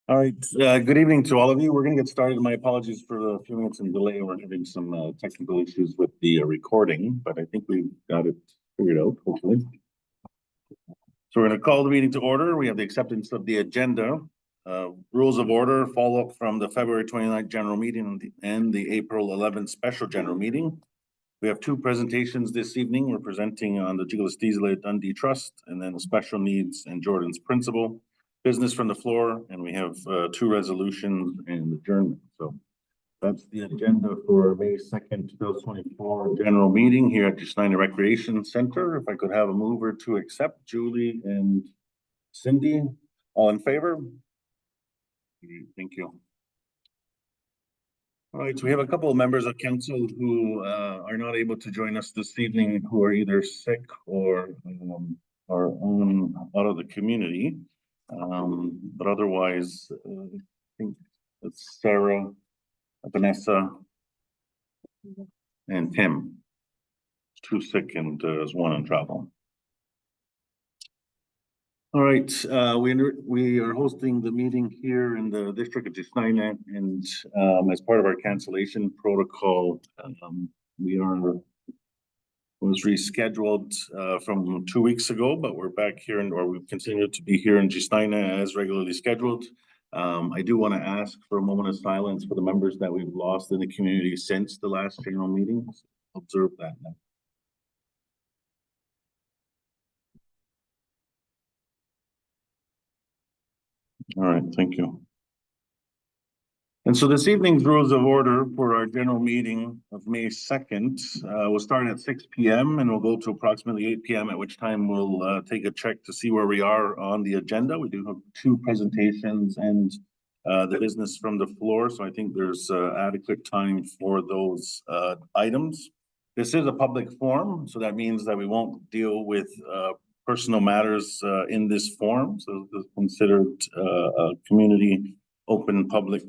All right, good evening to all of you. We're going to get started. My apologies for the few minutes in delay. We're having some technical issues with the recording, but I think we've got it figured out, hopefully. So we're going to call the meeting to order. We have the acceptance of the agenda, rules of order, follow-up from the February 29th general meeting and the April 11th special general meeting. We have two presentations this evening. We're presenting on the Tsikaristisere Dundee Trust and then the special needs and Jordan's principle. Business from the floor, and we have two resolutions and adjournment. So that's the agenda for May 2nd, 2024 general meeting here at the Snaihne Recreation Center. If I could have a mover to accept, Julie and Cindy, all in favor? Thank you. All right, so we have a couple of members of council who are not able to join us this evening, who are either sick or are out of the community. But otherwise, I think it's Sarah, Vanessa, and Tim. Two sick and there's one on travel. All right, we are hosting the meeting here in the district of Snaihne, and as part of our cancellation protocol, was rescheduled from 2 weeks ago, but we're back here or we've continued to be here in Snaihne as regularly scheduled. I do want to ask for a moment of silence for the members that we've lost in the community since the last general meeting. Observe that now. All right, thank you. And so this evening's rules of order for our general meeting of May 2nd will start at 6 p.m. and we'll go to approximately 8 p.m. at which time we'll take a check to see where we are on the agenda. We do have two presentations and the business from the floor, so I think there's adequate time for those items. This is a public forum, so that means that we won't deal with personal matters in this forum. So it's considered a community open public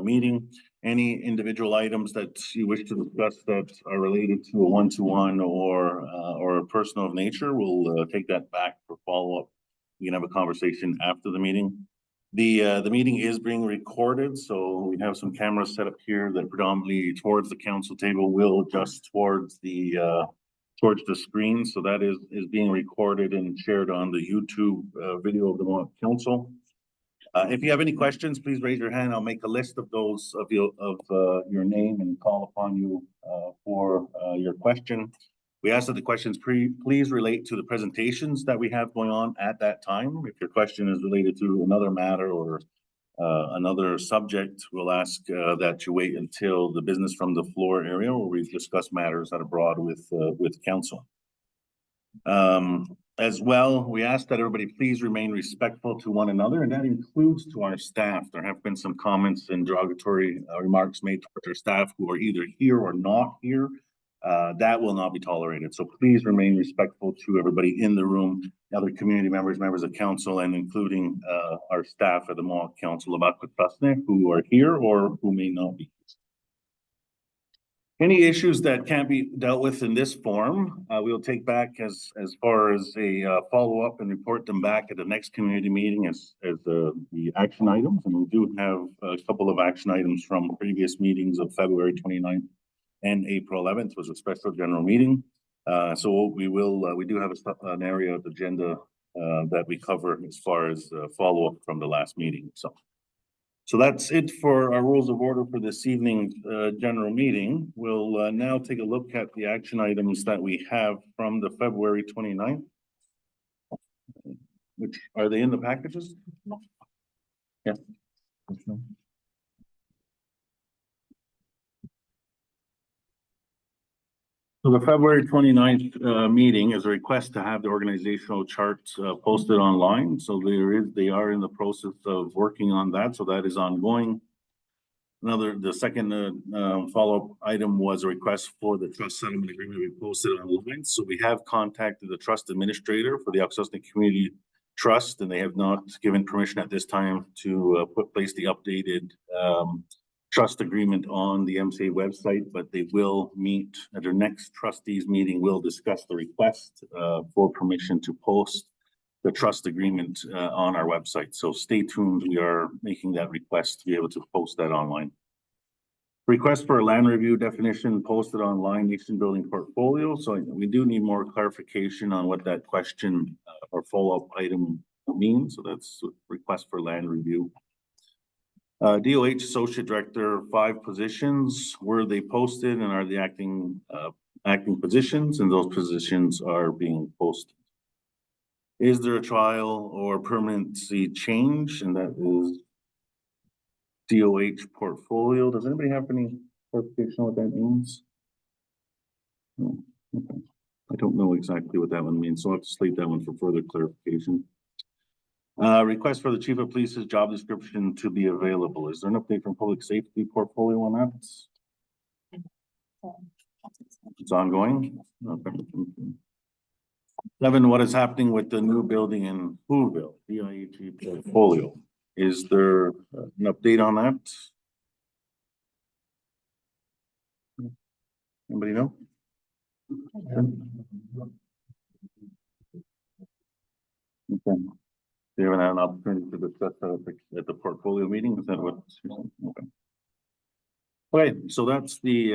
meeting. Any individual items that you wish to discuss that are related to a one-to-one or a personal of nature, we'll take that back for follow-up. We can have a conversation after the meeting. The meeting is being recorded, so we have some cameras set up here that predominantly towards the council table will adjust towards the screen. So that is being recorded and shared on the YouTube video of the Mohawk Council. If you have any questions, please raise your hand. I'll make a list of those of your name and call upon you for your question. We ask that the questions please relate to the presentations that we have going on at that time. If your question is related to another matter or another subject, we'll ask that you wait until the business from the floor area where we discuss matters that are broad with council. As well, we ask that everybody please remain respectful to one another, and that includes to our staff. There have been some comments and derogatory remarks made towards our staff who are either here or not here. That will not be tolerated. So please remain respectful to everybody in the room, other community members, members of council, and including our staff at the Mohawk Council of Akwesasne who are here or who may not be. Any issues that can't be dealt with in this forum, we'll take back as far as a follow-up and report them back at the next community meeting as the action items. And we do have a couple of action items from previous meetings of February 29th and April 11th was a special general meeting. So we do have an area of the agenda that we cover as far as follow-up from the last meeting. So that's it for our rules of order for this evening's general meeting. We'll now take a look at the action items that we have from the February 29th. Which are they in the packages? Yeah. So the February 29th meeting is a request to have the organizational charts posted online. So they are in the process of working on that. So that is ongoing. The second follow-up item was a request for the trust settlement agreement to be posted online. So we have contacted the trust administrator for the Akwesasne Community Trust, and they have not given permission at this time to place the updated trust agreement on the MCA website, but they will meet at their next trustees meeting. We'll discuss the request for permission to post the trust agreement on our website. So stay tuned. We are making that request to be able to post that online. Request for a land review definition posted online, nation building portfolio. So we do need more clarification on what that question or follow-up item means. So that's request for land review. DOH Associate Director, 5 positions. Were they posted and are they acting positions? And those positions are being posted. Is there a trial or permanency change? And that is DOH portfolio. Does anybody have any clarification on what that means? No. Okay. I don't know exactly what that one means, so I'll have to slate that one for further clarification. Request for the Chief of Police's job description to be available. Is there an update from public safety portfolio on that? It's ongoing? Okay. 7, what is happening with the new building in Whoville, DIHE portfolio? Is there an update on that? Anybody know? Okay. They haven't had an opportunity to discuss that at the portfolio meeting. Is that what? Okay. Okay, so that's the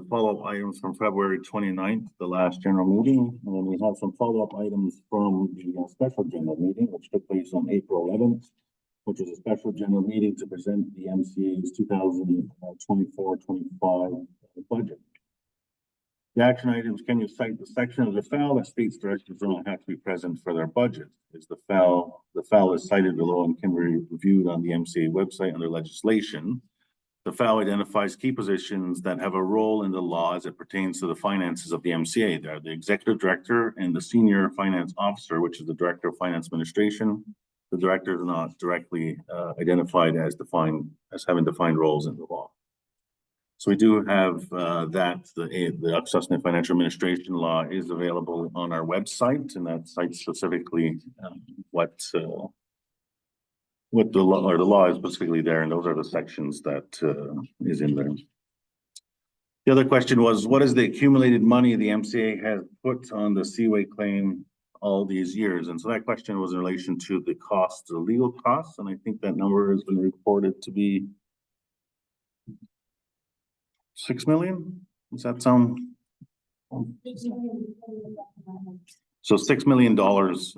follow-up items from February 29th, the last general meeting. And then we have some follow-up items from the special general meeting, which took place on April 11th, which is a special general meeting to present the MCA's 2024-25 budget. The action items, can you cite the section of the FAL that states directors don't have to be present for their budget? Is the FAL is cited below and can be reviewed on the MCA website under legislation. The FAL identifies key positions that have a role in the law as it pertains to the finances of the MCA. They are the executive director and the senior finance officer, which is the director of finance administration. The director is not directly identified as having defined roles in the law. So we do have that the Akwesasne financial administration law is available on our website, and that cites specifically what the law is specifically there, and those are the sections that is in there. The other question was, what is the accumulated money the MCA has put on the Seaway claim all these years? And so that question was in relation to the cost, the legal costs, and I think that number has been reported to be 6 million. Does that sound? So $6 million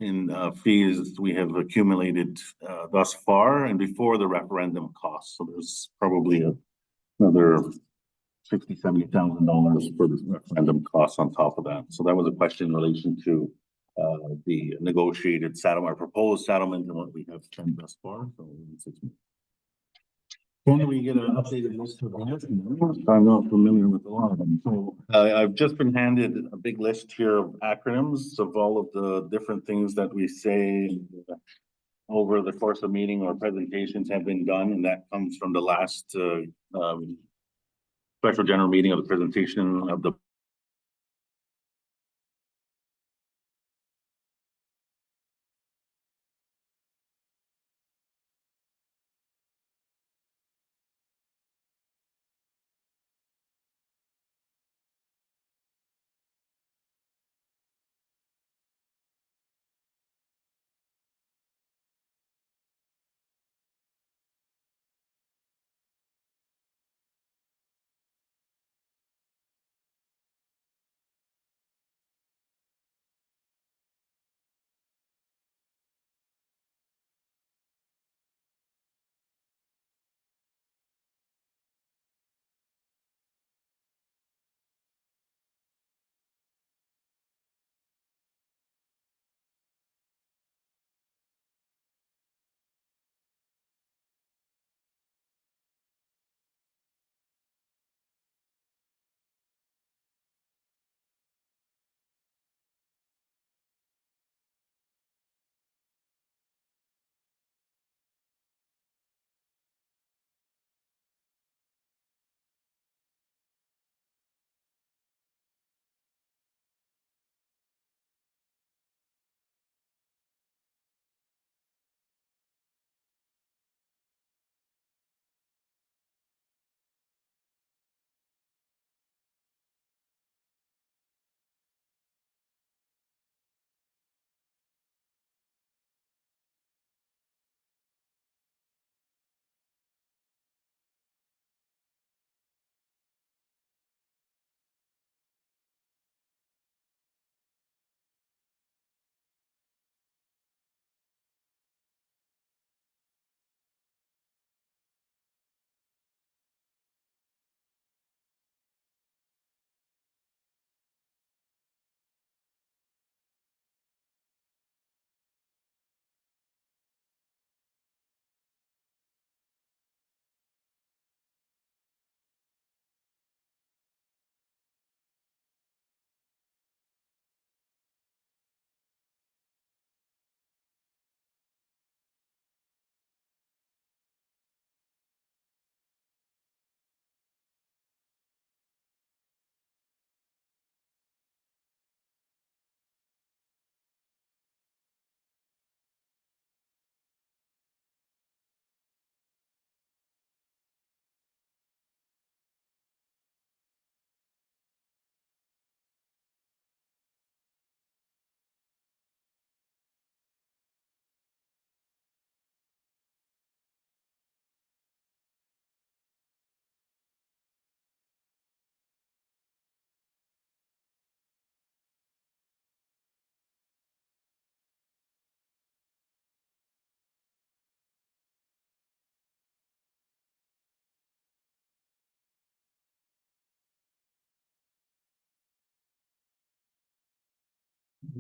in fees we have accumulated thus far, and before the referendum costs. So there's probably another $60,000-$70,000 for the referendum costs on top of that. So that was a question in relation to the negotiated settlement, or proposed settlement, and what we have spent thus far. So can we get an updated list of that? I'm not familiar with a lot of them. So I've just been handed a big list here of acronyms of all of the different things that we say over the course of meeting or presentations have been done, and that comes from the last special general meeting of the presentation of the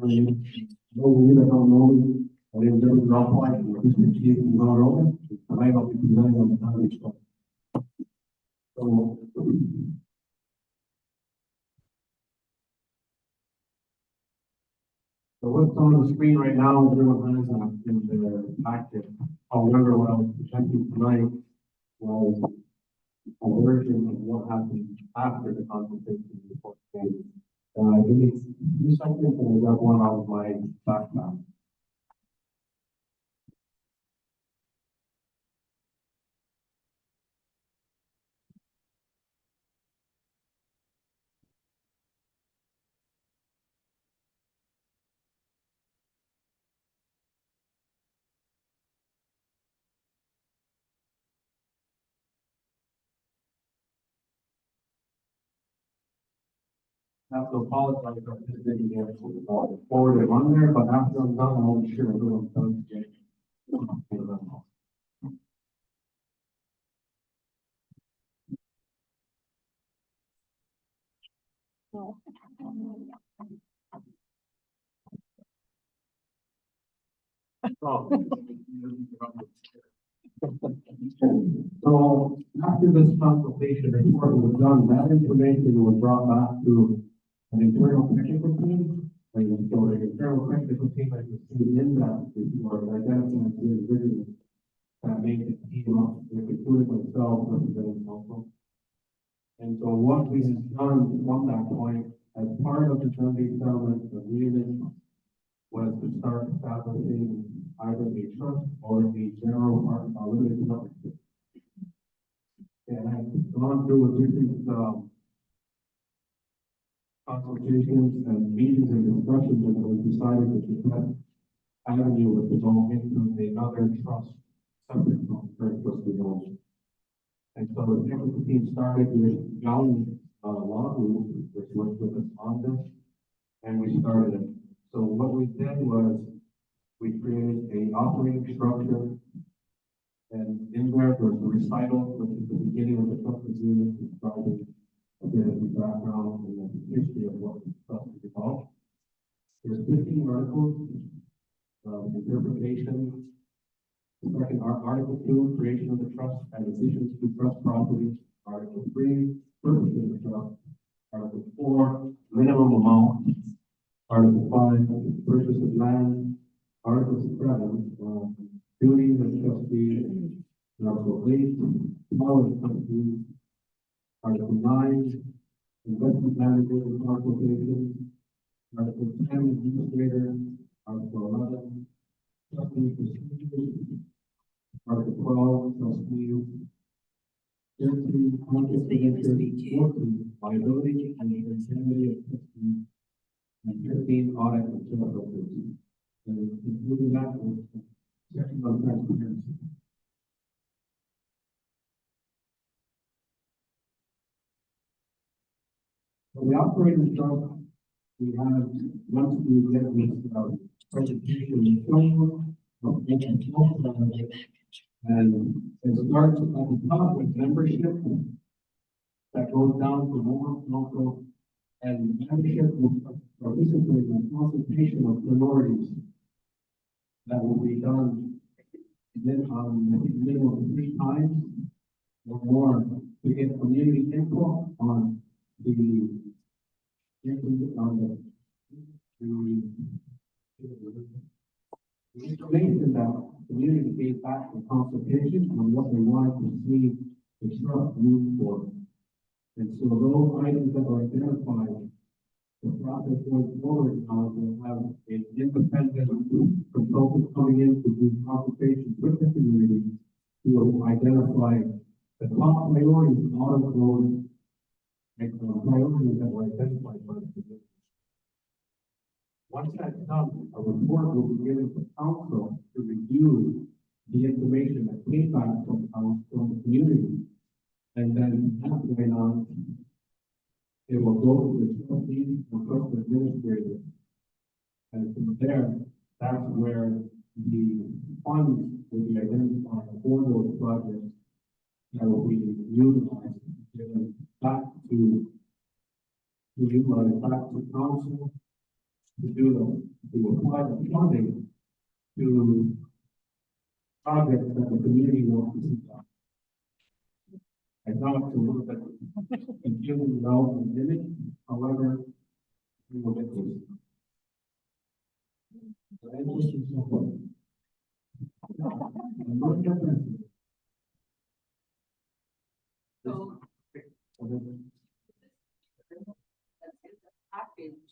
you that don't know me, my name is David Rothwell. I'm a district chief in Onerahtohko. Tonight I'll be presenting on the county stuff. So what's on the screen right now, everyone has in their packet. However, what I was presenting tonight was a version of what happened after the consultation report came. Give me 2 seconds and I'll grab one out of my backpack. I have to apologize for this video forward and on there, but after I'm done, I'll be sure everyone's done to get it. So after this consultation report was done, that information was brought back to an internal technical team. And so the internal technical team has received in that report identifying the individuals that make the team up, including themselves representing council. And so what we have done from that point, as part of the Dundee settlement agreement, was to start establishing either a trust or a general limited partnership. And I've gone through a different consultations and meetings and discussions, and we decided that the best avenue was to go into another trust separate from current trustee roles. And so the technical team started with John Law Group, which worked with us on this, and we started it. So what we did was we created an operating structure, and in there was the recital, which is the beginning of the trust agreement, describing a bit of the background and the history of what the trust is about. There's 15 articles, interpretation. The second article 2, creation of the trust and additions to trust property. Article 3, purpose of the trust. Article 4, minimum amount. Article 5, purchase of land. Article 7, duties of trustee. Article 8, power of trustee. Article 9, investment manager and consultation. Article 10, administrator. Article 11, trustee procedures. Article 12, trustee. 13, conflict of interest. 14, liability and insanity of trustee. And 15, audit and shareholders. And including that was section on transparency. So the operating trust, we have, once we get this presentation shown, and it starts at the top with membership that goes down to Mohawk, and membership will participate in consultation of priorities that will be done then I think minimum of 3 times or more to get community input on the information that community gave back from consultation on what they wanted to see the trust used for. And so those items that were identified, the process going forward now will have an independent consultant coming in to do consultations with the community to identify the top priorities out of those priorities that were identified by the community. Once that's done, a report will be given to council to review the information that came back from the community. And then from that point on, it will go to the trustees and trust administrator. And from there, that's where the funds will be identified for those projects that will be utilized, given back to utilize back to council to apply the funding to projects that the community wants to see done. I know it's a little bit confusing without the image, however, we will get this. Package.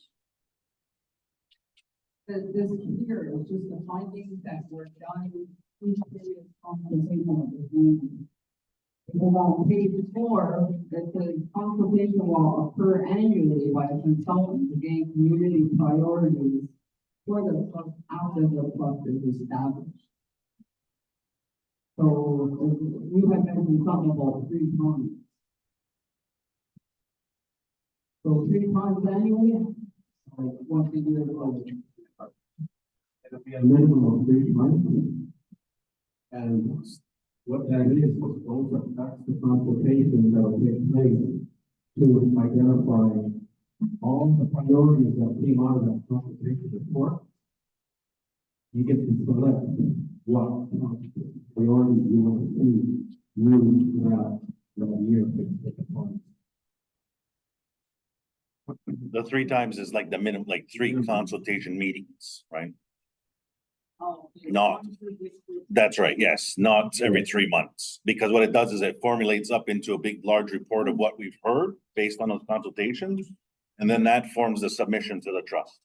This here is just the findings that were done each previous consultation of the meeting. On page 4, that says consultation will occur annually by a consultant to gain community priorities for the trust after the trust is established. So you had mentioned something about 3 times. So 3 times annually, like once a year. It'll be a minimum of 3 months. And what that is that's the consultation that will take place to identify all the priorities that came out of that consultation report. You get to select what priorities you want to see moving throughout the year. The 3 times is like the minimum, like 3 consultation meetings, right? Oh, Not- That's right, yes, not every 3 months, because what it does is it formulates up into a big, large report of what we've heard based on those consultations. And then that forms the submission to the trust.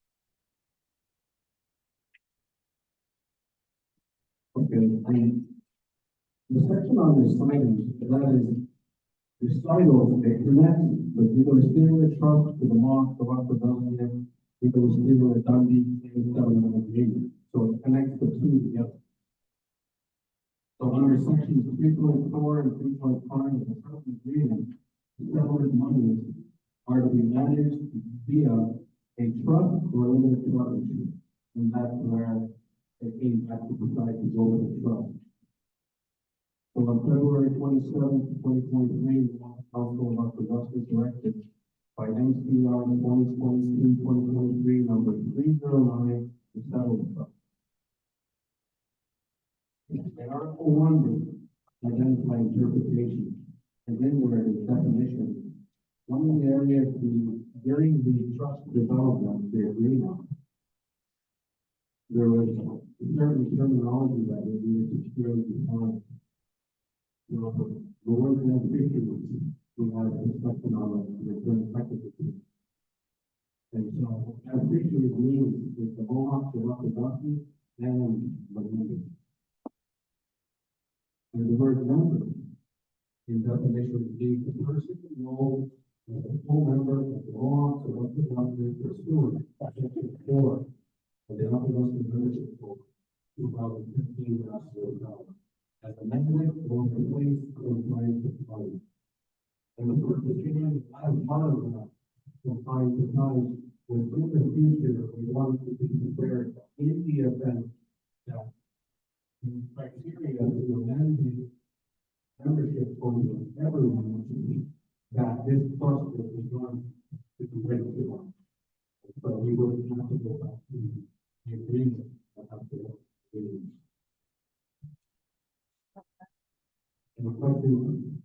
Okay, the section on the signage, that is, the silos, they connect the Tsikaristisere trust to the Mohawk, the Akwesasne, Tsikaristisere, Dundee, and Snaihne. So it connects the 2 together. So under sections 3.4 and 3.5 of the trust agreement, settlement monies are to be managed via a trust or a limited partnership. And that's where it came back to decide to go with the trust. So on February 27th, 2023, the Council of Akwesasne directed by MCA 2023 number 309 to settle the trust. In Article 1, identify interpretation, and then where it is definition. One of the areas during the trust development, the agreement, there was certain terminology that we needed to clearly define. The word beneficiaries, we had a discussion on the term effectively. And so, beneficiaries means is the Mohawk, the Akwesasne, and the Dundee. And the word member in definition is the person enrolled as a full member of the Mohawk, the Akwesasne, or steward, section 4 of the Akwesasne membership board, 2015. As a mechanism will replace compliance with money. And the purpose behind as part of that from time to time was in the future we wanted to be prepared in the event that the criteria for managing membership for everyone that this trust was designed to be ready to run. So we would have to go back to the agreement that has to go. And the question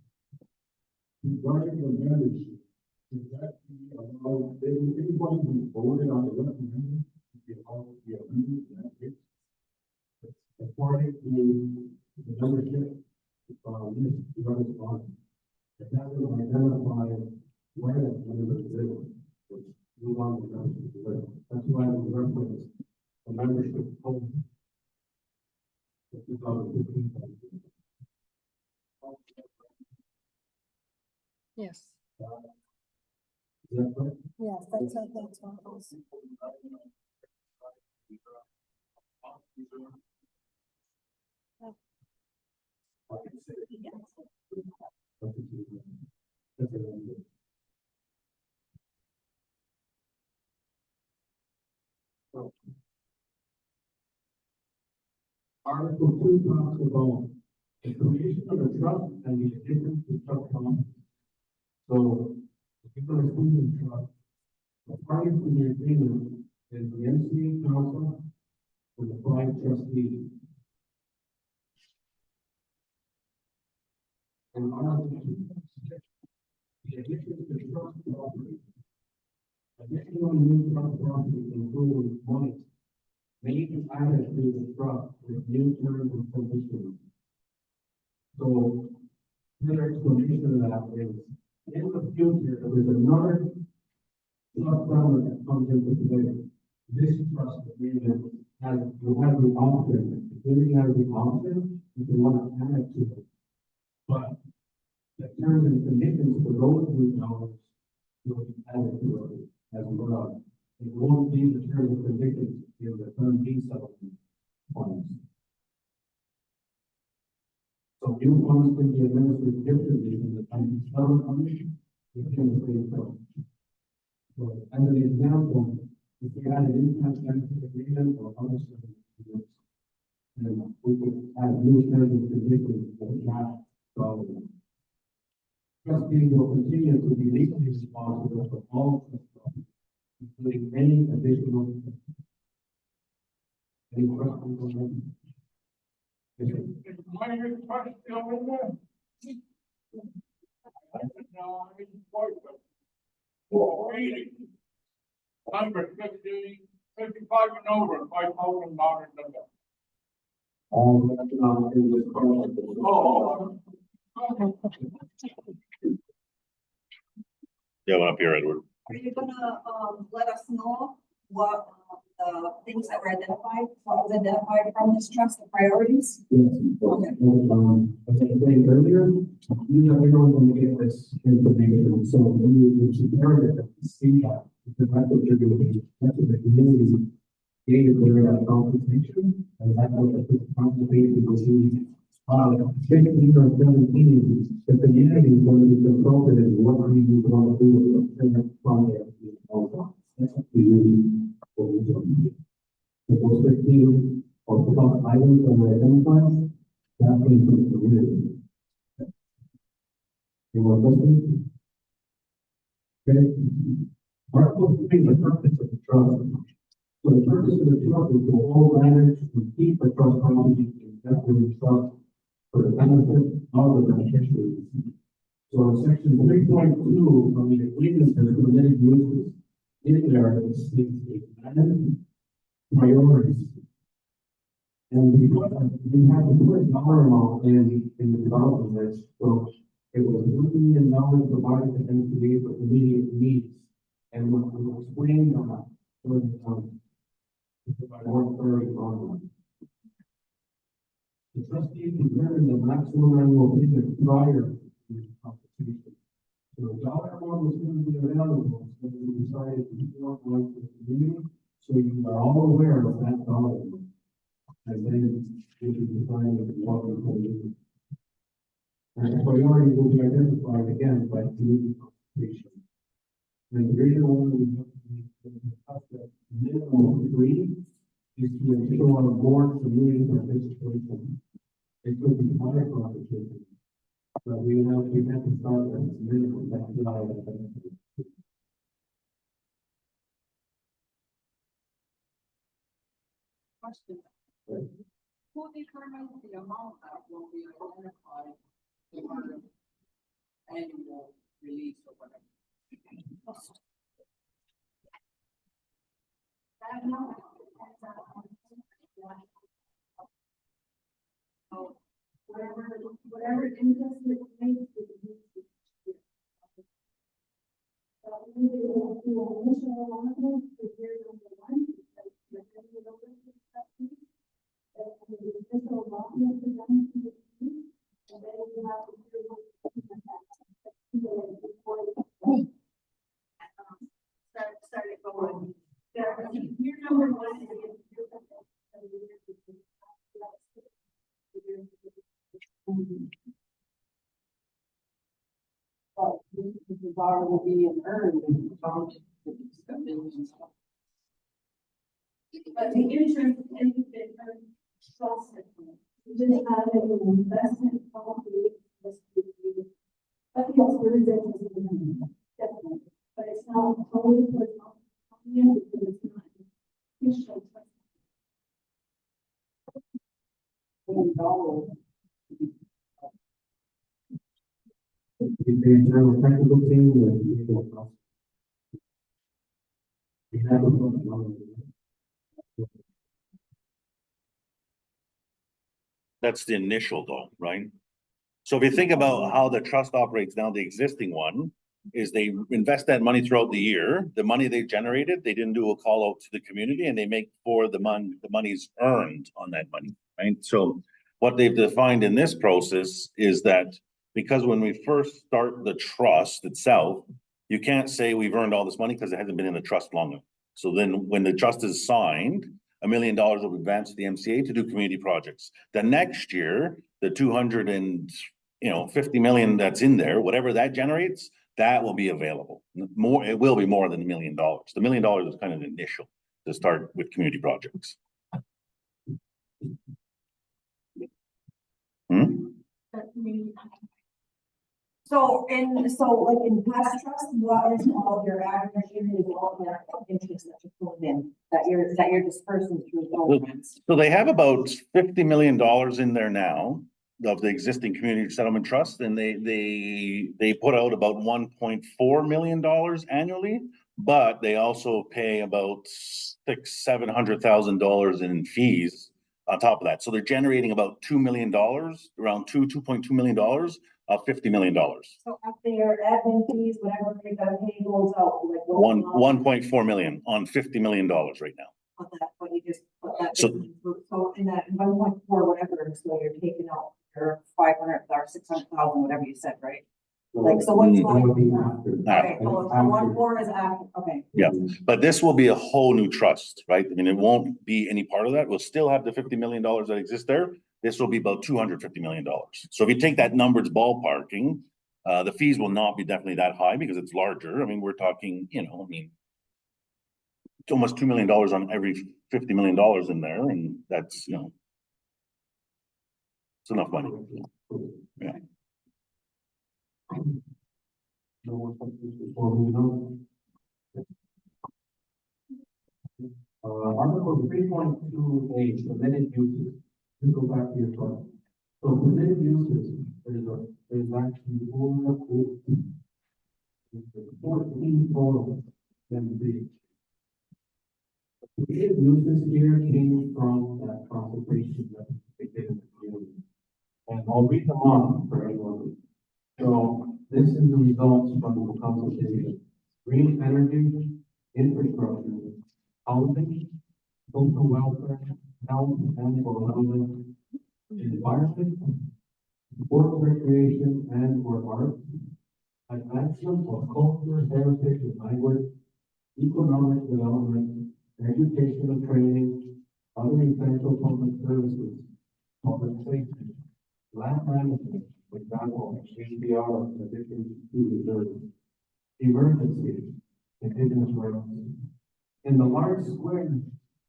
regarding the membership, is that allowed, anybody who voted on the referendum, be allowed to be a member in that case? According to the membership, this regarding bond, it has to identify where that member is living, which move on to the membership. That's why we reference the membership code. 2015. Yes, Is that correct? yes, that's what goes. Article 2 talks about the creation of a trust and the addition to trust funds. So, if you're a student trust, the parties to the agreement is the MCA council with the 5 trustees. And the addition to trust property. Additional new trust property includes money may be added to the trust with new terms and conditions. So, another explanation of that is, in the future, there is another trust fund that comes into play. This trust agreement has, you have the option, if you have the option, if you want to add to it. But the terms and conditions for those new dollars will be added to it as well. It won't be the terms and conditions in the Dundee settlement funds. So new funds can be administered differently than the Dundee settlement funds within the same fund. So as an example, if we had an impact benefit agreement or other agreements, then we could add new terms and conditions that we have to trustees will continue to be legally responsible for all trust property, including any additional. Any questions on that? Yes, sir. Is my request still in there? No, I didn't quite, but. For reading. Number 55 and over, $5,000 number. In this question. Oh. Yeah, one up here, Edward. Are you gonna, let us know what, the things that were identified, what was identified from this trust, the priorities? Yes. Okay. As I said earlier, you know, everyone's going to get this information, so when you should narrate it, see that, because that's what you're doing, that's what the community gave their consultation, and that's what the consultation was using. 15 or 17, the community is going to be consulted in what are you going to do with the project. That's up to you. The most 15 or plus items that were identified, that came from the community. You want to listen? Okay. Article 3, the purpose of the trust. So the purpose of the trust is to hold, manage, and keep the trust property in trust for the benefit of the beneficiaries. So section 3.2 of the agreement for permitted uses in there is land priorities. And because we have to put a dollar amount in the development list, so it was $1 million provided to MCA for immediate needs. And we'll explain that for the by 130 on. The trustees determined the maximum annual payment prior to the compensation. So the dollar amount was going to be available, so we decided to report one to the community, so you are all aware of that dollar amount. And then we should define what we're going to do. And the priority will be identified again by community compensation. And the reason why we have to discuss the minimum of 3 is to ensure our board community participation. It could be higher competition, but we have to start at its minimum. That's not a Question. Who determines the amount that will be identified for annual release or whatever? That amount, Oh, whatever interest it makes, it is. So we will do an initial allotment for year number 1, because you're going to go over to the trustees. And the initial allotment for them to the community, and then you have to do start it going. Year number 1 is but the bar will be an earned and count and stuff. But the interest in the trust, we just have an investment property. But yes, there is interest in it, definitely. But it's not totally put on because it's not Article 10, the initial trust. We have a vote. That's the initial though, right? So if you think about how the trust operates now, the existing one is they invest that money throughout the year. The money they generated, they didn't do a call out to the community and they make for the money's earned on that money, right? So what they've defined in this process is that because when we first start the trust itself, you can't say we've earned all this money because it hasn't been in the trust long enough. So then when the trust is signed, $1 million will be advanced to the MCA to do community projects. The next year, the 250 million that's in there, whatever that generates, that will be available. More, it will be more than $1 million. The $1 million is kind of initial to start with community projects. So like in past trust, what is all of your average unit, all of your interest that you put in, that you're dispersing through programs? So they have about $50 million in there now of the existing community settlement trust, and they put out about $1.4 million annually, but they also pay about $700,000 in fees on top of that. So they're generating about $2 million, around $2.2 million of $50 million. So after your admin fees, whatever they gotta pay goes out, like One 1.4 million on $50 million right now. Put that, what you just put that. So- So in that 1.4, whatever, so you're taking out your 500 or 600,000, whatever you said, right? Like, so what's Mm. That would going? be after. Okay, so 1.4 is after, okay. Yeah, but this will be a whole new trust, right? I mean, it won't be any part of that. We'll still have the $50 million that exists there. This will be about $250 million. So if you take that number, it's ballparking. The fees will not be definitely that high because it's larger. I mean, we're talking, it's almost $2 million on every $50 million in there, and that's, it's enough money. Yeah. No more questions before moving on. Article 3.28, permitted uses. You go back to your chart. So permitted uses, there's actually 14 total. Then the permitted uses here came from that consultation that they did in the community. And I'll read them on for everyone. So this is the results from the consultation: green energy, infrastructure, housing, social welfare, health and wellness, environment, sports recreation and or art, advancement of culture, heritage and language, economic development, educational training, other essential public services, public safety, land management, for example, HDR in addition to reserve, emergency, indigenous rights. In the large square,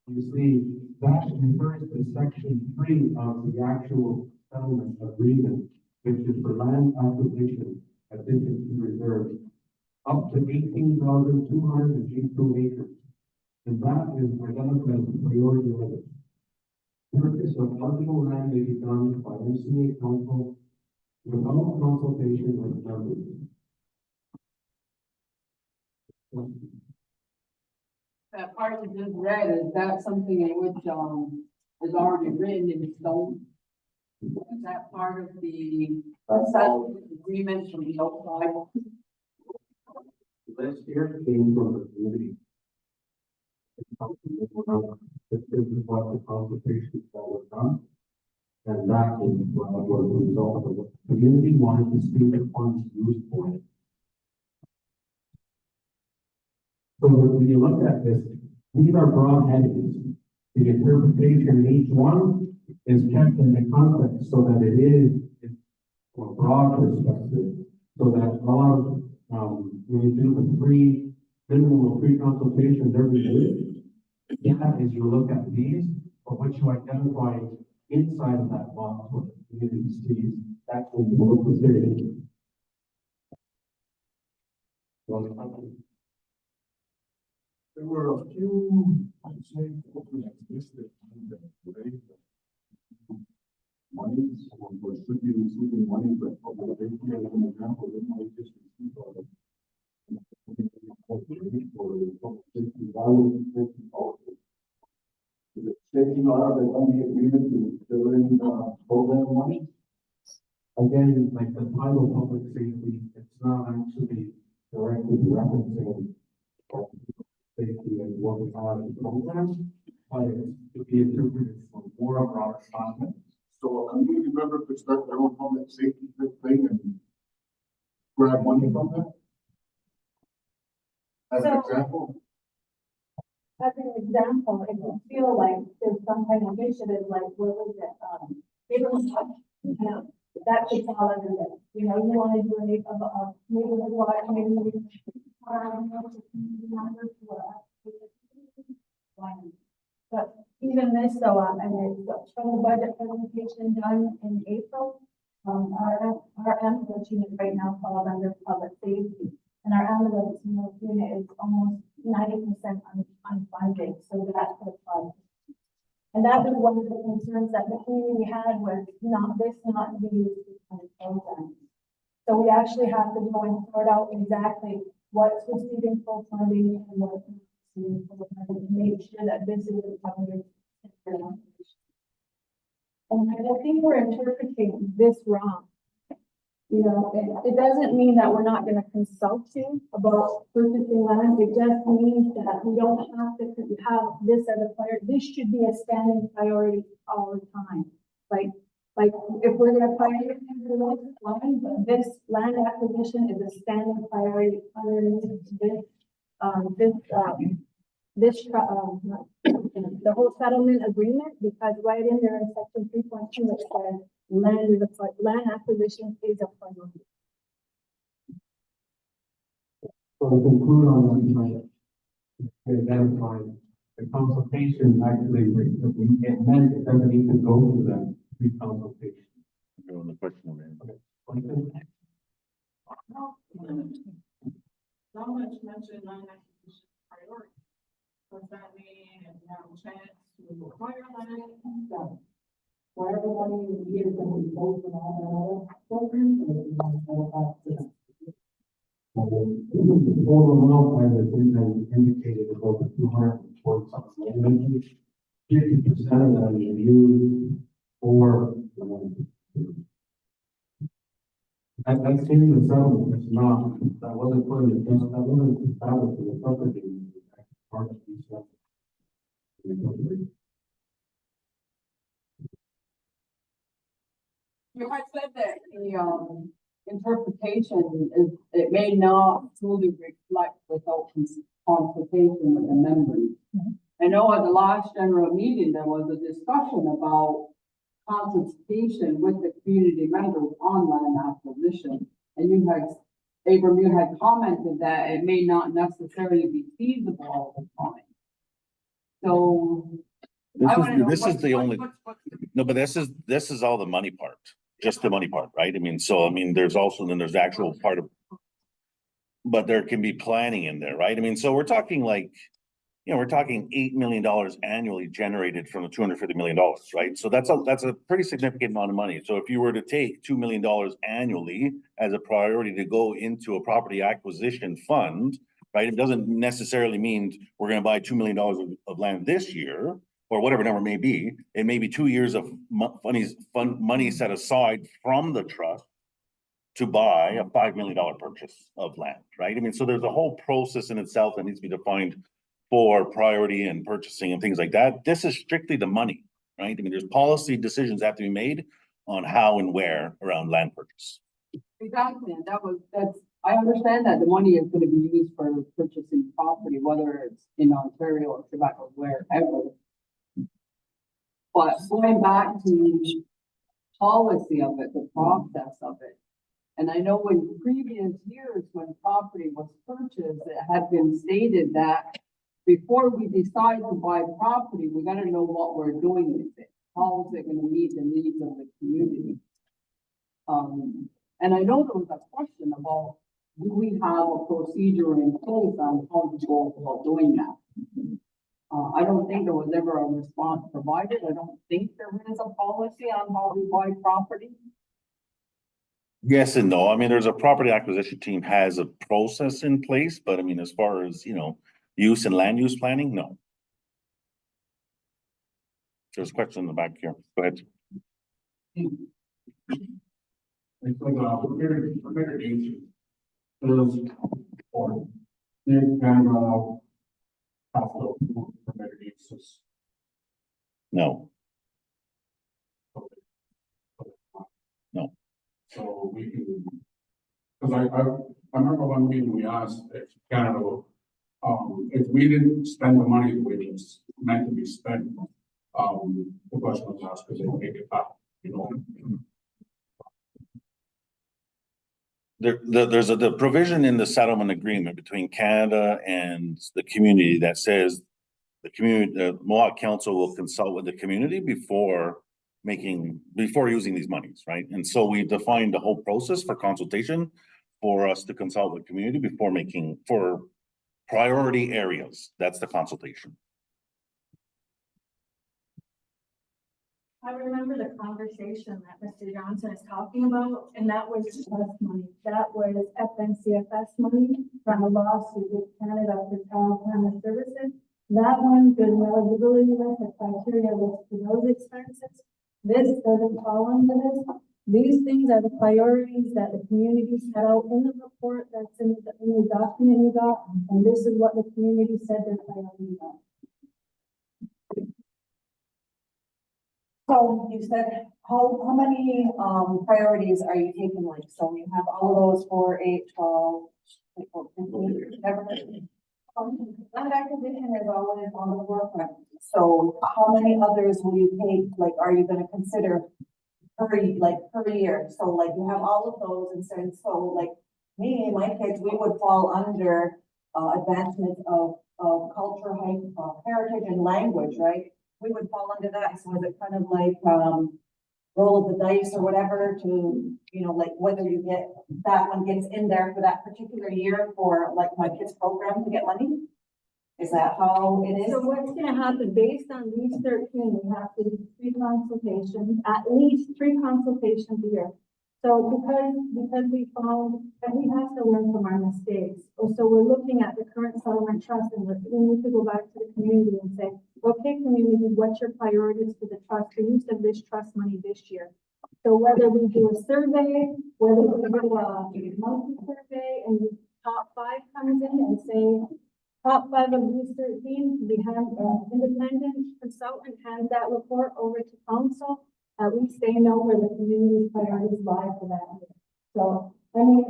you see that refers to section 3 of the actual settlement agreement, which is for land acquisition, addition to reserve, up to 18,282 acres. And that is identified as a priority limit. Purchase of eligible land may be done by MCA council without consultation with members. That part you just read, is that something in which, is already written in stone? Is that part of the agreement from the outside? Last year came from the community. This is what the consultations that were done. And that is what was the result of it. The community wanted to see the funds used for it. So when you look at this, these are broad headings. The interpretation in each one is kept in the context so that it is from a broad perspective. So that a lot of, when you do the minimum of 3 consultations every day, that is you look at these, but what you identify inside of that box, what the community sees, that's when you look at it. There were a few, I'd say, that listed in the way. monies, or should be receiving money, but public safety as an example, they might just receive all of it. Why would it take all of it? Is it taking out of the only agreement to fill in program money? Again, like the title public safety, it's not actually directly referencing public safety and what we are in the program, but it's to be interpreted for more broader context. So a community member could start their own public safety thing and grab money from that? As an So- example? As an example, if you feel like there's some kind of initiative, like what was it, neighborhood watch, that could fall under this. You know, you want to do a neighborhood watch, maybe you but even this, so, and it's from the budget presentation done in April, our ambulance unit right now falls under public safety. And our ambulance unit is almost 90% unfunded, so that's the fund. And that was one of the concerns that the community had was not to be used for this program. So we actually have to go and sort out exactly what's receiving full funding and what's not receiving full funding to make sure that this is a public. And I think we're interpreting this wrong. You know, it doesn't mean that we're not gonna consult you about purchasing land, it just means that we don't have to have this as a priority. This should be a standing priority all the time. Like, if we're gonna prioritize the next line, but this land acquisition is a standing priority under the whole settlement agreement, because right in there in section 3.2, it says land acquisition is a priority. So to conclude on that, identifying the consultation actually, it meant it doesn't need to go to that pre-consultation. Go on the question, man. Not much mention on acquisition priority. Does that mean if you have a chance to acquire land? Whatever money you use, and we vote for all the programs, and we want to go back to them. The total amount as I think I indicated about the 240 something. 50% of that is used for that's in the settlement. It's not, that wasn't put in the just, that wasn't established in the property. Part of the settlement. You had said that the, interpretation is, it may not fully reflect without consultation with the members. I know at the last general meeting, there was a discussion about consultation with the community members on land acquisition. And you had, Abram, you had commented that it may not necessarily be feasible all the time. So. I wanna know This is what's- the what's- only, what's- no, but this is all the money part, just the money part, right? I mean, so, I mean, there's also, then there's the actual part of, but there can be planning in there, right? I mean, so we're talking like, you know, we're talking $8 million annually generated from the $250 million, right? So that's a pretty significant amount of money. So if you were to take $2 million annually as a priority to go into a property acquisition fund, right? It doesn't necessarily mean we're gonna buy $2 million of land this year, or whatever number it may be. It may be 2 years of money set aside from the trust to buy a $5 million purchase of land, right? I mean, so there's a whole process in itself that needs to be defined for priority and purchasing and things like that. This is strictly the money, right? I mean, there's policy decisions that have to be made on how and where around land purchase. Exactly, and that's, I understand that the money is gonna be used for purchasing property, whether it's in Ontario or Quebec or wherever. But going back to policy of it, the process of it. And I know in previous years, when property was purchased, it had been stated that before we decide to buy property, we gotta know what we're doing with it. How is it gonna meet the needs of the community? And I know there was a question about, do we have a procedure in place on how to go about doing that? I don't think there was ever a response provided. I don't think there is a policy on how we buy property. Yes and no. I mean, there's a property acquisition team has a process in place, but I mean, as far as, use and land use planning, no. There's a question in the back here. Go ahead. It's like, prepared age. Those, or, they're kind of, hospital, prepared uses. No. No. So we can, because I remember one meeting we asked if Canada, if we didn't spend the money the way it was meant to be spent, the question was asked because they take it back, There's the provision in the settlement agreement between Canada and the community that says the Mohawk Council will consult with the community before using these monies, right? And so we defined the whole process for consultation for us to consult with community before for priority areas. That's the consultation. I remember the conversation that Mr. Johnson is talking about, and that was trust money. That was FNCFS money from a lawsuit with Canada for Child Family Services. That one, there's an eligibility list, a criteria list for those expenses. This doesn't fall under this. These things are the priorities that the community set out in the report that's in the document you got, and this is what the community said their priorities are. So you said, how many, priorities are you taking, like, so you have all of those for 8, 12, 15, everything? Land acquisition is always on the forefront, so how many others will you take, like, are you gonna consider per year? So like, you have all of those, and so like, me and my kids, we would fall under, advancement of culture, heritage and language, right? We would fall under that. So is it kind of like, roll of the dice or whatever to, like whether you get, that one gets in there for that particular year for like my kids' program to get money? Is that how it is? So what's gonna happen based on these 13, we have to do 3 consultations, at least 3 consultations a year. So because we found that we have to learn from our mistakes. So we're looking at the current settlement trust, and we need to go back to the community and say, okay, community, what's your priorities for the trust, the use of this trust money this year? So whether we do a survey, whether we do a monthly survey, and the top 5 comes in and say, top 5 of these 13, we have independent consultant hand that report over to council. At least they know where the community's priorities lie for that year. So, I mean,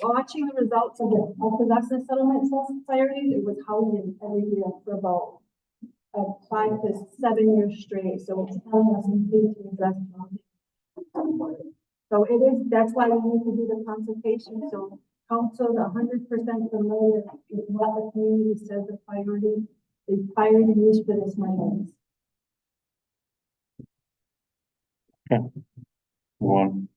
watching the results of the Akwesasne settlement priorities, it was housing every year for about 5 to 7 years straight. So it's telling us we need to address housing. So it is, that's why we need to do the consultation. So council is 100% familiar with what the community says the priority use for this money is. Okay. One.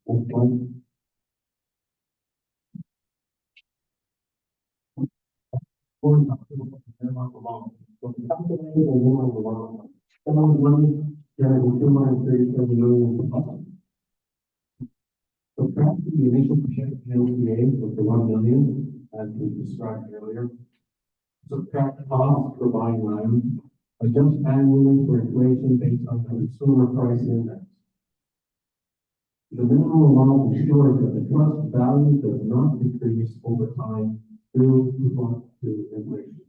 Subtract the initial projected MCA of the 1 million, as we described earlier. Subtract costs for buying land, adjust annually for inflation based on the consumer price index. The minimum amount ensures that the trust value does not decrease over time due to inflation.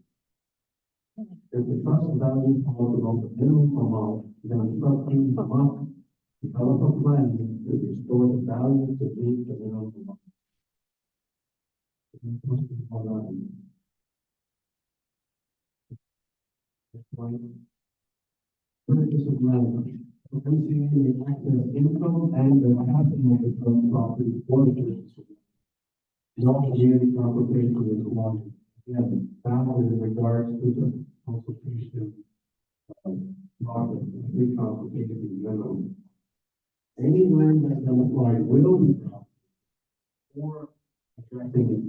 If the trust value falls below the minimum amount, then the trustee must develop a plan to restore the value to meet the minimum amount. Purchase of land. MCA may access income and the capital of the trust property for the purchase of land. No community consultation is required. Again, that is in regards to the consultation process, the consultation in general. Any land that's identified will be brought or addressing it,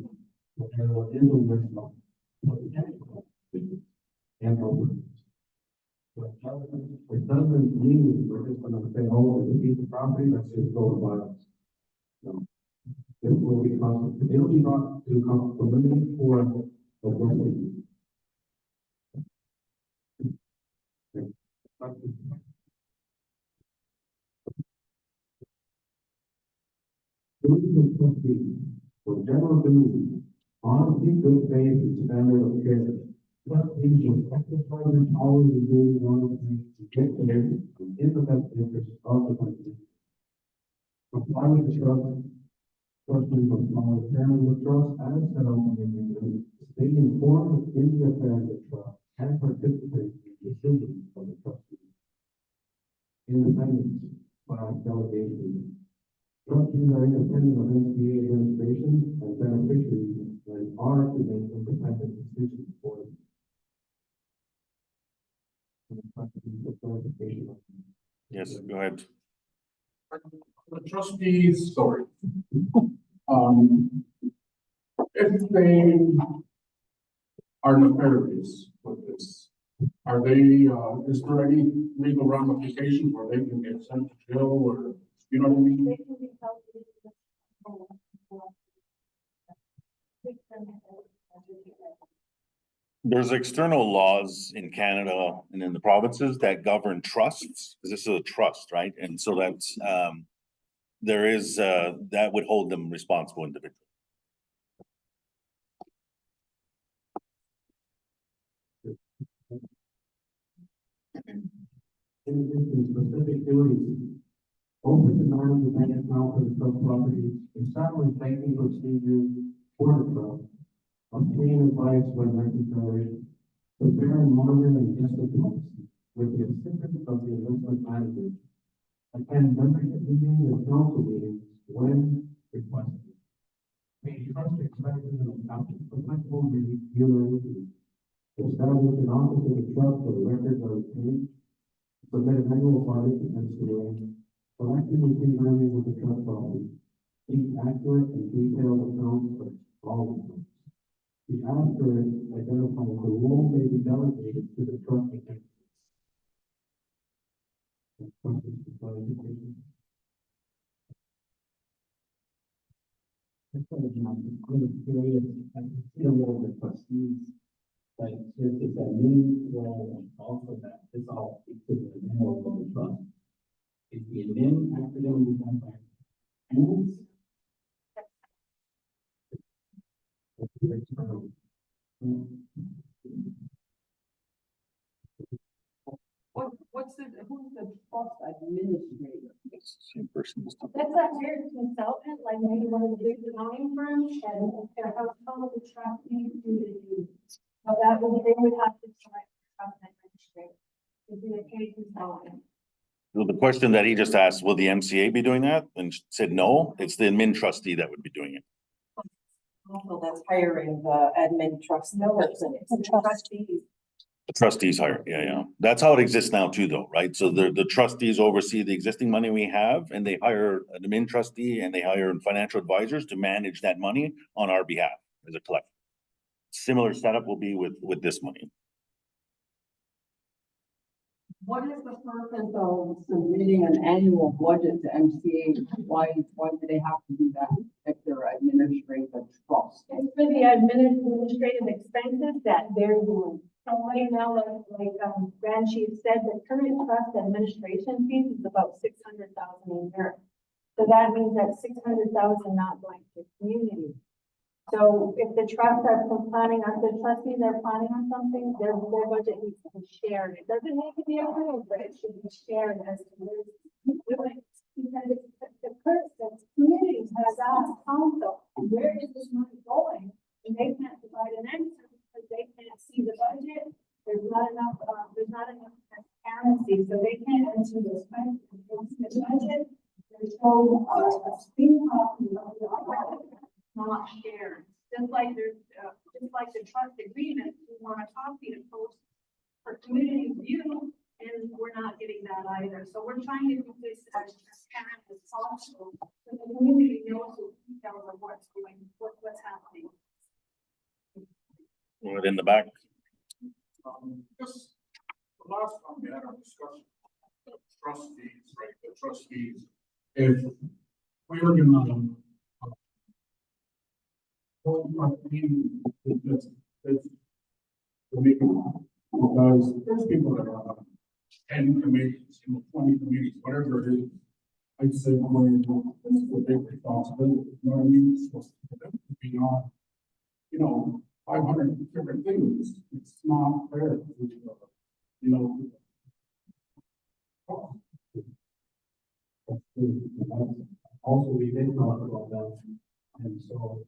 whatever in the list of potential. and over. It doesn't mean we're just gonna say, oh, it's a piece of property, let's just go and buy it. No. This will be constant, it'll be brought to community for the working. Duties of trustees for general duty, honesty, good faith, and standard of care. Trustees will exercise their powers and duties honestly to get there in the best interest of the country. Comply with the trust. Trustees will follow the terms of trust as set out in the agreement. Stay informed in the affairs of trust and participate in decisions of the trustees. Independence by delegation. Trustees are independent of MCA administration and beneficiaries and are to make independent decisions for them. Yes, go ahead. The trustees, sorry. If they are nefarious with this, are they, is there any legal ramifications where they can get sent to jail or, you know what I mean? They can be held There's external laws in Canada and in the provinces that govern trusts, because this is a trust, right? And so that's, there is, that would hold them responsible individually. In addition, specific duties. Open the manage the bank account for the trust property, establish banking procedures for the trust, obtain advice when necessary, prepare and monitor and adjust the policy with the assistance of the investment manager, attend membership meetings and council meetings when requested. Pay trust expenses and applicable remuneration. Establish an office of the trust for the records of the page. Submit an annual audit to MCA. Collecting and confirming with the trust property. Keep accurate and detailed accounts for all accounts. The auditor identifies the role may be delegated to the trust account. I'm curious, I can see a role of the trustees, like, since it's a new role, and also that this all speaks to the role of the trust. Is the admin accidentally done by hands? What's the, who's the trust administrator? Same person. That's a hired consultant, like maybe one of the big accounting firms, and they're how the trustees do the duties. So that would, they would have to select the trust administrator. It'd be a paid consultant. Well, the question that he just asked, will the MCA be doing that? And she said, no, it's the admin trustee that would be doing it. Also, that's hiring the admin trust person. It's a trustee. The trustees hire, yeah. That's how it exists now too, though, right? So the trustees oversee the existing money we have, and they hire an admin trustee and they hire financial advisors to manage that money on our behalf as a collective. Similar setup will be with this money. What is the purpose of submitting an annual budget to MCA? Why do they have to do that if they're administering the trust? It's for the administrative expenses that they're doing. So right now, Grand Chief said, the current trust administration fees is about $600,000 a year. So that means that $600,000 not going to the community. So if the trusts are planning on, the trustees are planning on something, their budget needs to be shared. It doesn't need to be approved, but it should be shared as to where it's doing. Because the community has asked council, where is this money going? And they can't provide an answer because they can't see the budget. There's not enough transparency, so they can't answer those questions. The budget, there's no spin off, not shared. Just like there's, just like the trust agreement, we want a copy to post for community view, and we're not getting that either. So we're trying to do this as transparent as possible, so the community knows the details of what's happening. Right in the back. Just the last time we had our discussion, trustees, right, the trustees, if we were gonna hold my meeting, it's because there's people that are on 10 committees, 20 committees, whatever it is. I'd say, well, this is a big responsibility, you know what I mean? So for them to be on, 500 different things, it's not fair to, Also, we did talk about that, and so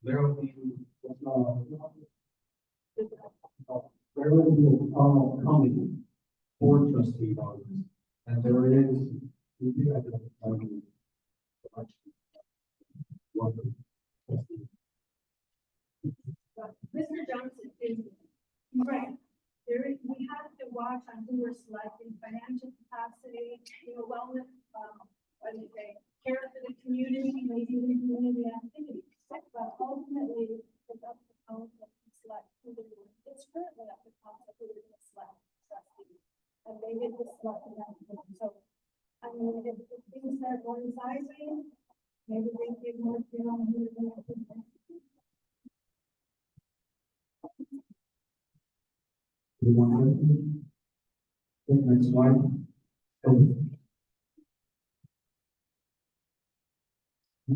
there will be, there will be a call coming for trustee dollars, and there is, we do have a Mr. Johnson is right. We have to watch on who we're selecting, financial capacity, wellness, what do you say, care for the community, maybe the community activities. But ultimately, it's up to council to select who they're going. It's currently up to council who they're going to select trustees. And they get to select them. So, I mean, if things start going sideways, maybe they give more to on who they're going to put. Next slide. I'm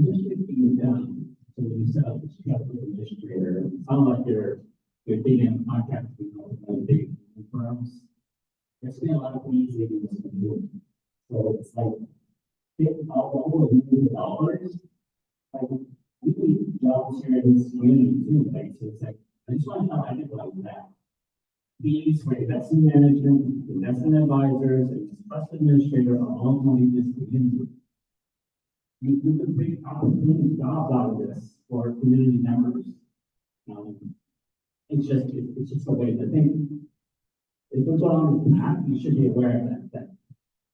just thinking down to the south, chapter administrator. It sounds like you're being in contact with big firms. There's been a lot of things they do this before. So it's like, all those $1 million, like, we need jobs here in this community too, like, so it's like, I just want to know how I think about that. Fees for investment management, investment advisors, and trust administrator are all money this community. You can bring opportunity jobs out of this for community members. It's just a way to think. If we're going on this path, you should be aware of that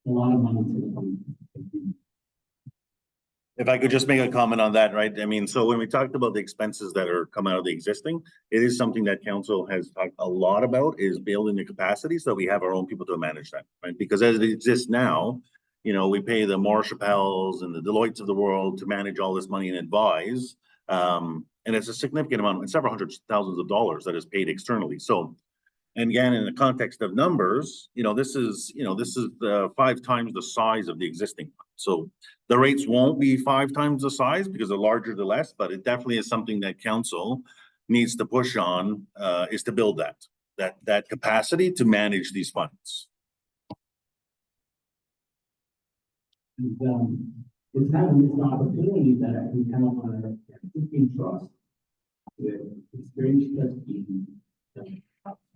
a lot of money to come. If I could just make a comment on that, right? I mean, so when we talked about the expenses that are coming out of the existing, it is something that council has talked a lot about, is building the capacity so we have our own people to manage that, right? Because as it exists now, we pay the Chappelle's and the Deloittes of the world to manage all this money and advise. And it's a significant amount, it's several hundred thousands of dollars that is paid externally. So, and again, in the context of numbers, this is 5 times the size of the existing one. So the rates won't be 5 times the size because the larger, the less, but it definitely is something that council needs to push on, is to build that capacity to manage these funds. And it's having this opportunity that we have on our existing trust with experienced trustees.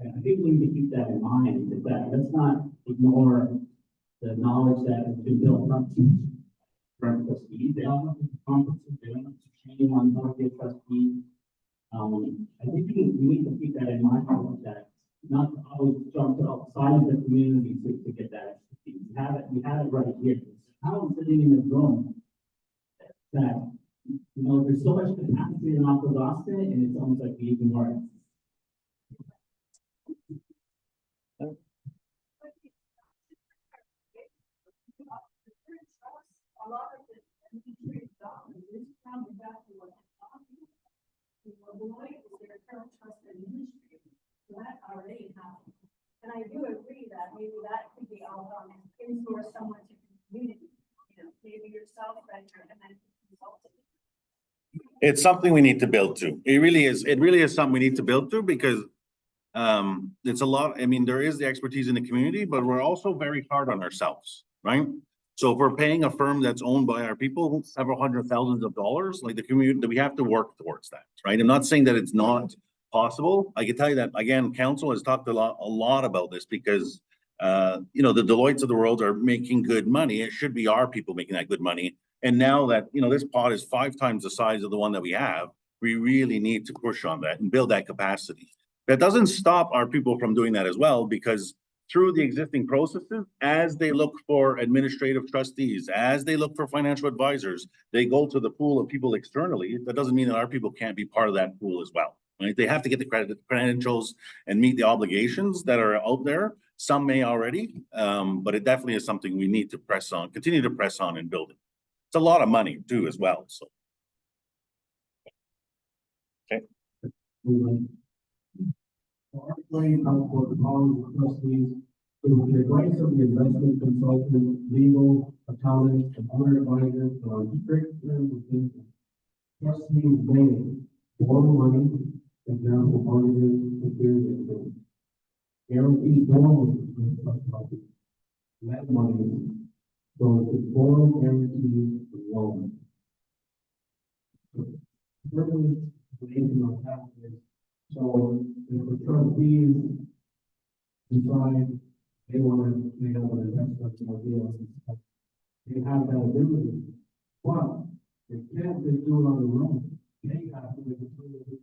And I think we need to keep that in mind, is that let's not ignore the knowledge that has been built up from trustees. They all have conferences, they don't have training on how to be a trustee. I think we need to keep that in mind, that not always jump outside of the community to get that expertise. We have it right here. How I'm sitting in this room that, there's so much capacity in Akwesasne, and it's almost like we ignore it. A lot of the administrative documents, this is kind of exactly what I'm talking about. Deloitte is their current trust administrator, so that's already happening. And I do agree that maybe that could be all in-source someone to the community, maybe yourself and then consulting. It's something we need to build to. It really is something we need to build to because it's a lot. I mean, there is the expertise in the community, but we're also very hard on ourselves, right? So if we're paying a firm that's owned by our people several hundred thousands of dollars, like the community, we have to work towards that, right? I'm not saying that it's not possible. I can tell you that, again, council has talked a lot about this because, the Deloittes of the world are making good money. It should be our people making that good money. And now that, this pot is 5 times the size of the one that we have, we really need to push on that and build that capacity. That doesn't stop our people from doing that as well, because through the existing processes, as they look for administrative trustees, as they look for financial advisors, they go to the pool of people externally. That doesn't mean that our people can't be part of that pool as well. right? They have to get the credentials and meet the obligations that are out there. Some may already, but it definitely is something we need to press on, continue to press on and build it. It's a lot of money too, as well, so. Our claim comes for the following trustees, with the advice of the investment consultant, legal, accountant, and other advisors on strict terms of business. Trustees may borrow money, example, mortgages, securities, and guarantee borrowing from the trust property. Lend money, so it's borrow guarantee loan. Further information on that is, so if the trustees decide they want to make up an investment deal, they have that ability, but they can't just do it on their own. They have to include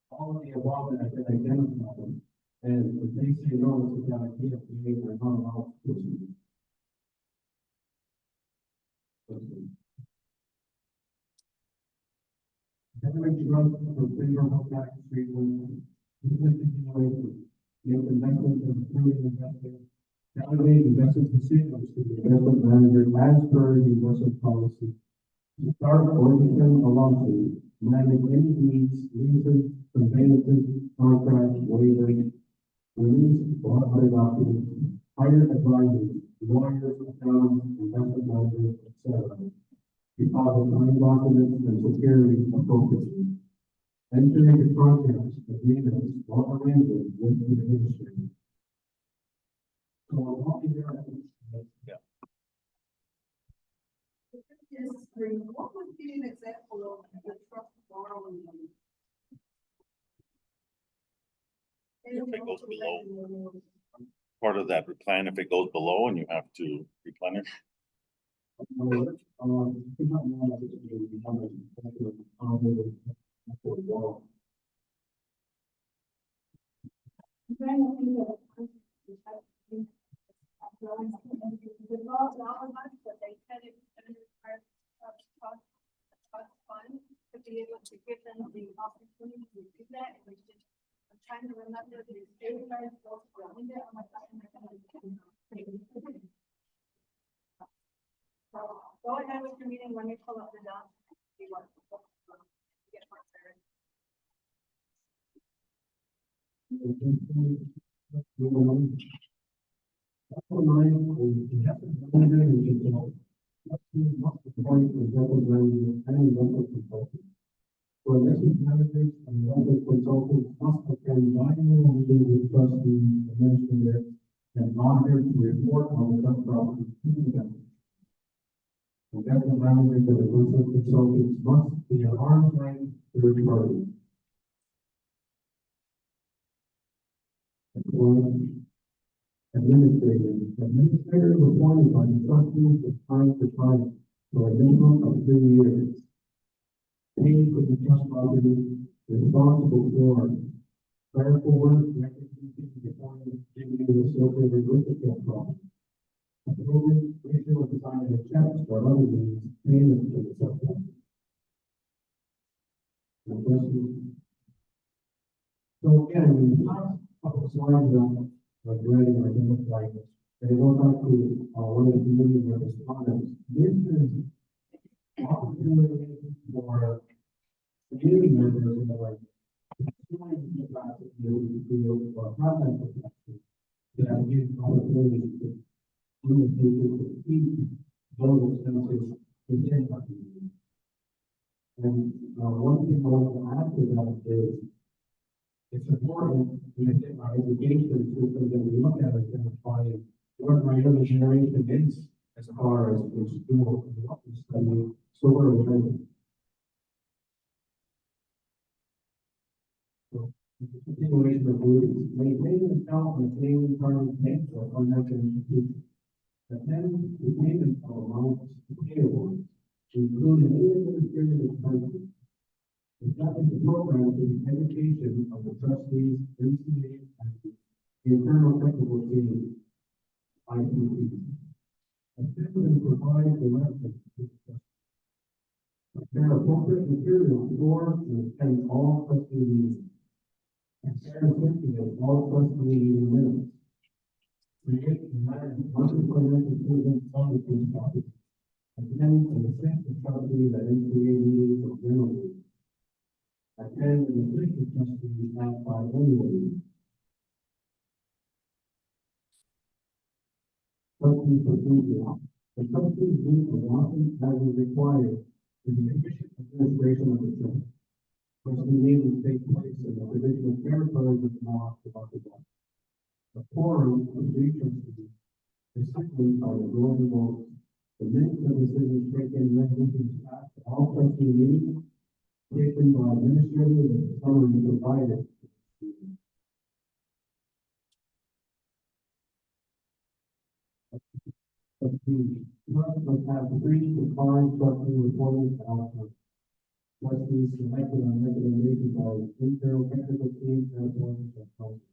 all of the above that have been identified. And if they say no, it's a bad idea, they are not allowed to proceed. Henry Trust for favorable tax treatment, continuation, make investments in approving investors, evaluate investment decisions to the investment manager as per the investment policy. To start or defend a lawsuit, manage any deeds, leases, conveyances, contracts, waivers, release or other documents, hire advisors, lawyers, accountants, investment managers, etc. Deposit money documents and securities appropriately. Enter into contracts, agreements, or arrangements with the administrator. So what is that? What would be an example of the trust borrowing money? If it goes below, part of that plan, if it goes below and you have to replenish. The law allows us, but they said it our trust fund to be able to give them the opportunity to do that. And we just, I'm trying to remember the safeguards goes around it. I'm like, so go ahead with your meeting when you pull up the doc. See what get more clarity. For investment managers and investment consultants must attend biannual meetings with trustees, administrator, and auditor to report on the trust property to them. Investment managers and investment consultants must be an arm's length third party. Administrator is appointed by the trustees from time to time for a minimum of 3 years. Paying for the trust property, responsible for clerical work, record keeping, reporting, activities associated with the trust property. Approving, issue of signing of checks or other means, payment to the trust property. So again, we talked a couple of slides on like writing or identifying this. And it goes back to one of the community respondents. This is opportunity for community members in the like or have that protection that gives opportunity to in the future to keep those expenses within our community. And one thing I want to add to that is it's important in our education system that we look at identifying what my other generation is as far as the school and what we're studying, so we're learning. So, the continuation of duties, maintaining the account and daily current banks or financial institutions. Attend the payment of amounts payable, including any administrative expenses. Establish a program for the education of the trustees, MCA, and the internal technical team, ITT. Assist and provide direction. Prepare appropriate materials for and attend all trustee meetings. Circulate all trustee meeting minutes. Create and manage monthly financial statements on the trust property. Attend and assist the trustees at MCA meetings of general meeting. Attend and assist the trustees at by annual meeting. Trustee procedure. The trustees meet as often as is required to the efficient administration of the trust. Trustee meetings take place in the traditional territories of the Mohawk. The quorum of three trustees is simply by the majority vote. The minutes of decisions taken in resolutions passed at all trustee meetings taken by administrators and summary provided. Trust must have 3 to 5 trustee appointments at all times. Trustees selected on recommendation by internal technical teams and appointments of council.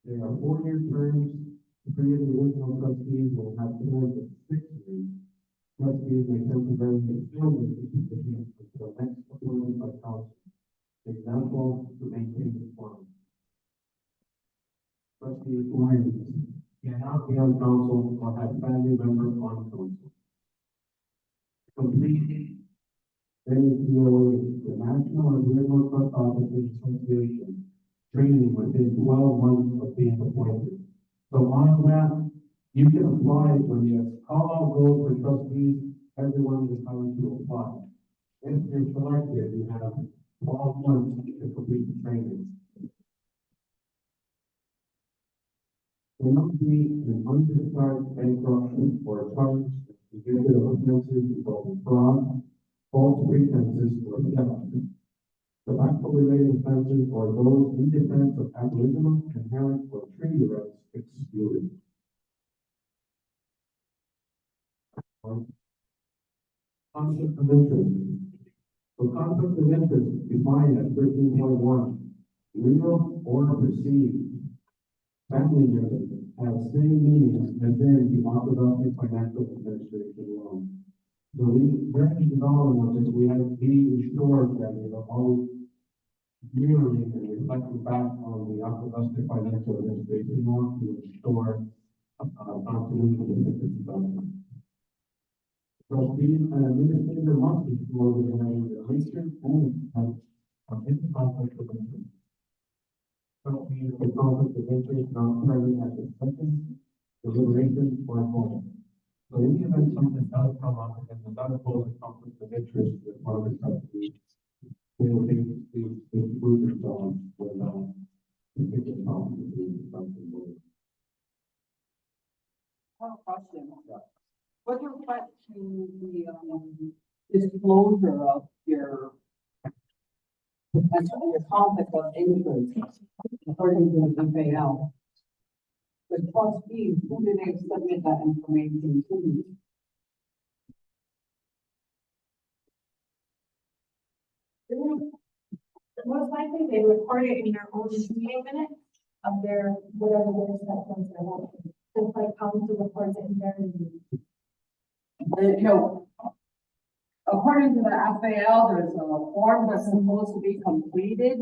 There are 4-year terms. 3 of the original trustees will have terms of 6 years. Trustees may temporarily fill the position until next appointment by council. Example, to maintain the quorum. Trustee requirements cannot be on council or have family members on council. Complete NCOA, the National and Regional Trust Officers Association, training within 12 months of being appointed. So on that, you can apply when you call out goals for trustees, everyone is going to apply. If you're selected, you have 12 months to complete the training. Will not be an undischarged bankruptcy or a charge convicted of offenses involving fraud, false pretenses, or theft. Tobacco related offenses or those in defense of aboriginal, inherent, or treaty rights excluded. Conflict of interest. So conflict of interest defined at 13.1, real or perceived. Family members have same meanings as in the Akwesasne financial administration law. So during the development of this, we have to be ensured that we are always mirroring and reflecting back on the Akwesasne financial administration law to ensure continuity of the development. Trustees and administrator must disclose the relations and any conflict of interest. Trustees with conflict of interest not present at the second deliberation or vote. So in the event something does come up and the does pose a conflict of interest with one of the trustees, we will take the exclusion zone with particular conflict of interest. I have a question. With respect to the disclosure of your conflict of interest, according to the FAL, the trustees, who do they submit that information to? Most likely they record it in their own meeting minutes of their, whatever their sessions they're holding. Just like council reports it in their meeting. You know, according to the FAL, there's a form that's supposed to be completed,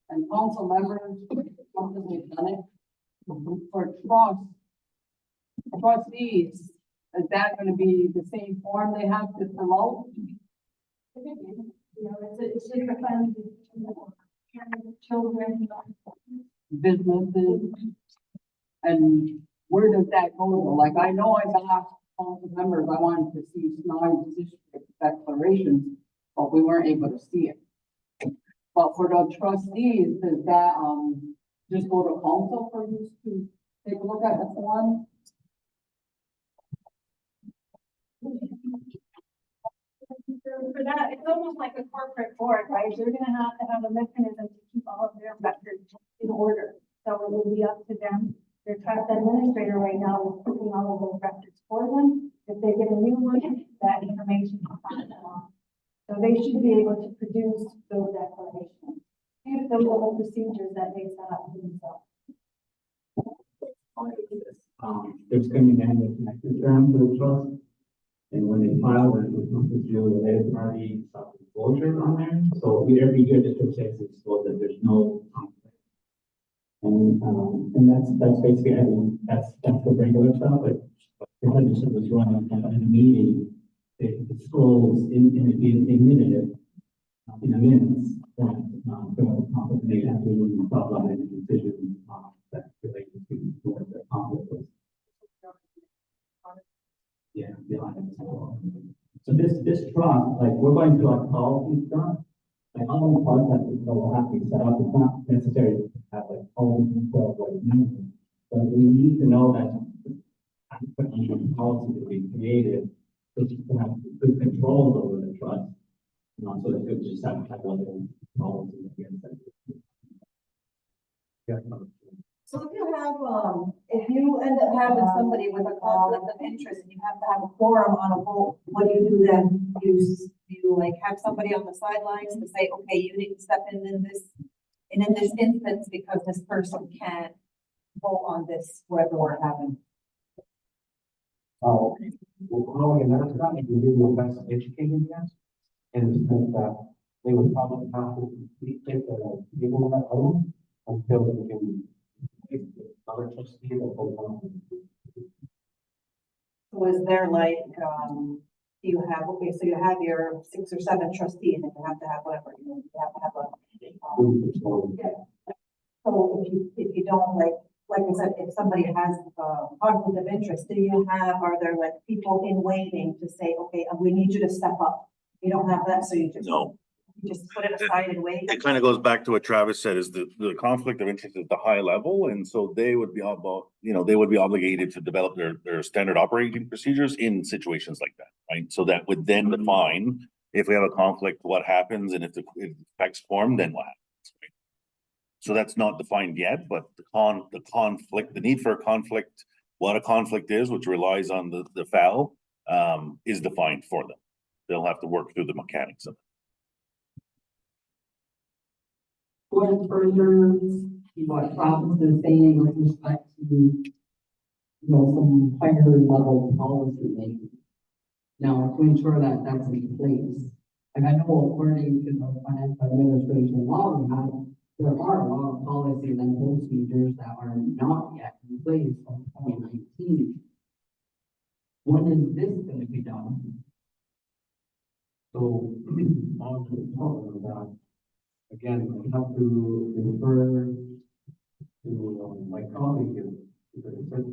and council members, after they've done it, for trustees, is that gonna be the same form they have to fill out? You know, it's just a fun, children. Businesses, and where does that go? Like, I know I've asked council members, I wanted to see Snaihne's district declarations, but we weren't able to see it. But for the trustees, does that, just go to council for you to take a look at the form? For that, it's almost like a corporate board, right? You're gonna have a mechanism to keep all of their records in order. So it will be up to them. Their trust administrator right now is putting all of those records for them. If they get a new one, that information will pass along. So they should be able to produce those declarations. If those are the procedures that they set up for themselves. There's going to be manual connected terms to the trust. And when they file it, it's supposed to do the related party disclosure on there. So every year the trust says it's so that there's no conflict. And that's basically, I mean, that's the regular stuff, but because I just was running in a meeting, it scrolls in minute, in a minute, that, the conflict may have to talk about any decisions, that relate to what the conflict was. Yeah, yeah. So this trust, like, we're going through our policy stuff, like, all the parts that will have to be set up, it's not necessary to have like all the details right now. But we need to know that the policy to be created, so you can have good control over the trust. So that it just have one policy against that. Yeah. So if you end up having somebody with a conflict of interest and you have to have a quorum on a vote, what do you do then? You like have somebody on the sidelines to say, okay, you need to step in this instance because this person can't vote on this, whatever we're having. Well, growing in that time, you do your best educating them. And the sense that they would probably have to complete the people on that own until they can. Other trustee that goes on. So is there like, you have, okay, so you have your 6 or 7 trustees and you have to have whatever, you have to have a, yeah. So if you don't like I said, if somebody has a conflict of interest, are there like people in waiting to say, okay, we need you to step up? You don't have that, so you just. No. You just put it aside and wait. It kind of goes back to what Travis said, is the conflict of interest is the high level, and so they would be they would be obligated to develop their standard operating procedures in situations like that, right? So that would then define if we have a conflict, what happens, and if it affects form, then what happens, right? So that's not defined yet, but the conflict, the need for a conflict, what a conflict is, which relies on the FAL, is defined for them. They'll have to work through the mechanics of it. Going further, what Travis is saying with respect to, some higher level policy making. Now, to ensure that that's in place, and I know according to the financial administration law, there are a lot of policies and procedures that are not yet in place from 2019. When is this going to be done? So, on to talk about, again, we have to refer to my colleague here, because it says,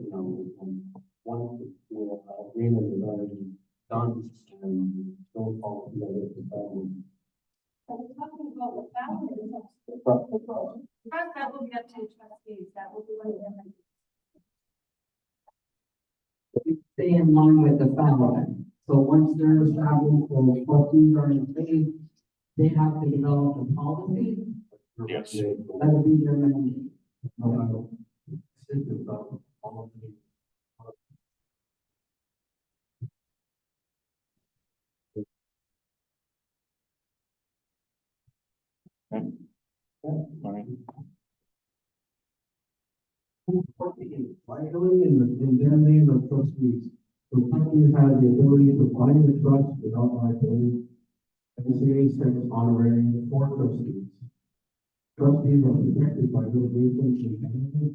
once the agreement is already done and don't fall together to family. So we're talking about the family, that will be up to trustees, that will be one of them. Stay in line with the family. So once they're established, the trustees are in place, they have to develop a policy. Yes. That'll be their mandate. Liability in their name of trustees. So trustees have the ability to bind the trust without liability. MCA sets honorarium for trustees. Trustees are protected by litigation and management.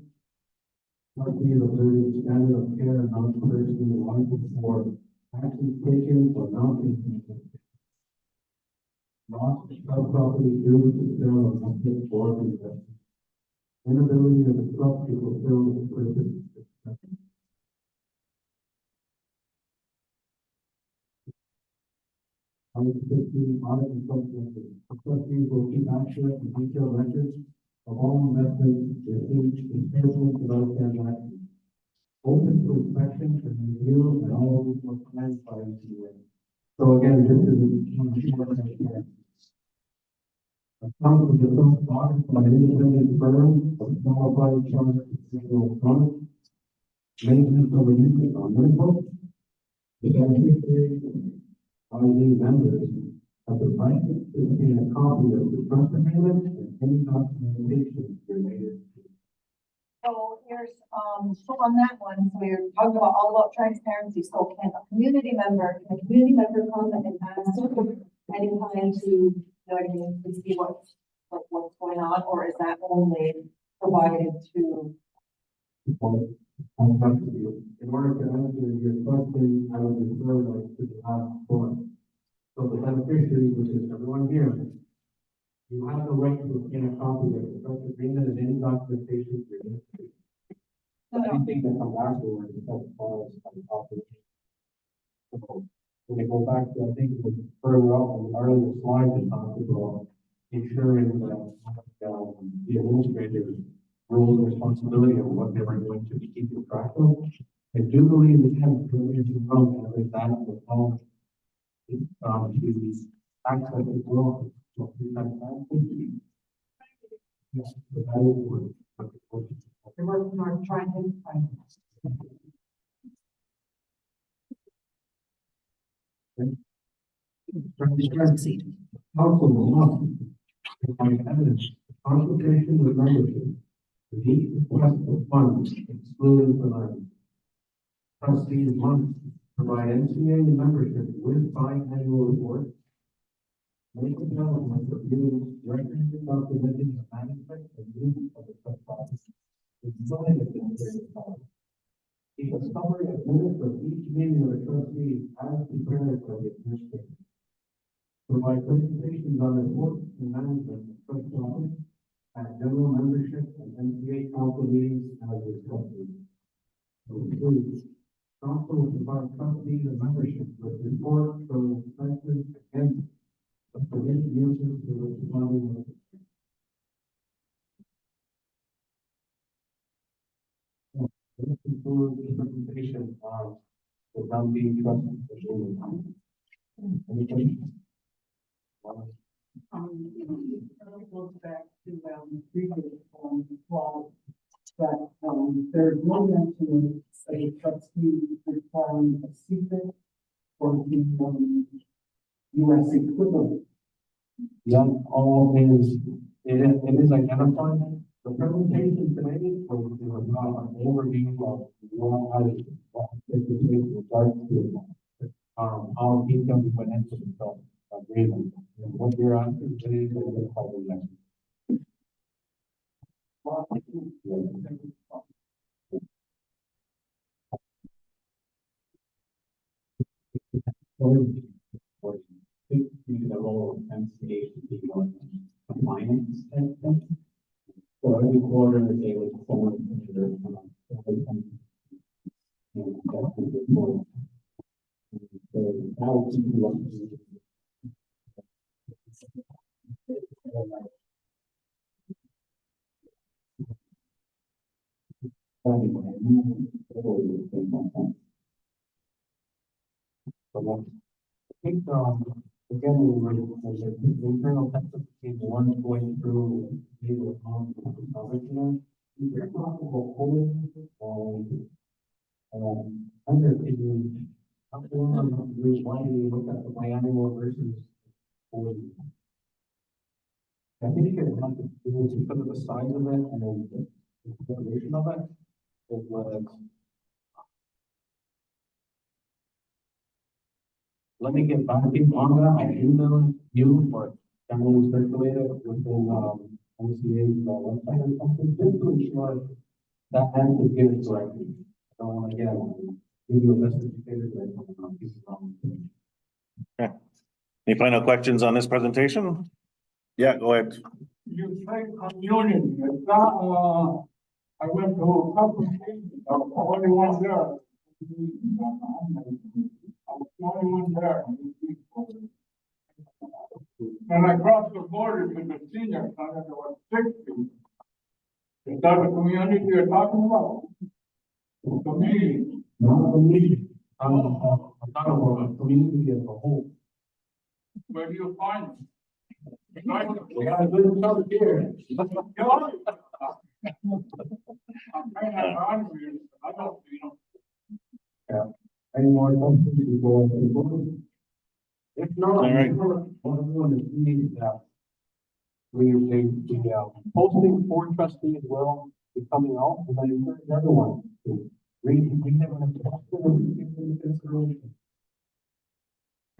Trustees observe standard of care and non-personally liable for actions taken or not taken. Loss of property due to sale of public or investment. Inability of the trust to fulfill its purpose. Item 15, audit and subsequent. Trustees will keep accurate and detailed records of all investments, receipts, disbursements, and other transactions. Open to inspection and review and all requirements by MCA. So again, this is a account of the first audit by an independent firm of qualified chartered professional firm. Maintenance of a unit on medical. The beneficiary, i.e. members, have the right to obtain a copy of the trust agreement and any documentation related. So here's, so on that one, so we're talking about all about transparency. So can a community member come and ask anytime to, to see what's going on, or is that only for provided to, I'll back to you. In order to answer your question, I would refer like to the last point. So the beneficiary, which is everyone here, you have the right to obtain a copy of the trust agreement and any documentation for your administration. Anything that comes afterwards, that falls on the copy. So when I go back to, I think it was further up on the earlier slide, it talked about ensuring that the administrators roles and responsibility of what they were going to be keeping track of. I do believe we can really do wrong and with that will all to access as well. So yes, but that is what. we're trying to find. Council will not provide evidence, consultation with membership, the deep request of funds excluding the land. Trustees must provide MCA membership with biannual reports. Make development of reviewing records and documenting the management and use of the trust funds. Design of the administrative fund. Keep a summary of minutes of each meeting of the trustees as prepared by the administrator. Provide presentations on reports and management of trust funds at general membership and MCA council meetings as discussed. Council will provide trustees and membership with reports showing expenses against the provision uses to which funding was. This concludes the presentation of the Dundee Trust Agreement. Any questions? It goes back to, previous, law, that, there's no mention of a trustee requiring a secret or the, US equivalent. Yeah, all it is identified. The presentation today was not an overview of what it regards to how detailed we went into the agreement. And what you're asking today is a little probably next. The role of MCA to be on compliance and so every quarter they would forward to their I think, again, there's an internal testing, one going through the original. We're talking about pulling, under the, why do we look at the biannual versus quarterly? I think it has to do because of the size of it and then the duration of it. It was. Let me get back to you on that. I emailed you or generally circulated within MCA's website or something, just to ensure that answer is given correctly. I don't want to give you a message that I don't know if it's wrong. Okay. Any final questions on this presentation? Yeah, go ahead. You say community, it's not, I went to a couple of cases, I was the only one there. I was the only one there. And I crossed the border to the senior center, there was 60. Is that the community you're talking about? Community. Not a community. I'm talking about a community as a whole. Where do you find it? We got a good start here. I'm kind of hungry. I don't, Yeah. Any more questions before we go? If not, All right. what I want to see is that the posting for trustee as well is coming out, and I encourage everyone to read them in consideration.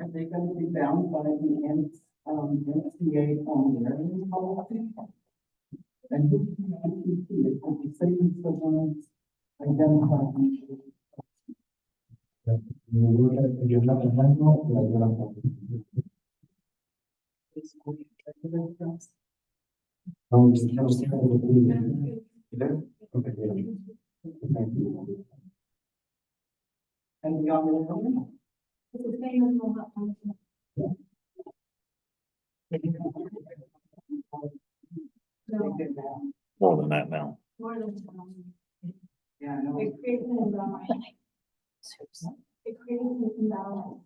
Are they going to be bound by the MCA Onerahtokha policy? And this is the ICT, it will be savings for ones identified. You look at, you have a manual, you identify. Oh, it's the first time of the meeting. Okay, yeah. Thank you. And the other one? It's the same as Mohawk Council. No, More than that now. more than. Yeah, I know. It creates an imbalance. It creates an imbalance.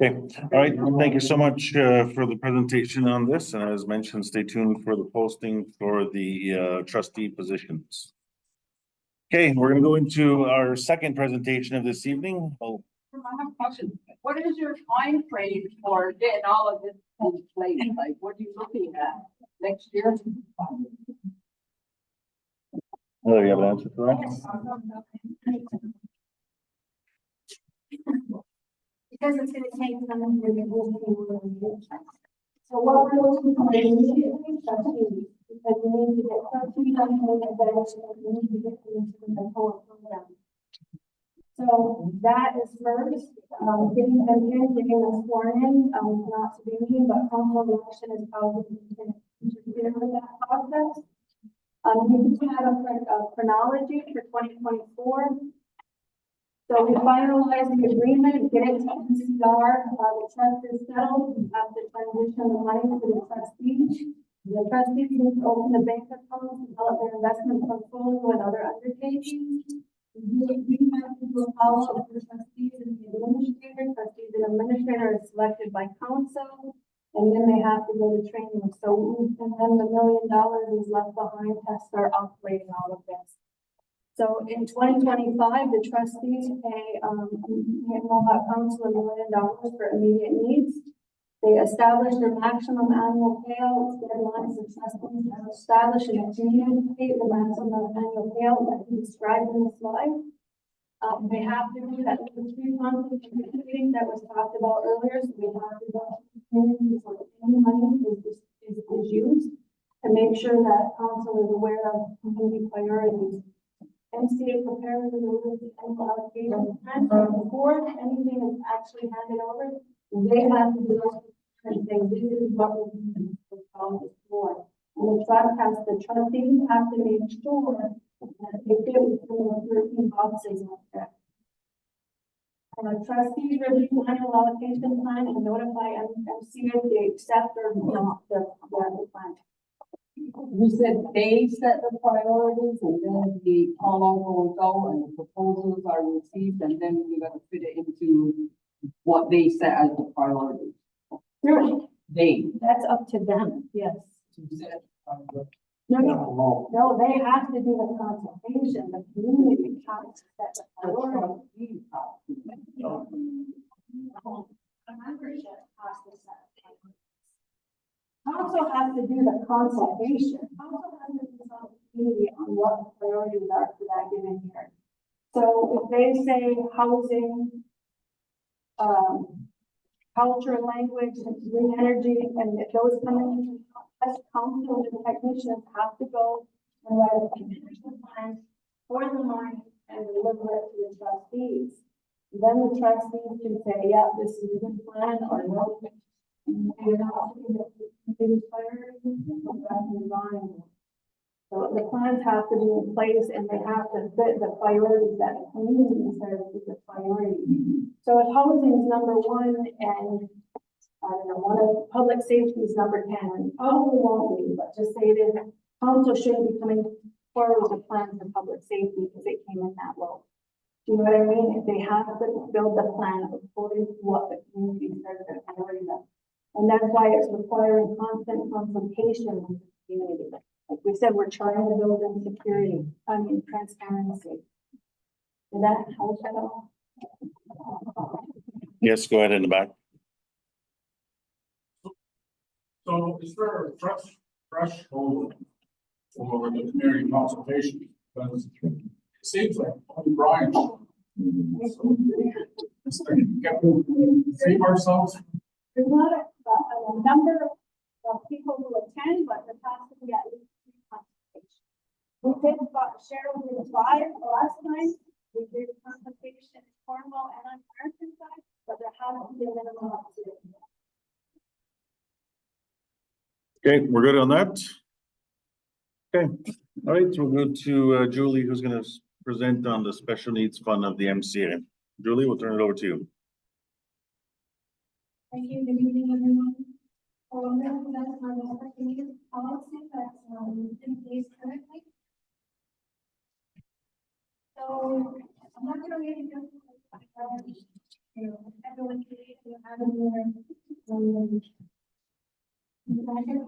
Okay, all right, thank you so much for the presentation on this, and as mentioned, stay tuned for the posting for the trustee positions. Okay, we're gonna go into our second presentation of this evening. Oh, I have a question. What is your time frame for getting all of this in place? Like, what are you looking at next year? oh, you have an answer for that? Because it's gonna take some of the negotiating. So what we're looking for is immediately trustees, because we need to get trustees on the bench, and we need to get them into the whole program. So that is first, getting them in, getting them sworn in, not to be mean, but council election is probably interfere with that process. We can have a chronology for 2024. So we finalize the agreement, get it to MCR, the trust is settled, we have to transition the money to the trustees. The trustees need to open the bank accounts, develop their investment portfolio with other undertakings. We have to do a follow-up with the trustees and the administrator. Trustees and administrator is selected by council, and then they have to go to training. So, and then the $1 million is left behind to start operating all of this. So in 2025, the trustees pay Mohawk Council $1 million for immediate needs. They establish their maximum annual payouts, deadlines, and trustees have established and communicate the maximum annual payout that we described in the slide. They have to do that with the 3 months of meeting that was talked about earlier. So we have to go to the community before any money is used to make sure that council is aware of community priorities. MCA prepares the annual allocation plan before anything is actually handed over. They have to do and say, this is what we're doing for. And the trustees have to make sure that they fit within the 13 boxes out there. And the trustees review the annual allocation plan and notify MCA if they accept or not the plan. You said they set the priorities and then the call will go and the proposals are received and then we got to fit it into what they set as the priorities. Sure. That's up to them, yes. No, No, they have to do the consultation, the community has to set the priority. Membership has to set. Council has to do the consultation. Council has to consult the community on what the priorities are for that given year. So if they say housing, culture, language, and green energy, and if those come in, as council and technicians have to go and write a technical plan for the money and deliver it to the trustees. Then the trustees can say, yeah, this is a good plan, or no. So the plans have to be in place and they have to fit the priorities that the community says is a priority. So if housing is number 1 and I don't know, one of public safety is number 10, probably won't be, but just say it is, council shouldn't be coming forward with a plan for public safety because it came in that low. Do you know what I mean? If they have to build the plan according to what the community says their priorities are. And that's why it's requiring constant consultation with the community. Like we said, we're trying to build in security, transparency. Did that help at all? Yes, go ahead in the back. So is there a threshold for the community consultation? Because it seems like only Brian. Save ourselves. There's not a number people who attend, but there has to be at least 3 consultations. We did, Cheryl did 5 last time. We did consultation in Cornwall and on American side, but there has to be a minimum of 2. Okay, we're good on that. Okay, all right, we'll go to Julie, who's gonna present on the special needs fund of the MCA. Julie, we'll turn it over to you. Thank you, good evening, everyone. I'm going to present my special needs policy that's in place currently. So I'm not going to read it. Everyone can read it, you have it there. But the back in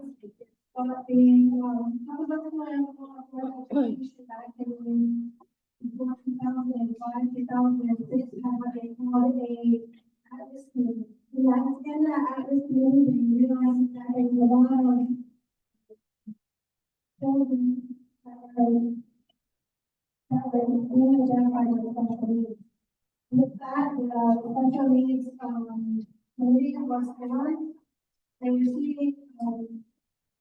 2005, 2006, had what they called a at-risk committee. We understand that at-risk committee, and realized that there's a lot of children that were being identified with special needs. With that, the special needs committee was formed. They received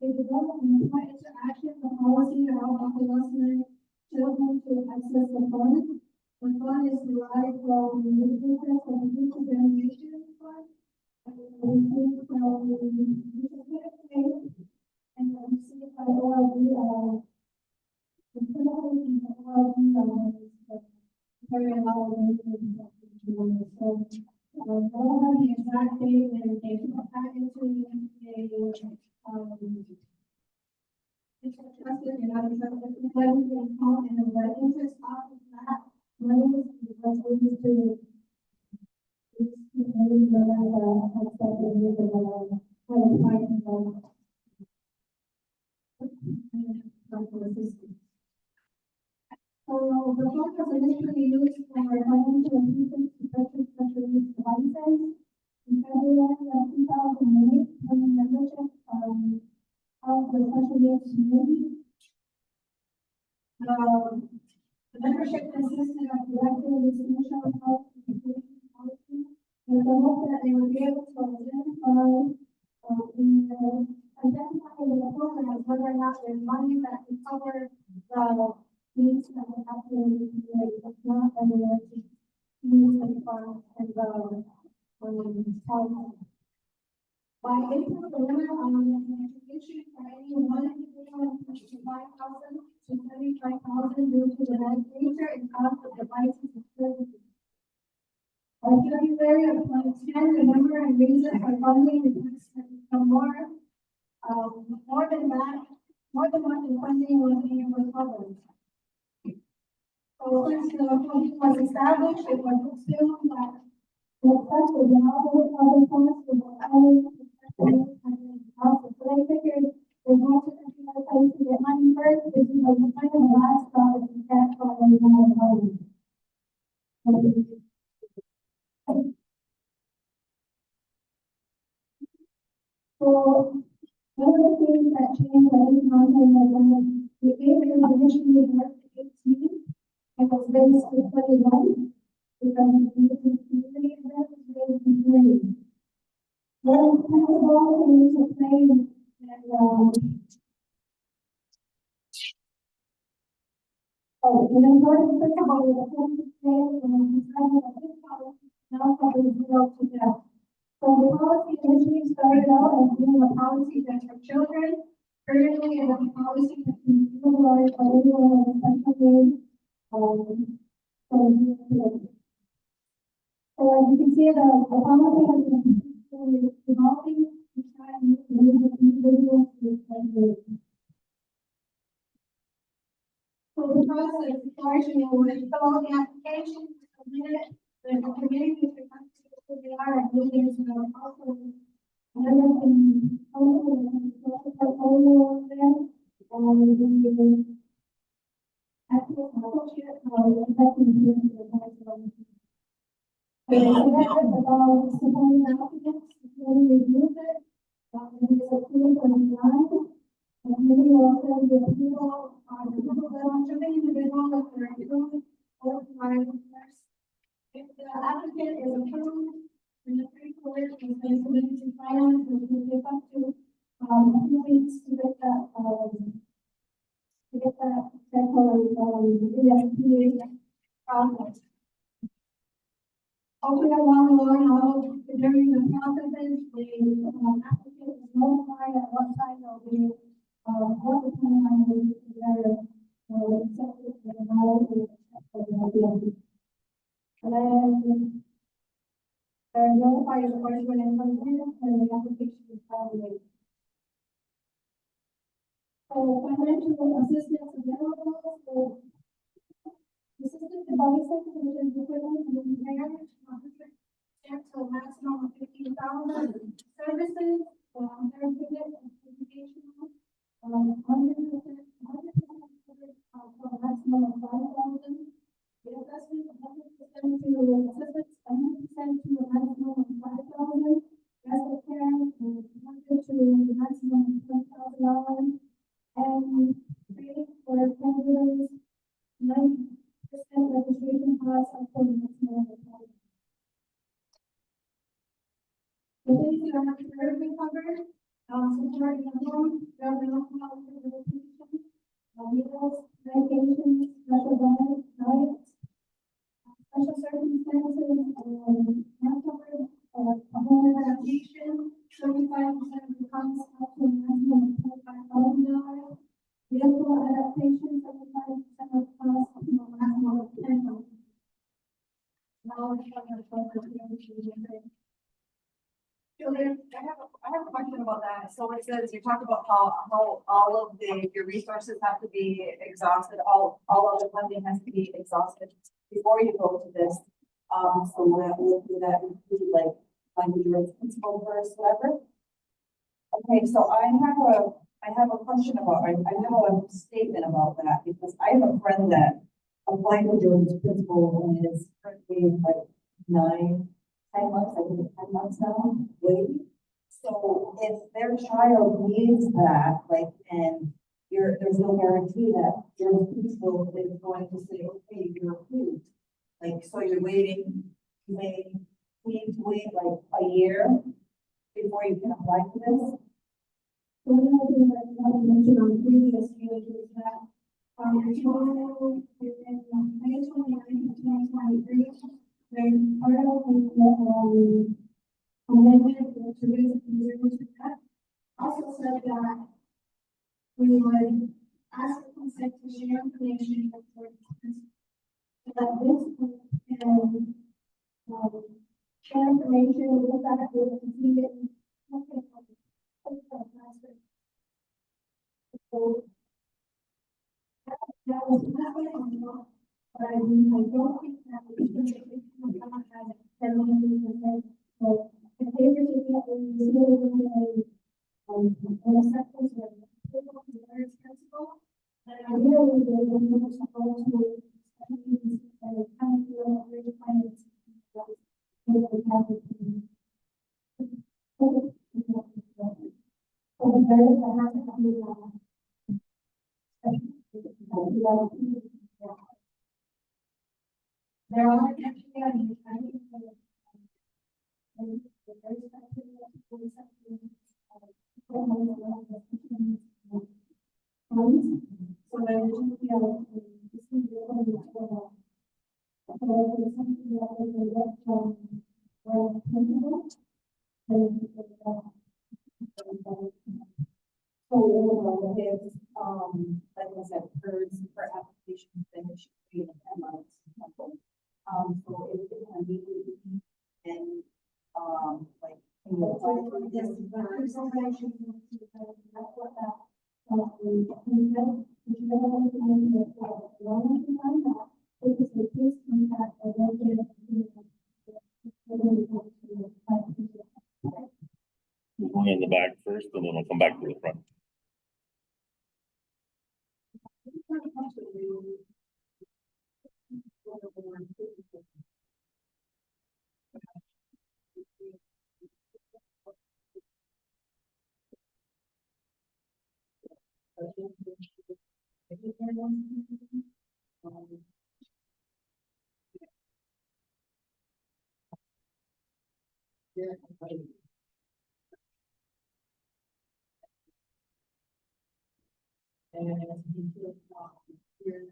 they developed and put into action the policy to help Akwesasne children to access the fund. The fund is derived from the business of the future generation fund. And we received from the state and received by OLD, the privilege and OLD, very loud and so, over the exact date and they put that into it's trusted and not trusted, and the interest off of that money was used to So the fund was initially used for financial assistance to purchase special needs devices. In February of 2008, when the membership of the special needs community. The membership consisted of directors, institutional health, and community policy, with the hope that they would be able to identify in the programs whether or not there's money that can cover the needs that we have to meet, if not, then we have to use the funds and the policy. By April, the limit on the contribution for any one individual from 5,000 to 75,000 due to the nature and cost of devices and services. By February of 2010, the number and reason for funding is more than what the funding was being recovered. So since the funding was established, it was assumed that the effect of the other funds was so they figured they want to continue to get money first, because the kind of last stop is the cash flow and more money. So one of the things that changed by this mountain was when the age of initially was 18, it was raised to 21, because the community event was raised to 30. Well, it's kind of all things to play and in order to think about it, the policy now covers 0 to death. So the policy initially started out as being a policy that's for children. Currently, it is a policy that can be utilized by anyone with a special needs. So as you can see, the policy has been evolving to try and meet the needs of individuals with special needs. So the process requires you to fill out the application, submit it, the community to come to who they are and who they are also. And then they can also portfolio over there and the actual associate investing in the advice. And about supporting applicants, when we use it, it is approved on the line. And maybe also the approval on the individual that they're approved or first. If the applicant is approved, then the paperwork is then submitted to finance, which will take up to a few weeks to get that, EFT process. Hopefully along the line, during the processes, the, applicant is notified at what time they'll be, what the timeline will be together. Accepted and evaluated. And then they're notified of course when it comes in and the application is evaluated. So financial assistance available for assistant devices, which is equipment and repair, to a maximum of 15,000. Services, therapeutic and educational, 100% covered, for a maximum of 5,000. The assessment, 100% to assistance, 100% to a maximum of 5,000. Respite care, 100 to the maximum of $10,000. And training for candidates, 90% registration costs up to the maximum of 1,000. The things that are currently covered, support income, governmental health rehabilitation, meals, medications, special diets, special circumstances, not covered, a home adaptation, 35% of the cost up to a maximum of $25,000. Vehicle adaptation, 75% of the cost up to a maximum of $10,000. Now, let's talk about the So there, I have a question about that. So it says, you talk about how all of your resources have to be exhausted, all of the funding has to be exhausted before you go to this. So would that include like finding your principal first, whatever? Okay, so I have a question about, I have a statement about that because I have a friend that applied for Jordan's principal and is currently like 10 months, I think it's 10 months now, waiting. So if their child needs that, like, and there's no guarantee that your principal is going to say, okay, you're approved. Like, so you're waiting, you may need to wait like a year before you can apply for this. So one thing that I mentioned on the previous page is that, total within 2029 and 2023, there's part of the, amendment to raise the conservation that also said that we would ask the consent to share information with board members. So that this can, share information with that, we can see it. So that was nothing, but I don't think that we should not have 10%. So if they were to get an acceptance of the letters principle, then ideally they would be supposed to kind of feel very finance. So there is a have to be there are actually So if, like I said, per application, then it should be 10 months. So if it's immediately and, like, can you apply for this? We'll go in the back first and then we'll come back to the front. And he feels here.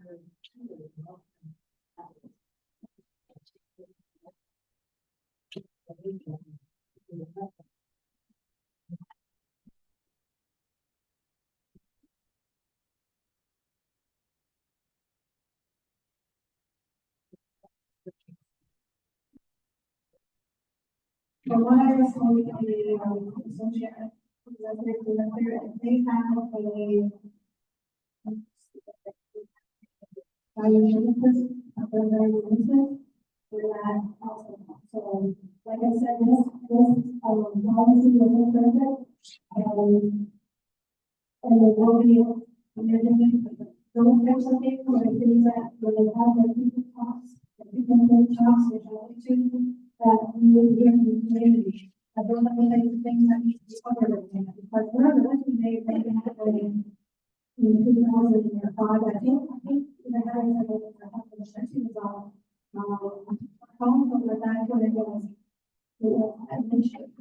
From what I was told, the associate executive director, they have a valuation of their business for that also. So, like I said, this policy was perfect. And there will be, those types of things, or things that, where they have their people talks, which I like to, that we will hear from the community. I don't know the things that need to be covered, because we're looking at it, in 2005, I think, the guys that were the session was on, phone, but that's what it was. It was admission.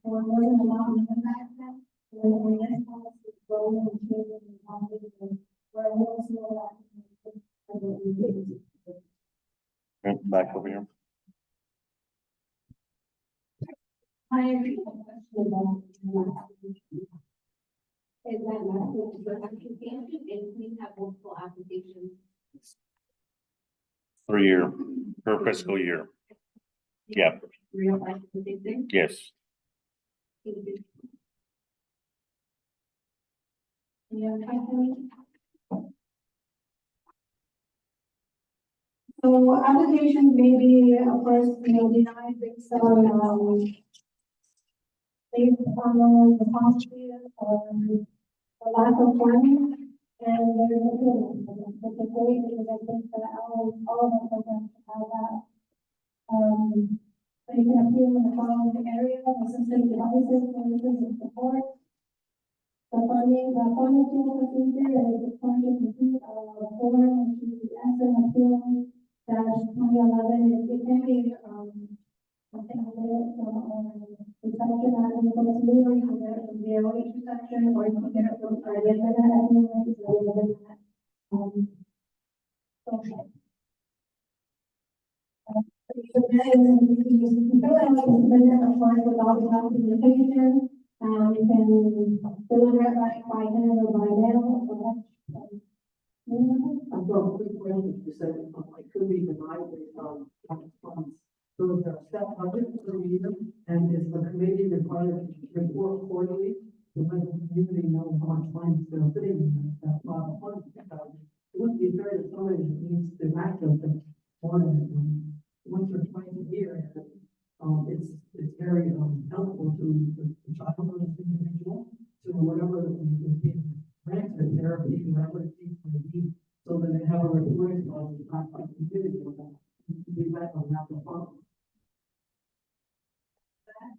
Or it wasn't a lot of back then, when this policy was growing and changing and evolving, where I was more Okay, back over here. I agree with the question about. Is that not what the application, and we have multiple applications? 3 year, per fiscal year. Yeah, Real life, the big thing? yes. Yeah, so applications may be, of course, denied based on, based on the policy or the lack of funding, and there's a good one. But the great is I think that all of our programs have that. So you can appeal in the following area, assistant devices, services, and support. The funding procedure is appointed to complete form, which is the SM appeal dash 2011. It can be, something like it, the section that is going to be, you can get it from the OH section, or you can get it from the internet, anyway, so you can get it, social. So then, you can fill out the submit a form with all the documentation. You can deliver it by hand or by mail. I've got a quick question to say, it could be denied based on funds. So is there a set budget per year, and is the committee required to report quarterly to let the community know how much money is still sitting in that pot of funds? Because it wouldn't be fair to somebody that needs to access it more than once or twice a year. It's very helpful to the child or the individual to whatever is being granted therapy, whatever it needs to be, so that they have a reporting on the not like community with that. Be back on that phone.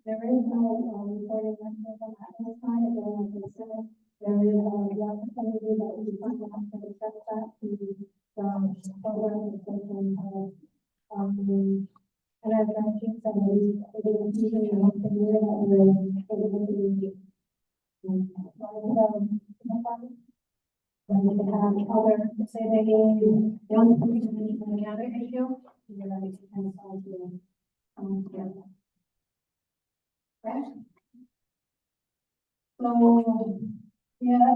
There is no reporting mechanism at this time, again, like I said, there is the opportunity that we want to have to discuss that to the program that they can and as Ranjit said, it is usually once a year that we're able to be then we can have other, say they don't put any other issue, you're ready to kind of solve the right? So, yeah,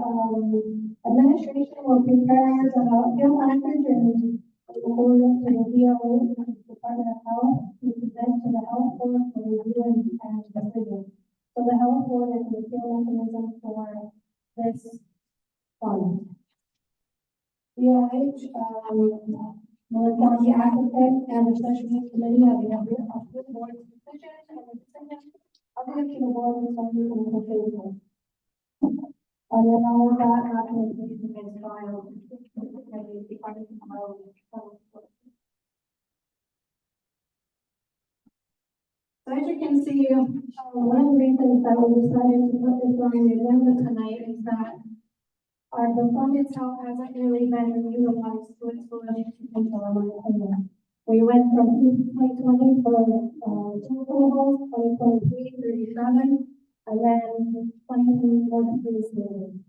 administration will prepare the appeal package and report it to the DOE, Department of Health, to present to the health board for review and decision. So the health board is the appeal mechanism for this fund. DOH, will inform the applicant and the special needs committee of the board's decision and the decision of the board is subject to the table. And then all of that application is filed. So as you can see, one of the reasons that we decided to put this on the agenda tonight is that the fund itself hasn't really been utilized to its full potential, in my opinion. We went from 2020 for 2 approvals, 2023, 37, and then 2024 to 37.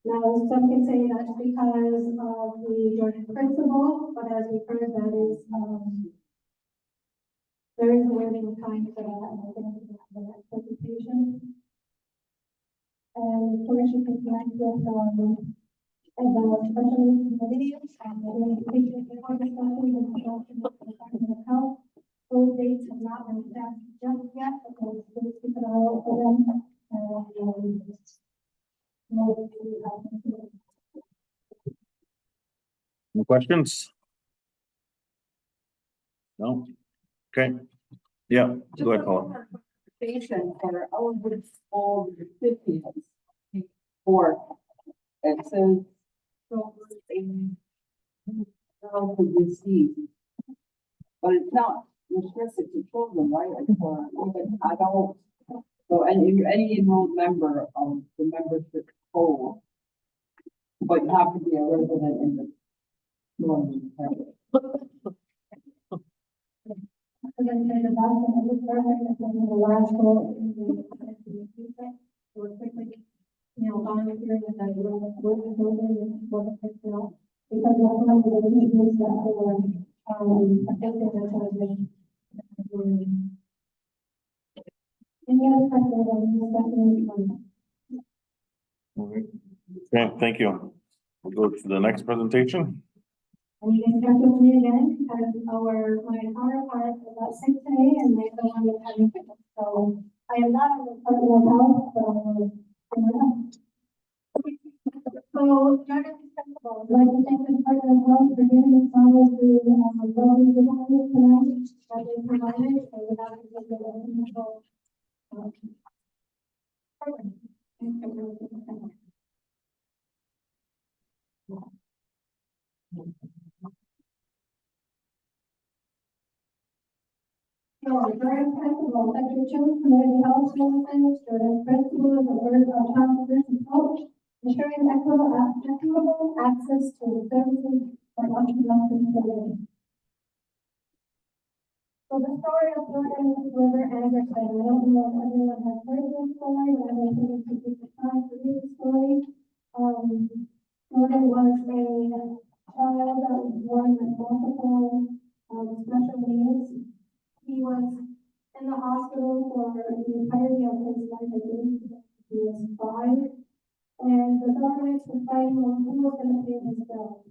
Now, some can say that's because of the joint principle, but as we've heard, that is, there is a waiting time for that, and we'll get into that in the next presentation. And of course, you can connect with, and the special committee, and the education and discussion and the Department of Health. Those dates have not been set just yet, because we'll keep it all for them. Any questions? No? Okay. Yeah, go ahead, Paula. Station for eligible recipients for, it says, children in childhood disease. But it's not restricted to children, right? It's for even adults. So any enrolled member of the membership pool, but you have to be a resident in the Northern area. And then the document, it was perfect, and then the last goal in the so we're quickly, volunteering with that, with the building and for the personnel, because one of the issues that were, I think that was any other questions on this document? All right. Okay, thank you. We'll go to the next presentation. And you can check with me again, because my counterpart is at 6 today, and they're the one that's having pickup. So I am not on the Department of Health, so. So, Jordan, I'd like to thank the Department of Health for giving us all of the, building design tonight that they provided, so we have to give the initial, program. So, during principal, Secretary Community Health Services, during principal is a word of child first approach, ensuring equitable access to the services for entrepreneurs in the community. So the story of Jordan River Anderson, I don't know if everyone has heard this story, but I'm going to take the time to read the story. Jordan was a child that was born with multiple special needs. He was in the hospital for the entirety of his life. I believe he was 5. And the government was fighting over who was going to pay his bill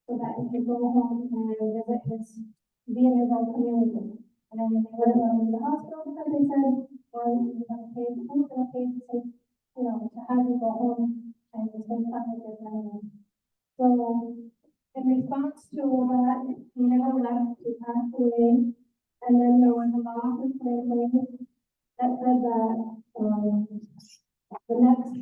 so that he could go home and be in his own community. And they wouldn't let him in the hospital because they said, well, you're going to pay, who's going to pay to take, to have you go home and spend time with your family. So in response to that, he never left, he passed away. And then there was a law in place that said that the next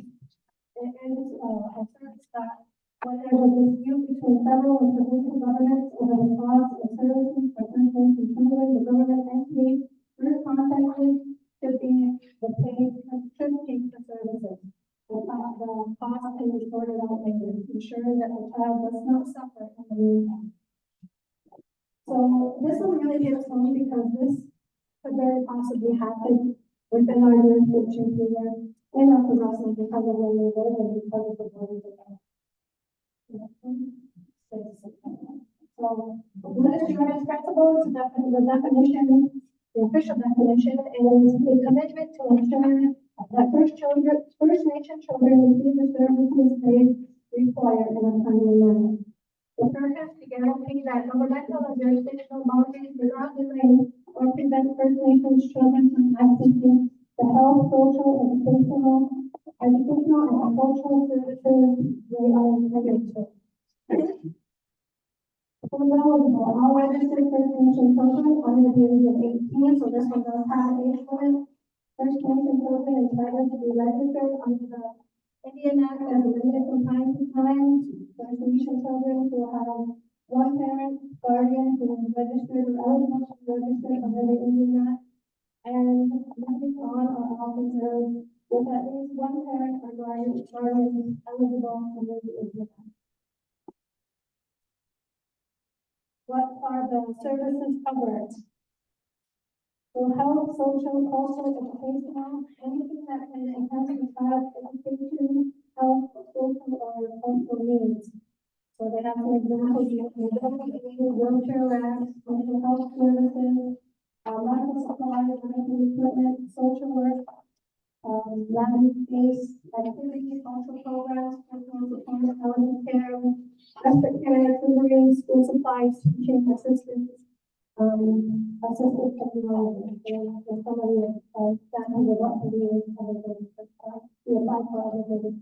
asserts that when there's a dispute between federal and provincial governments over the cost of services for First Nation children, the government entity first contacted should pay for services. The cost can be sorted out later, ensuring that the child does not suffer in the meantime. So this one really hits home because this could very possibly happen within our jurisdiction here in Akwesasne because of where we live and because of the borders of our. So what is Jordan's principle? The definition, the official definition is a commitment to ensure that First Nation children receive the services they require in a timely manner. The purpose to guarantee that governmental and jurisdictional boundaries do not delay or prevent First Nations children from accessing the health, social, educational, and cultural services they are entitled to. All registered First Nation children under the age of 18, so this one does have an age limit. First Nation children entitled to be registered under the Indian Act as amended from time to time. First Nation children who have one parent, guardian who is registered or eligible to be registered under the Indian Act, and living on or off reserve with at least one parent or guardian eligible under the Indian Act. What are the services covered? So health, social, cultural, educational, anything that can enhance the child's education, health, social, or cultural needs. So they have some examples, mobility aid, wheelchair racks, mental health services, medical supplies, medical equipment, social work, land-based activities, social programs, personal support, elderly care, respite care, tutoring, school supplies, teaching assistance, assistive technology. And some of the families are not to be covered we apply for other services.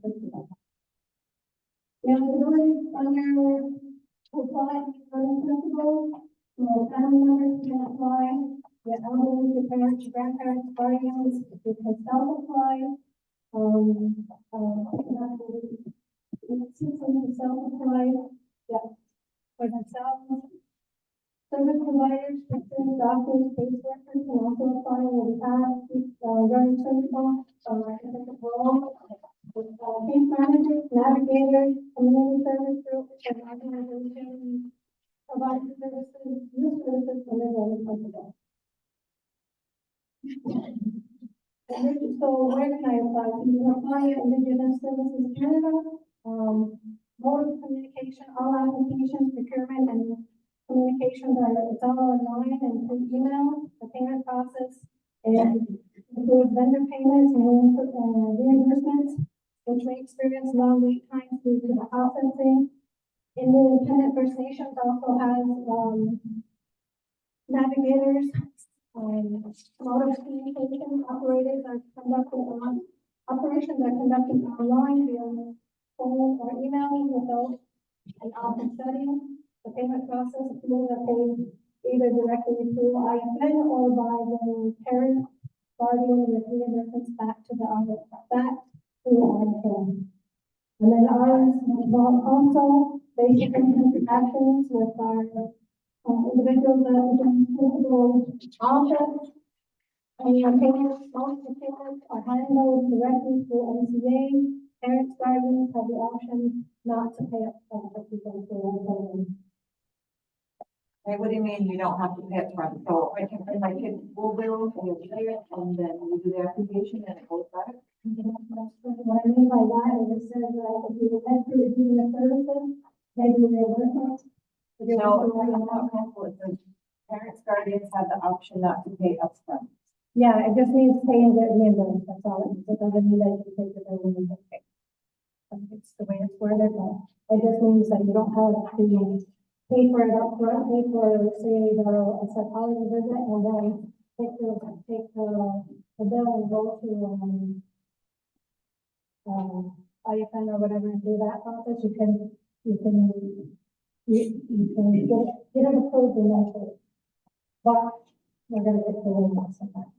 The eligibility under apply for principal, so family members can apply, the elderly, the parents, grandparents, guardians, they can self-apply, citizens self-apply, yeah, for themselves. Service providers, nurses, doctors, caseworkers can also apply when we have, running principal, role. Case managers, navigators, community service groups, and organizations provide services, youth services, and they're very flexible. So where can I apply? You can apply at Indigenous Services Canada, mode of communication, all applications, procurement, and communications it's all online and through email. The payment process and includes vendor payments and reimbursements, which may experience long wait times due to the processing. Independent First Nations also has navigators, mode of communication operators are conducted operations are conducted online via phone or email without an office setting. The payment process is paid either directly through IFN or by the parent guardian with reimbursements back to the back through IFN. And then ours involve also basic interactions with our individuals that are in principal office. And your payments, most of the payments are handled directly through MCA. Parents, guardians have the option not to pay up front for people who are children. Hey, what do you mean you don't have to pay up front? So I can bring my kid school bill and you pay it and then we do the application and it goes back? What I mean by that is it says that if you went through the services, they do reimbursement. No, I'm not comfortable with this. Parents, guardians have the option not to pay up front. Yeah, it just means pay and get reimbursed, that's all it means. It doesn't mean that you take the bill and you get paid. It's the way it's worded, but it just means that you don't have to pay for it up front, pay for, say, a psychology visit, and then take the bill and go to, IFN or whatever and do that process. You can get it approved and then pay. But we're gonna get the reimbursement on that.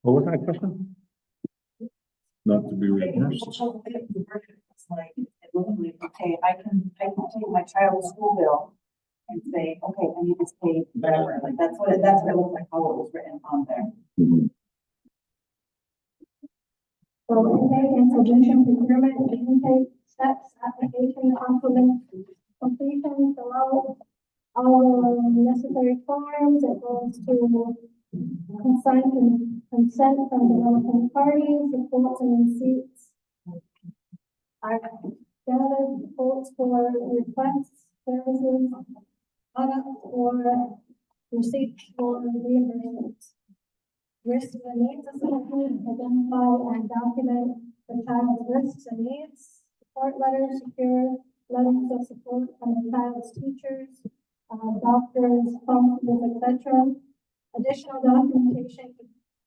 What was that question? Not to be reimbursed. It's like, it literally, okay, I can take my child's school bill and say, okay, I need to pay whatever, like, that's what it looks like, how it was written on there. So intake and submission, procurement, intake, steps, application, completion, fill out all necessary forms. It goes to consent from developing parties, reports and receipts. I gathered reports for requests, services, products, or receipts for reimbursements. Risks and needs assessment, identify and document the child's risks and needs, support letters, secure letters of support from the child's teachers, doctors, counselors, etc. Additional documentation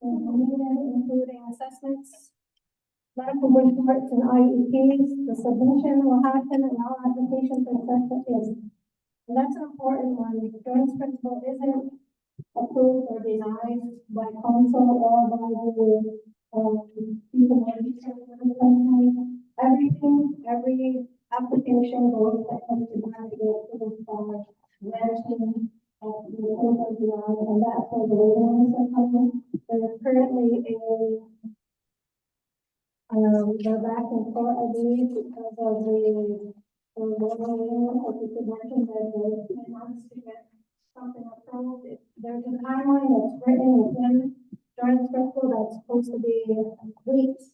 including assessments, medical reports and IEPs. The submission will happen and all applications are assessment is. And that's an important one. The joint principal isn't approved or denied by council or by the people. Every application goes to the management of the and that's where the waiting list are coming. There's currently they're back in court, I believe, because of the waiting list, as you could mention, that there's 10 months to get something approved. There's a timeline that's written within joint principal that's supposed to be weeks.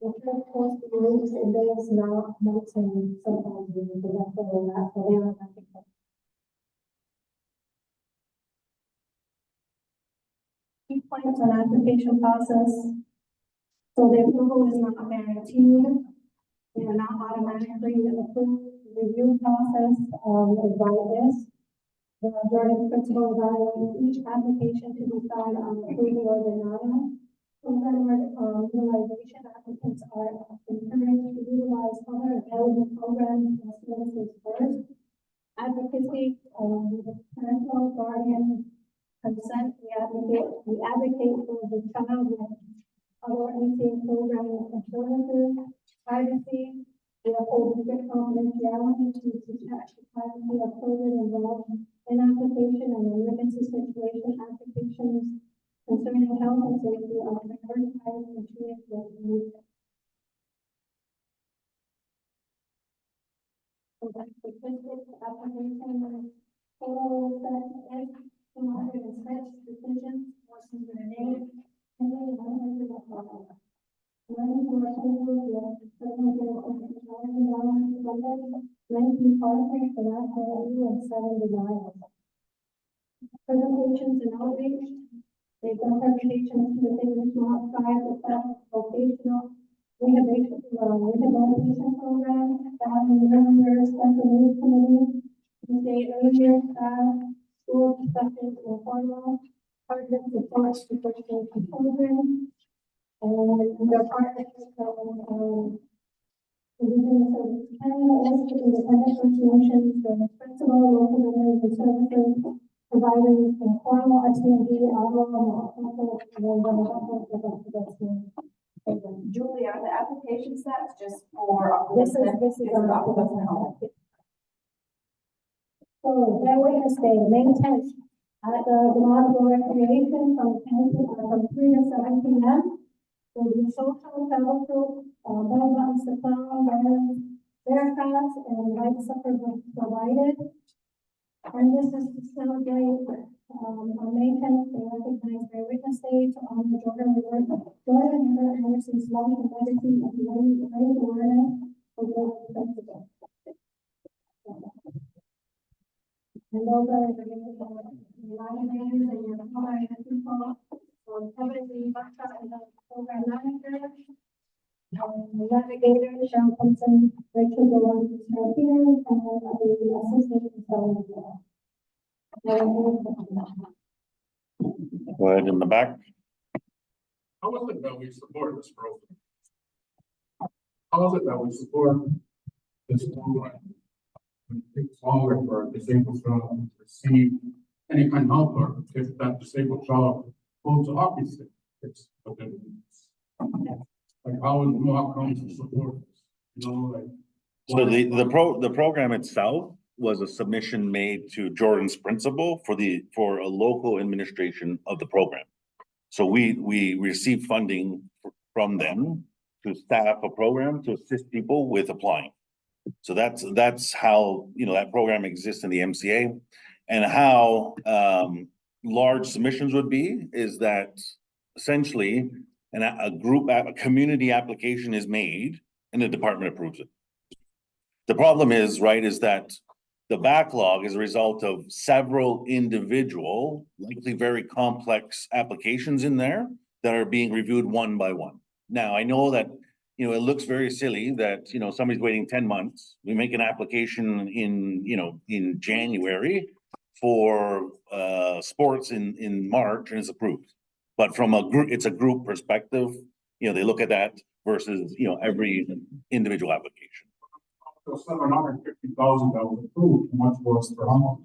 The first course the roots and there's not mountain sometimes we need to let go of that, so they don't have to. Key points on application process. So the approval is not guaranteed. They are not automatically approved. The review process, is by this. The Jordan principal evaluating each application to decide on approval or denial. Program, utilization applicants are encouraged to utilize other available programs and services first. Advocacy, the parental guardian consent, we advocate for the child with other MCA programs and services. Privacy, we uphold strict confidentiality to protect the privacy of children involved in application and emergency situation applications concerning health and safety are prioritized and treated with immediate. So that's the statistics, application, total set is 206 decisions, 408, and then 100 Learning for approval, we have $750,000 funded, 19 partners for national review and 7 denials. Presentations and outreach. They've done presentations to the things not outside the vocational rehabilitation program, family members, special needs committee, state earlier staff, school discussions and formal, target support to pursue children, and their partnerships Indigenous Services Canada, also independent First Nations, the principal local government and services providers, and formal SND, Onerahtohko, and Akwesasne. Julie, are the application sets just for? This is our application. So, their witness day, May 10th, at the Mohawk Recreation from 3 to 7 p.m. So the social fellowship, bell buttons to clown, bear cats, and light supper provided. And this is to celebrate, on May 10th, they recognize their witness day to honor Jordan River Anderson's life and legacy of raise awareness for Jordan Festival. And those are the names and your people. Kevin Lee Buckshot and the program manager. The navigator, Michelle Thompson, Rachel Delon, Sarah Peters, and the assistant consultant. Go ahead in the back. How is it that we support this program? How is it that we support this program? It takes longer for a disabled child to receive any kind of help, or if that disabled child goes to hockey stick, it's okay. Like how is Mohawk Council support this? You know, like. So the program itself was a submission made to Jordan's principal for a local administration of the program. So we received funding from them to staff a program to assist people with applying. So that's how, you know, that program exists in the MCA, and how large submissions would be is that essentially a community application is made and the department approves it. The problem is, right, is that the backlog is a result of several individual, likely very complex applications in there that are being reviewed one by one. Now, I know that, you know, it looks very silly that, you know, somebody's waiting 10 months. We make an application in January for sports in March and it's approved. But from it's a group perspective, you know, they look at that versus, you know, every individual application. So $750,000 that was approved, how much was for how much?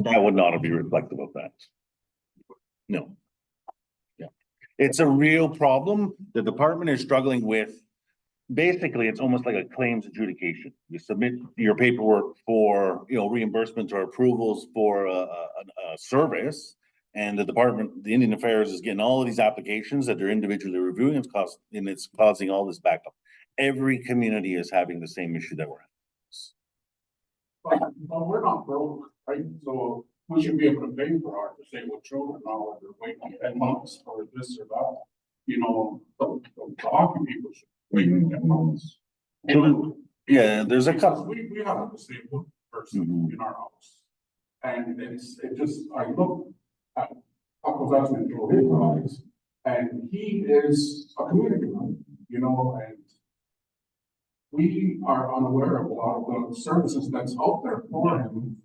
That would not be reflective of that. No. Yeah. It's a real problem. The department is struggling with, basically, it's almost like a claims adjudication. You submit your paperwork for, you know, reimbursements or approvals for a service, and the department, the Indian Affairs, is getting all of these applications that they're individually reviewing, and it's causing all this backup. Every community is having the same issue that we're having. But we're not broke, right? So we should be able to pay for our disabled children now, they're waiting 10 months for this or that. the hockey people should wait in their house. Yeah, there's a Because couple. we have a disabled person in our house. And I look at Akwesasne through his eyes, and he is a community member, and we are unaware of a lot of the services that's out there for him.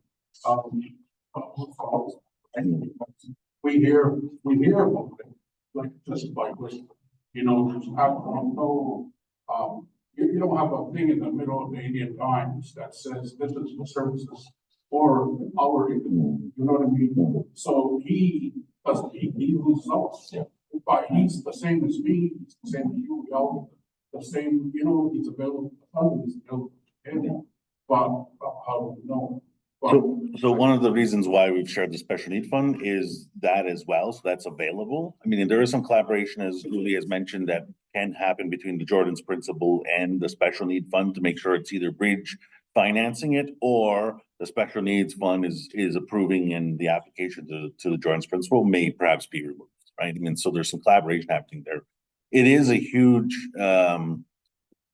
We hear about it, like just by whisper, just have no, you don't have a thing in the middle of the Indian Times that says this is the services for our, you know what I mean? So he loses out, but he's the same as me, he's the same as you, we all the same, he's available, he's available, but how do we know? So one of the reasons why we've shared the special need fund is that as well, so that's available. I mean, there is some collaboration, as Julie has mentioned, that can happen between the Jordan's principal and the special need fund to make sure it's either bridge financing it or the special needs fund is approving and the application to the Jordan's principal may perhaps be removed, right? I mean, so there's some collaboration happening there. It is a huge,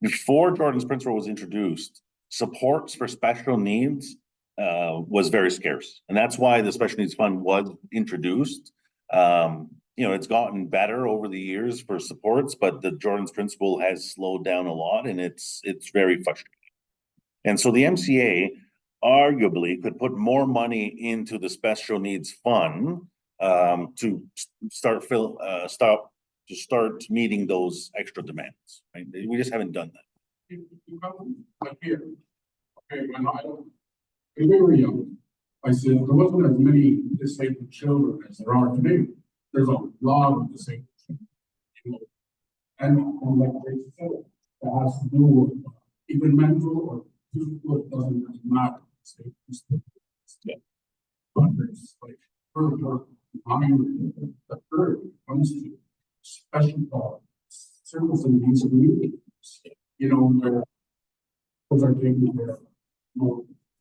before Jordan's principal was introduced, supports for special needs was very scarce. And that's why the special needs fund was introduced. It's gotten better over the years for supports, but the Jordan's principal has slowed down a lot and it's very frustrating. And so the MCA arguably could put more money into the special needs fund to start meeting those extra demands, right? We just haven't done that. Like here, okay, when we were young, I said there wasn't as many disabled children as there are today. There's a lot of disabled children. And like they said, that has to do with even mental or physical, it doesn't matter. Yeah. But there's like further behind the curve comes to special service and needs of communities, where those are taken care of.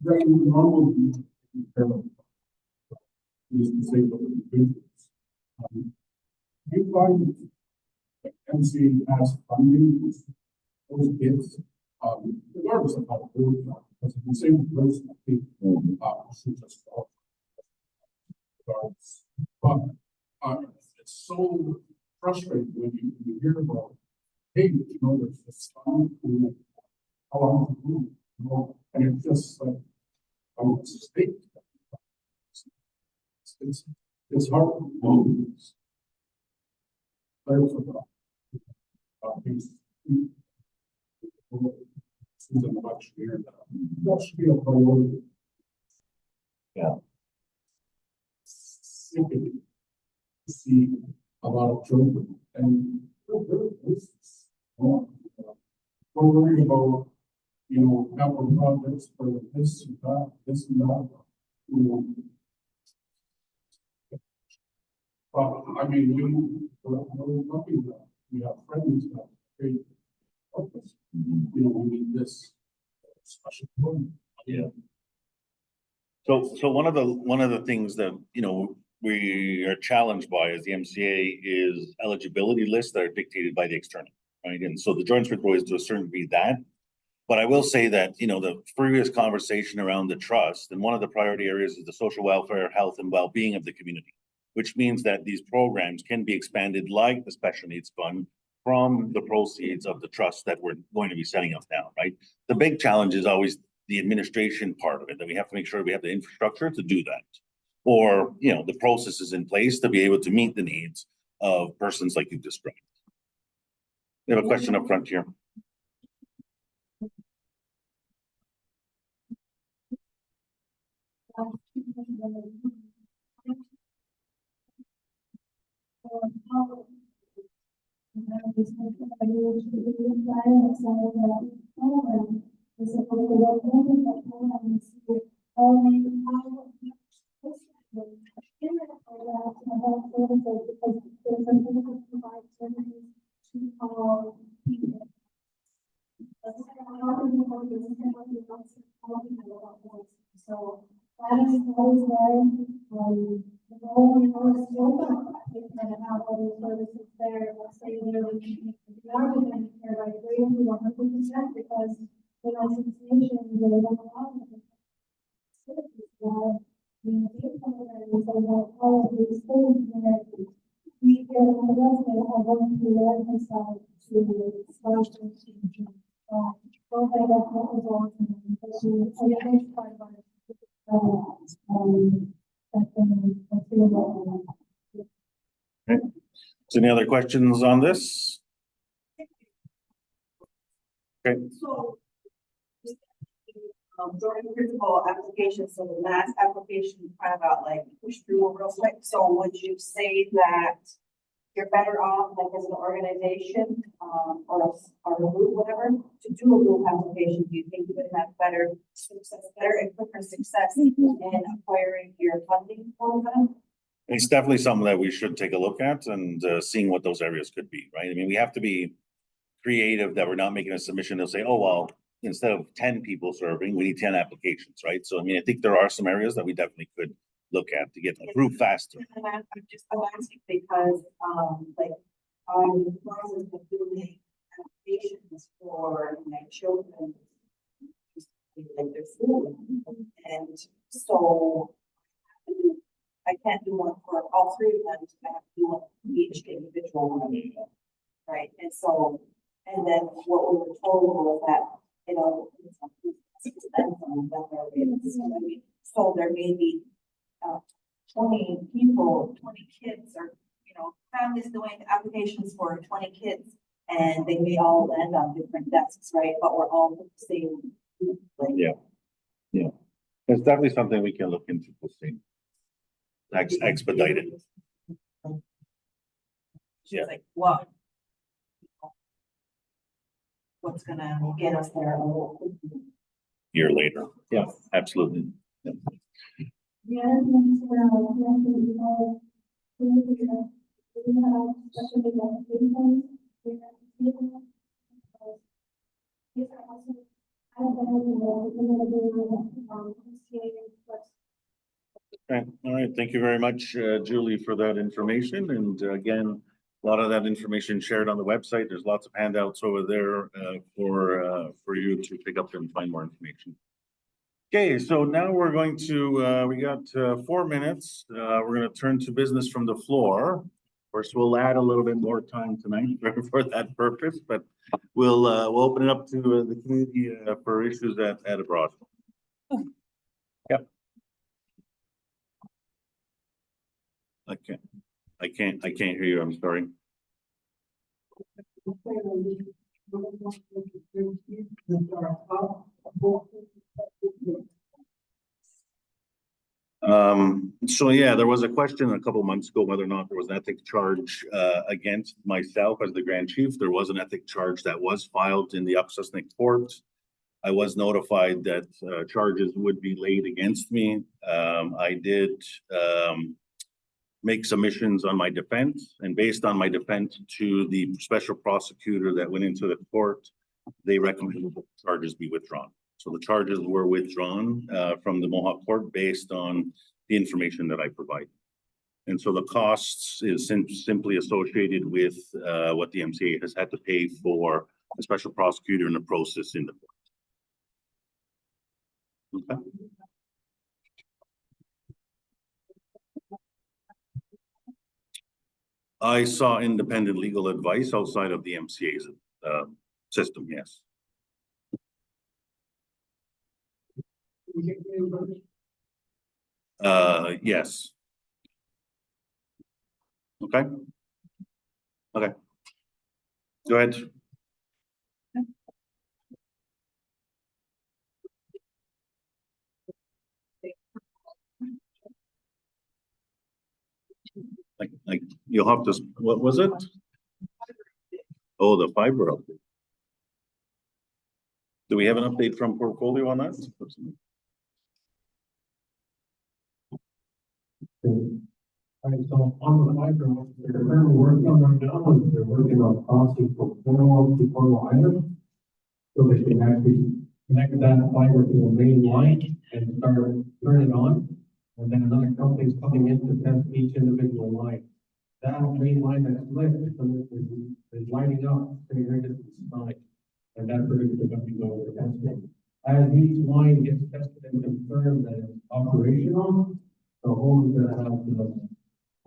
Very normal these disabled individuals. You find that MCA has funding those kids, regardless of how old they are, because the disabled person, I think, should just fall. But it's so frustrating when you hear about, hey, there's this fund, how long to do, and it's just like, it's a state. It's hard to move. There's a things. Seems like much here. That should be a priority. Yeah. Simply see a lot of children and we're worried about capital projects for this and that, But I mean, we're lucky that we have friends that create purpose. We need this special program. Yeah. So one of the things that we are challenged by as the MCA is eligibility lists that are dictated by the external, right? And so the Jordan's principal is to a certain degree that. But I will say that, the previous conversation around the trust, and one of the priority areas is the social welfare, health, and well-being of the community, which means that these programs can be expanded like the special needs fund from the proceeds of the trust that we're going to be setting up now, right? The big challenge is always the administration part of it, that we have to make sure we have the infrastructure to do that. Or, the processes in place to be able to meet the needs of persons like you described. We have a question up front here. So that is where, and have all those services there, let's say they're looking, if you are doing care by grade, we want 100% because the association, they don't allow them. All of these things where we get on the website are going to reconcile to sponsors. Both I left what was on, because we identified by So any other questions on this? Okay, So, during principal application, so the last application kind of got like pushed through real quick. So would you say that you're better off, like as an organization, or a group, whatever, to do a group application? Do you think you would have better success, better and quicker success in acquiring your funding for them? it's definitely something that we should take a look at and seeing what those areas could be, right? I mean, we have to be creative that we're not making a submission. They'll say, oh, well, instead of 10 people serving, we need 10 applications, right? So, I mean, I think there are some areas that we definitely could look at to get approved faster. And I'm asking because, like, I'm in the process of doing applications for my children. Like their school, and so I can't do one for all three of them. I have to do one for each individual one, right? And so, and then what we were told was that, you know, so there may be 20 people, 20 kids, or, you know, families doing applications for 20 kids, and they may all land on different desks, right? But we're all the same. Like, Yeah. It's definitely something we can look into, we'll see. Expedited. Yeah. Like, what? What's gonna get us there? Year later. Yeah, absolutely. Yeah. The other things around, we have special applications. Okay, all right, thank you very much, Julie, for that information, and again, a lot of that information shared on the website. There's lots of handouts over there for you to pick up and find more information. Okay, so now we're going to, we got 4 minutes. We're gonna turn to business from the floor. Of course, we'll add a little bit more time tonight for that purpose, but we'll open it up to the community for issues at abroad. Yep. I can't hear you, I'm sorry. So yeah, there was a question a couple months ago whether or not there was an ethics charge against myself as the Grand Chief. There was an ethics charge that was filed in the Akwesasne court. I was notified that charges would be laid against me. I did make submissions on my defense, and based on my defense to the special prosecutor that went into the court, they recommended that the charges be withdrawn. So the charges were withdrawn from the Mohawk court based on the information that I provide. And so the costs is simply associated with what the MCA has had to pay for a special prosecutor in the process in the court. Okay. I saw independent legal advice outside of the MCA's system, yes. Yes. Okay. Okay. Go ahead. Like you'll have to, what was it? Oh, the fiber update. Do we have an update from portfolio on that? Alright, so on the fiber, they're currently working on right now, is they're working on crossing for Cornwall to Cornwall Island. So they can actually connect that fiber to the main line and start turning on. And then another company is coming in to test each individual line. that main line that's lit is lighting up, saying right at the spot. And that's where they're going to go with the testing. As each line gets tested and confirmed that it's operational, the home is gonna have the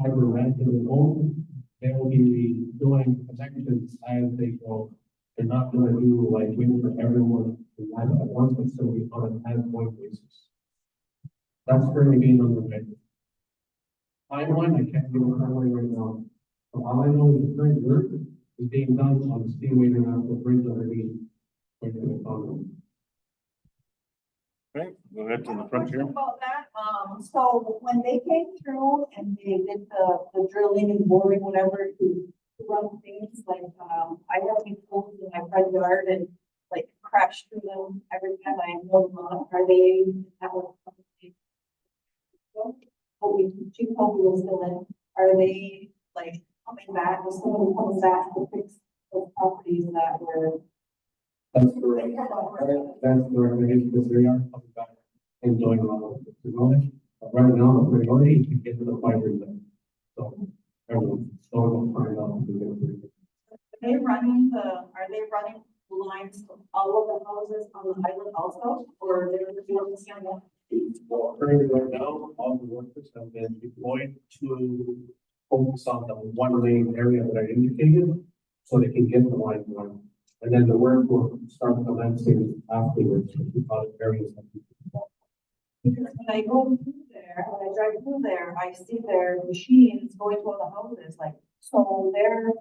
fiber ran to the home. They will be doing connections as they go. They're not gonna do like waiting for everyone to line up at once, but still be on an as-going basis. That's currently being underway. Timeline, I can't give a timeline right now. So all I know is the current work is being done on the Speedway International Bridge underneath. Right to the tunnel. Okay, go ahead to the front here. About that, so when they came through and they did the drilling and boring, whatever, to run things, like, I have been pulled in my front yard and like crashed through them every time I pulled them up. Are they, that was. Oh, she told me was still in, are they like coming back, or somebody comes back to fix those properties that were? That's correct. That's correct, because they are coming back and joining on the knowledge. Right now, the priority is to get to the fiber then. So everyone's going to find out. Are they running lines to all of the houses on the island also, or they're doing the Well, currently right now, all the workers have been deployed to focus on the one lane area that I indicated, so they can get the line going. And then the work will start commencing afterwards with the other areas. Because when I go through there, when I drive through there, I see their machines going to all the houses, like, so they're,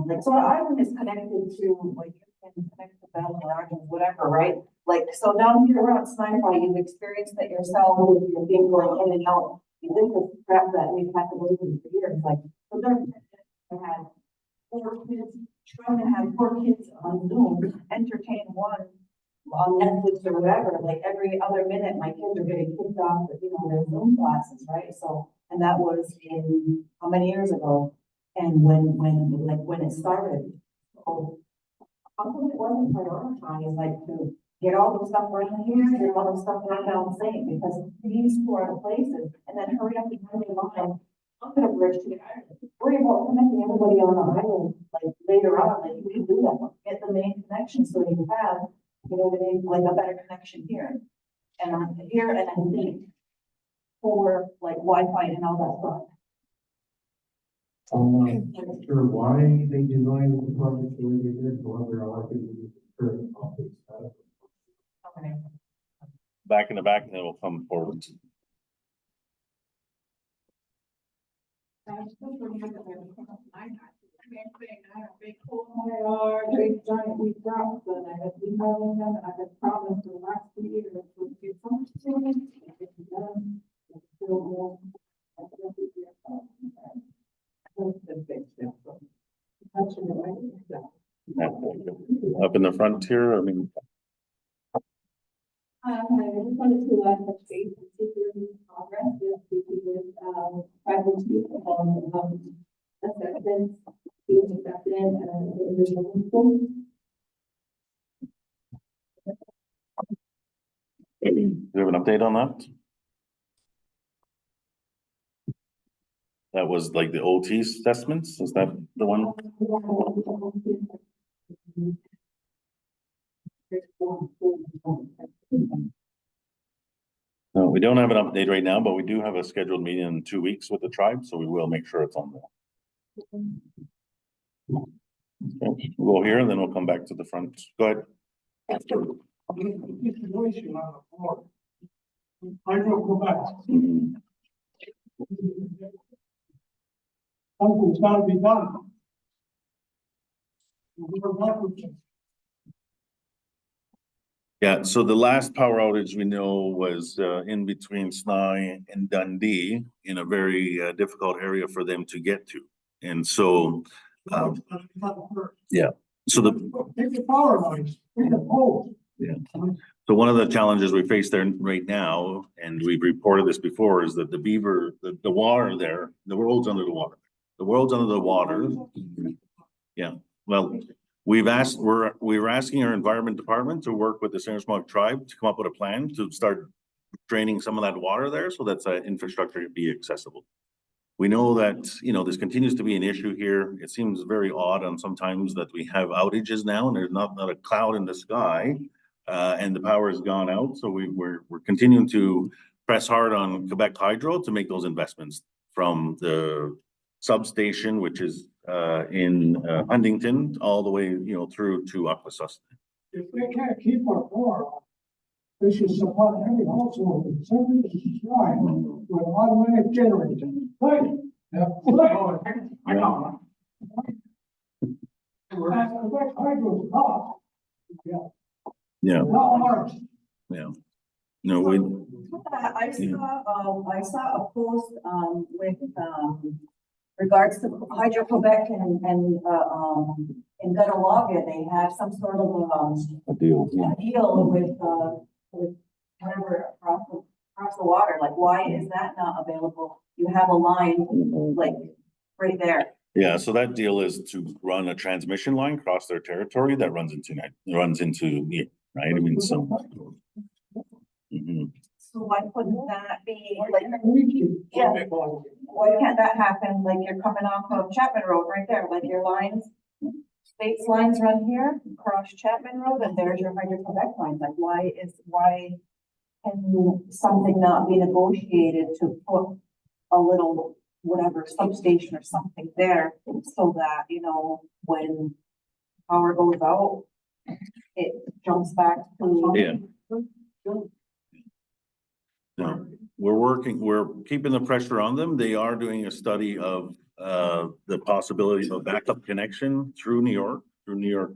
like, so the island is connected to, like, you can connect to Bell and whatever, right? Like, so down here around Snaihne, you've experienced that yourself with your thing going in and out. You did the crap that we've had to go through for years, like, so they had 4 kids, trying to have 4 kids on Zoom, entertain one on Netflix or whatever, like every other minute, my kids are getting kicked off, their Zoom classes, right? So, and that was in, how many years ago? And when it started, so how come it wasn't prioritized, like to get all the stuff right here, get all the stuff right down St. Because these 2 are the places, and then hurry up and run your line. I'm gonna bridge to the island. Worry about connecting everybody on the island, like later on, like you can do that, get the main connection so you have, like a better connection here. And on here, and I think for like Wi-Fi and all that stuff. I'm not sure why they designed the project the way they did, however, I think it's current office. Okay. Back in the back, and then we'll come forward. I'm supposed to remember that it was my night. Same thing, I had a big hole in my yard, big giant wheat drops, and I had been having them, and I had problems for the last 3 years with the summer students. It's done, it's still there. I feel like it's that's the big step. Touching the right stuff. Up in the front here, I mean, I just wanted to touch base and see if there's any progress with faculty on acceptance, being accepted and individual school. do you have an update on that? That was like the OT assessments, is that the one? No, we don't have an update right now, but we do have a scheduled meeting in 2 weeks with the tribe, so we will make sure it's on there. Okay, we'll go here and then we'll come back to the front. Go ahead. I will go back. Something's gotta be done. Yeah, so the last power outage we know was in between Snaihne and Dundee in a very difficult area for them to get to. And so, yeah, so Take the power lines, take the poles. Yeah. So one of the challenges we face there right now, and we've reported this before, is that the beaver, the water there, the world's under the water. The world's under the water. Yeah, well, we're asking our environment department to work with the Snaihne tribe to come up with a plan to start draining some of that water there, so that's infrastructure to be accessible. We know that, you know, this continues to be an issue here. It seems very odd on sometimes that we have outages now and there's not a cloud in the sky. And the power has gone out. So we're continuing to press hard on Quebec Hydro to make those investments from the substation, which is in Huntington, all the way, you know, through to Akwesasne. If we can't keep our power on, we should supply every household in Central Line with automatic generator. Right? Yeah. I know. Quebec Hydro's cost. Yeah. Yeah, Not ours. yeah. No, we, I saw a post, with, regards to Hydro Quebec and in Gunnelaga, they have some sort of, a deal. a deal with whatever across the water, like, why is that not available? You have a line, like, right there. Yeah, so that deal is to run a transmission line across their territory that runs into, yeah, right? I mean, so. Mhm. So why couldn't that be, like, yeah, why can't that happen, like, you're coming off of Chapman Road right there, like, your lines, States lines run here, across Chapman Road, and there's your Hydro Quebec line, like, why can something not be negotiated to put a little, whatever, substation or something there, so that, you know, when power goes out, it jumps back to. Yeah. No, we're keeping the pressure on them. They are doing a study of the possibility of a backup connection through New York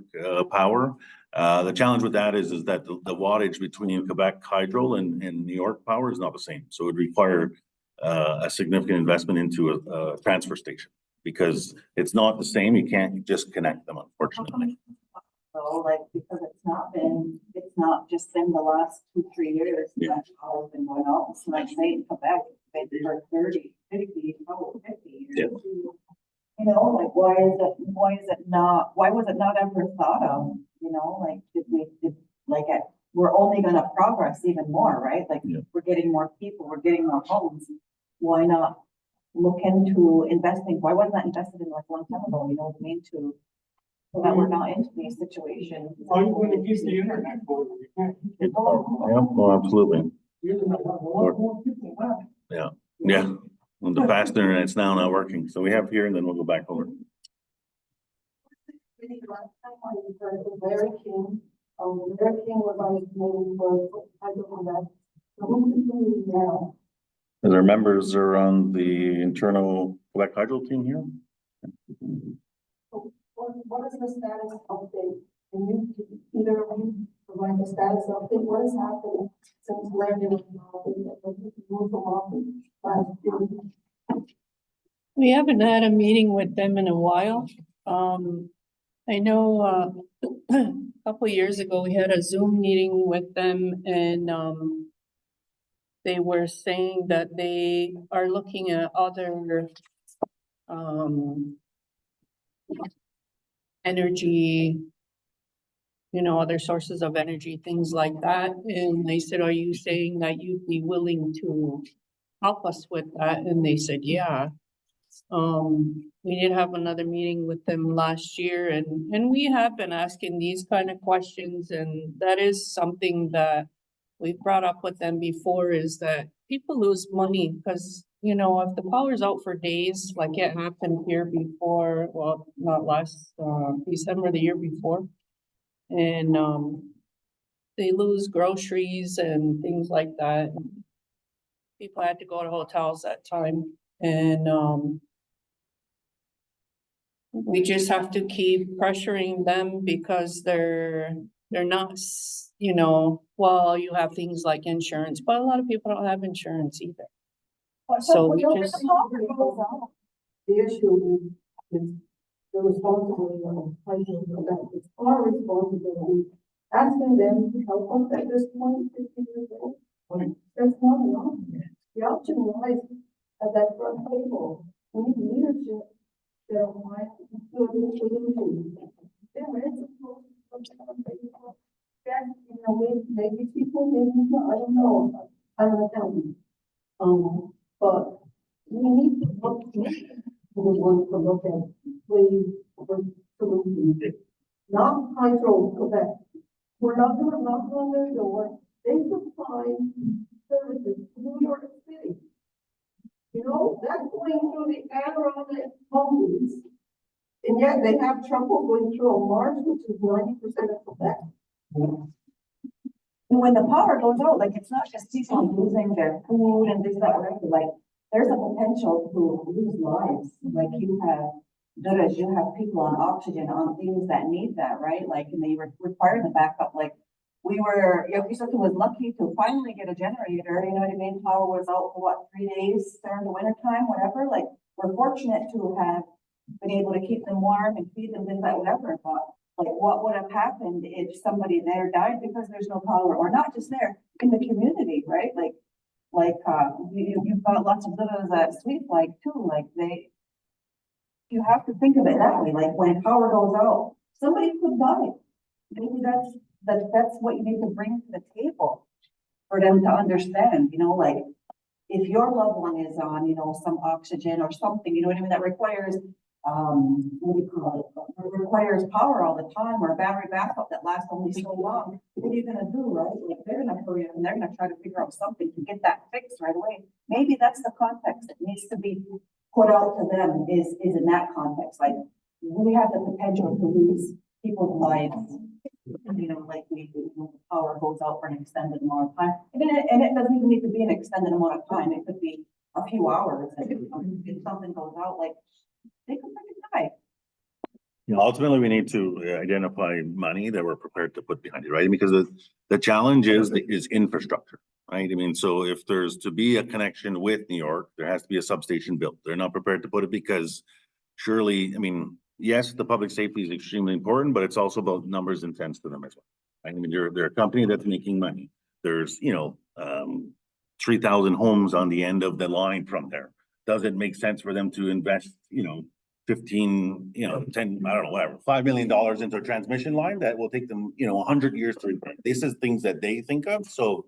Power. The challenge with that is that the wattage between Quebec Hydro and New York Power is not the same. So it would require a significant investment into a transfer station because it's not the same. You can't just connect them, unfortunately. So like, because it's not just been the last 2-3 years Yeah. that power's been going out. So like say in Quebec, it's been for 30, 50, probably 50 years. Yeah. You know, like why was it not ever thought of? You know, like we're only gonna progress even more, right? Like Yeah. we're getting more people, we're getting more homes. Why not look into investing? Why wasn't that invested in like a long time ago? You know what I mean? So that we're not into these situations. Why you want to keep the internet going? You can't keep it going. Yeah, well, absolutely. You're gonna have a lot more people now. Yeah, well, the fast internet's now not working. So we have here and then we'll go back over. Really last time I heard the Larry King was on his meeting for Hydro Quebec. So who's the meeting now? As our members are on the internal Quebec Hydro team here. What is the status update? Can you either of you provide the status update? What has happened since Larry was moved from office last June? We haven't had a meeting with them in a while. I know, a couple of years ago, we had a Zoom meeting with them and, they were saying that they are looking at other, energy, you know, other sources of energy, things like that. And they said, are you saying that you'd be willing to help us with that? And they said, yeah. We did have another meeting with them last year and we have been asking these kind of questions, and that is something that we've brought up with them before, is that people lose money because, you know, if the power's out for days, like it happened here before, well, not last December, the year before. And they lose groceries and things like that. People had to go to hotels that time. And we just have to keep pressuring them because they're not, you know, well, you have things like insurance, but a lot of people don't have insurance either. So we just. The issue is the responsibility of Hydro Quebec. It's our responsibility. Asking them to help us at this point, 50 years old, that's not enough. The option lies at that front table. We need leadership that are mind to the solution. There is a that, you know, maybe people, maybe not, I don't know. I'm an accountant. But We need to look, we want to look at ways for solutions, not control Quebec. We're not gonna knock on their door, they supply services to New York City. You know, that's going through the Adirondack Mountains. And yet they have trouble going through a marsh, which is 90% of Quebec. And when the power goes out, like, it's not just people losing their food and things like that, like, there's a potential to lose lives. Like, you have people on oxygen, on things that need that, right? Like, and they require the backup, like, Akwesasne was lucky to finally get a generator, you know what I mean? Power was out for what, 3 days during the winter time, whatever, like, we're fortunate to have been able to keep them warm and feed them, things like whatever, but like, what would have happened if somebody there died because there's no power, or not just there, in the community, right? You've got lots of villages at Sweet Flag too, like you have to think of it that way, like when power goes out, somebody could die. Maybe that's what you need to bring to the table for them to understand, you know, like if your loved one is on, you know, some oxygen or something, you know what I mean, that requires what do you call it? It requires power all the time, or a battery backup that lasts only so long. What are you gonna do, right? Like, they're gonna hurry up and they're gonna try to figure out something to get that fixed right away. Maybe that's the context that needs to be put out to them, is in that context. Like, we have the potential to lose people's lives, you know, like we do when the power goes out for an extended amount of time. And it doesn't even need to be an extended amount of time. It could be a few hours. And if something goes out, like, they could freaking die. You know, ultimately, we need to identify money that we're prepared to put behind it, right? Because the challenge is infrastructure, right? I mean, so if there's to be a connection with New York, there has to be a substation built. They're not prepared to put it because surely, I mean, yes, the public safety is extremely important, but it's also about numbers and cents to them as well. Right? I mean, they're a company that's making money. There's, 3,000 homes on the end of the line from there. Does it make sense for them to invest, 15, 10, I don't know, whatever, $5 million into a transmission line that will take them, 100 years to repair? This is things that they think of. So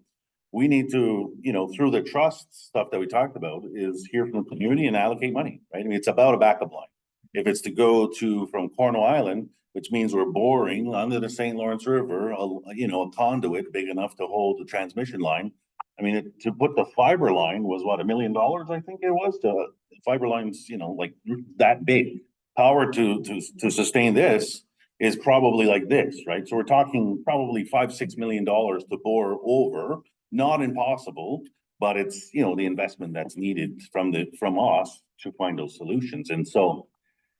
we need to, through the trust stuff that we talked about, is hear from the community and allocate money, right? I mean, it's about a backup line. If it's to go from Cornwall Island, which means we're boring under the St. Lawrence River, a conduit big enough to hold the transmission line. I mean, to put the fiber line was what, $1 million, I think it was. To fiber lines, like that big. Power to sustain this is probably like this, right? So we're talking probably $5-6 million to bore over. Not impossible, but it's the investment that's needed from us to find those solutions. And so,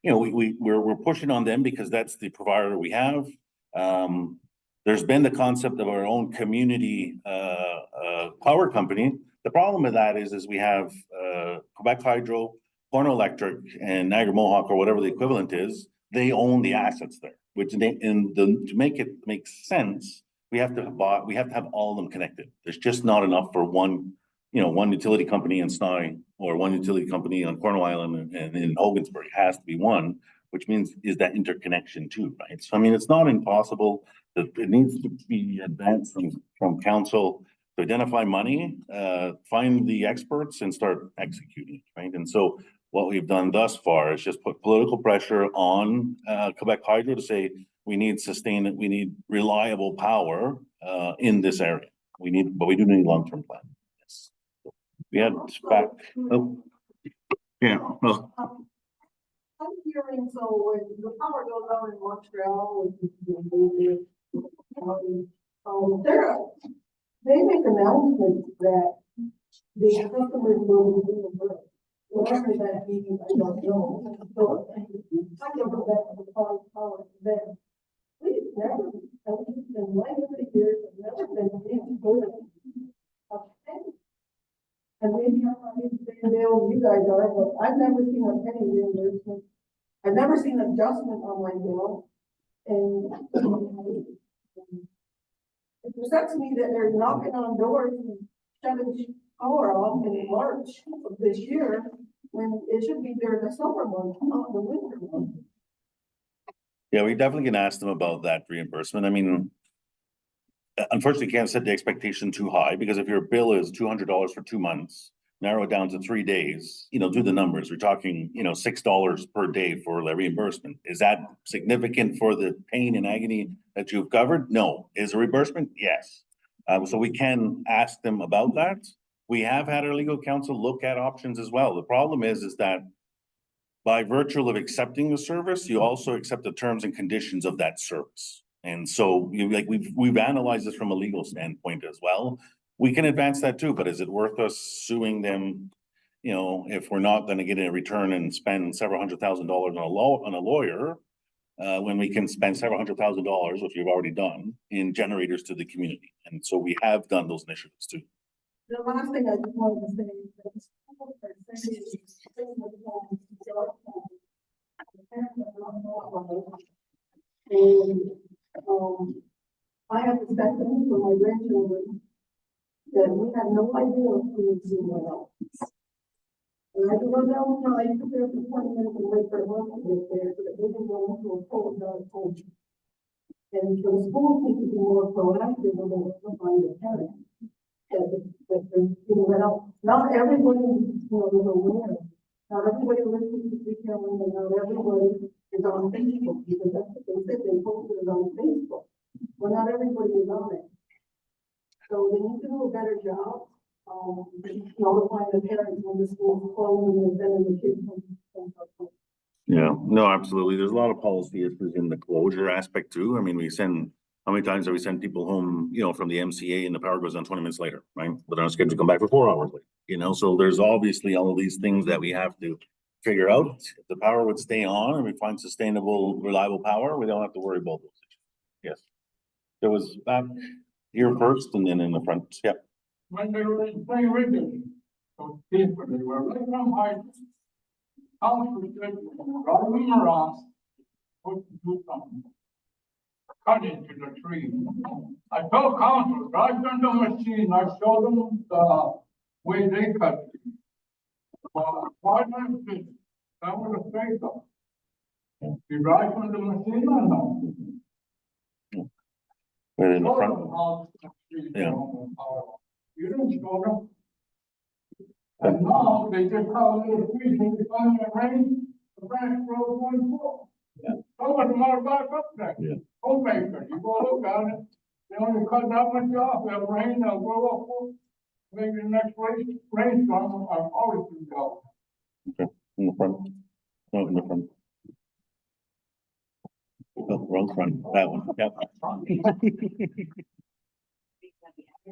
we're pushing on them because that's the provider we have. There's been the concept of our own community power company. The problem with that is we have Quebec Hydro, Cornwall Electric, and Niagara Mohawk, or whatever the equivalent is. They own the assets there, which to make it make sense, we have to have all of them connected. There's just not enough for one utility company in Snaihne or one utility company on Cornwall Island and in Hogansbury. It has to be one, which means is that interconnection too, right? So I mean, it's not impossible. It needs to be advanced from council to identify money, find the experts, and start executing, right? And so what we've done thus far is just put political pressure on Quebec Hydro to say we need reliable power in this area. But we do need a long-term plan. Yes. We had back. Oh, yeah. Well, I'm hearing, so when the power goes out in Montreal, they make announcements that the customers will be reimbursed. Whatever that means, I don't know. So I never got the power to them. We've never, at least in my 30 years, have never been reimbursed a penny. And maybe I'm not in the same deal you guys are, but I've never seen a penny reimbursement. I've never seen an adjustment on my bill. And it upsets me that they're knocking on doors and shutting power off in March of this year, when it should be during the summer months, not the winter months. Yeah, we definitely can ask them about that reimbursement. I mean, unfortunately, you can't set the expectation too high, because if your bill is $200 for 2 months, narrow it down to 3 days, do the numbers. We're talking, $6 per day for the reimbursement. Is that significant for the pain and agony that you've covered? No. Is a reimbursement? Yes. So we can ask them about that. We have had our legal counsel look at options as well. The problem is that by virtue of accepting the service, you also accept the terms and conditions of that service. And so we've analyzed this from a legal standpoint as well. We can advance that too, but is it worth us suing them? If we're not going to get a return and spend several $100,000 on a lawyer, when we can spend several $100,000, which we've already done, in generators to the community. And so we have done those initiatives too. The last thing I just wanted to say is that the school are sending and I have to set them for my grandchildren that we had no idea who was in my office. And I don't know how I took there for 20 minutes and wait for a month to get there so that they didn't go into a cold dark culture. And for the schools need to be more proactive when they find the parents. Not everybody is aware. Not everybody listens to Speak Carolyn, and not everybody is on Facebook, because that's what they said, they posted it on Facebook. Well, not everybody is on it. So they need to do a better job, notifying the parents when the school's closed and they're sending the kids home. Yeah, no, absolutely. There's a lot of policy issues in the closure aspect too. I mean, how many times have we sent people home, from the MCA and the power goes on 20 minutes later, right? But they're not scheduled to come back for 4 hours later, so there's obviously all of these things that we have to figure out. If the power would stay on and we find sustainable, reliable power, we don't have to worry about those issues. Yes. There was back here first and then in the front. Yep. When they were in Play Ridge, so people, they were right on my house was good, driving around, supposed to do something. Cut into the tree. I told council, drive on the machine, I showed them the way they cut it. Why not this? That was a fake up. You drive on the machine or no? Right in the front. Yeah. You don't show them. And now they just call it a tree, when you find the rain, the branch grows 1 foot. Yeah. Some of them are back up there. Yeah. Homemaker, you go look at it, they only cut that much off, they'll rain, they'll grow up, maybe the next rainstorm, I'll always be go. Okay, in the front. No, in the front. Oh, wrong front, that one, yep.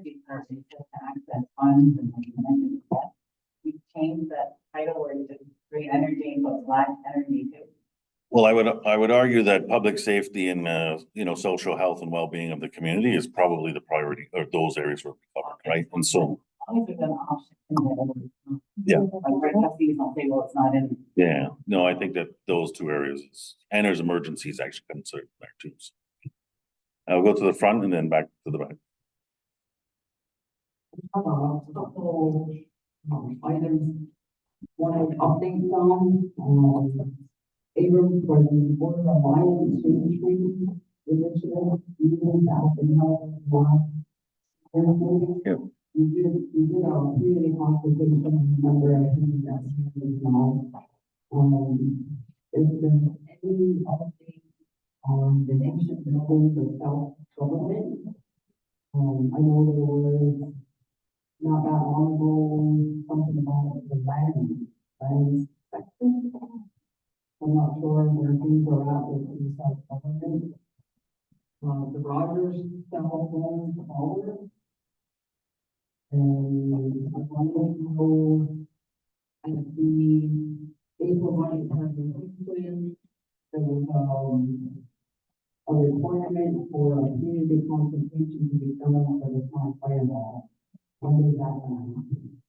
Access funds and we changed that title where it's green energy and what's black energy too. Well, I would argue that public safety and, social health and well-being of the community is probably the priority, or those areas were covered, right? And so. Always been an option in there. Yeah. Like trustees don't say, well, it's not in. Yeah, no, I think that those 2 areas and there's emergencies actually considered there too. So. I'll go to the front and then back to the back. Couple items, one update on, Abram for the Border Alliance Exchange Treaty initiative, even south and north. Yep. We did our community consultation, remember, I think that's now. Is there any update on the nation building of self-government? I know there was not that long ago, something about the land section. I'm not sure where things are at with the self-government. The Rogers cell phone forward. And I wanted to know, and the April budget has been put in, there was, a requirement for a community consultation to be done for the town fire law. When is that going to happen?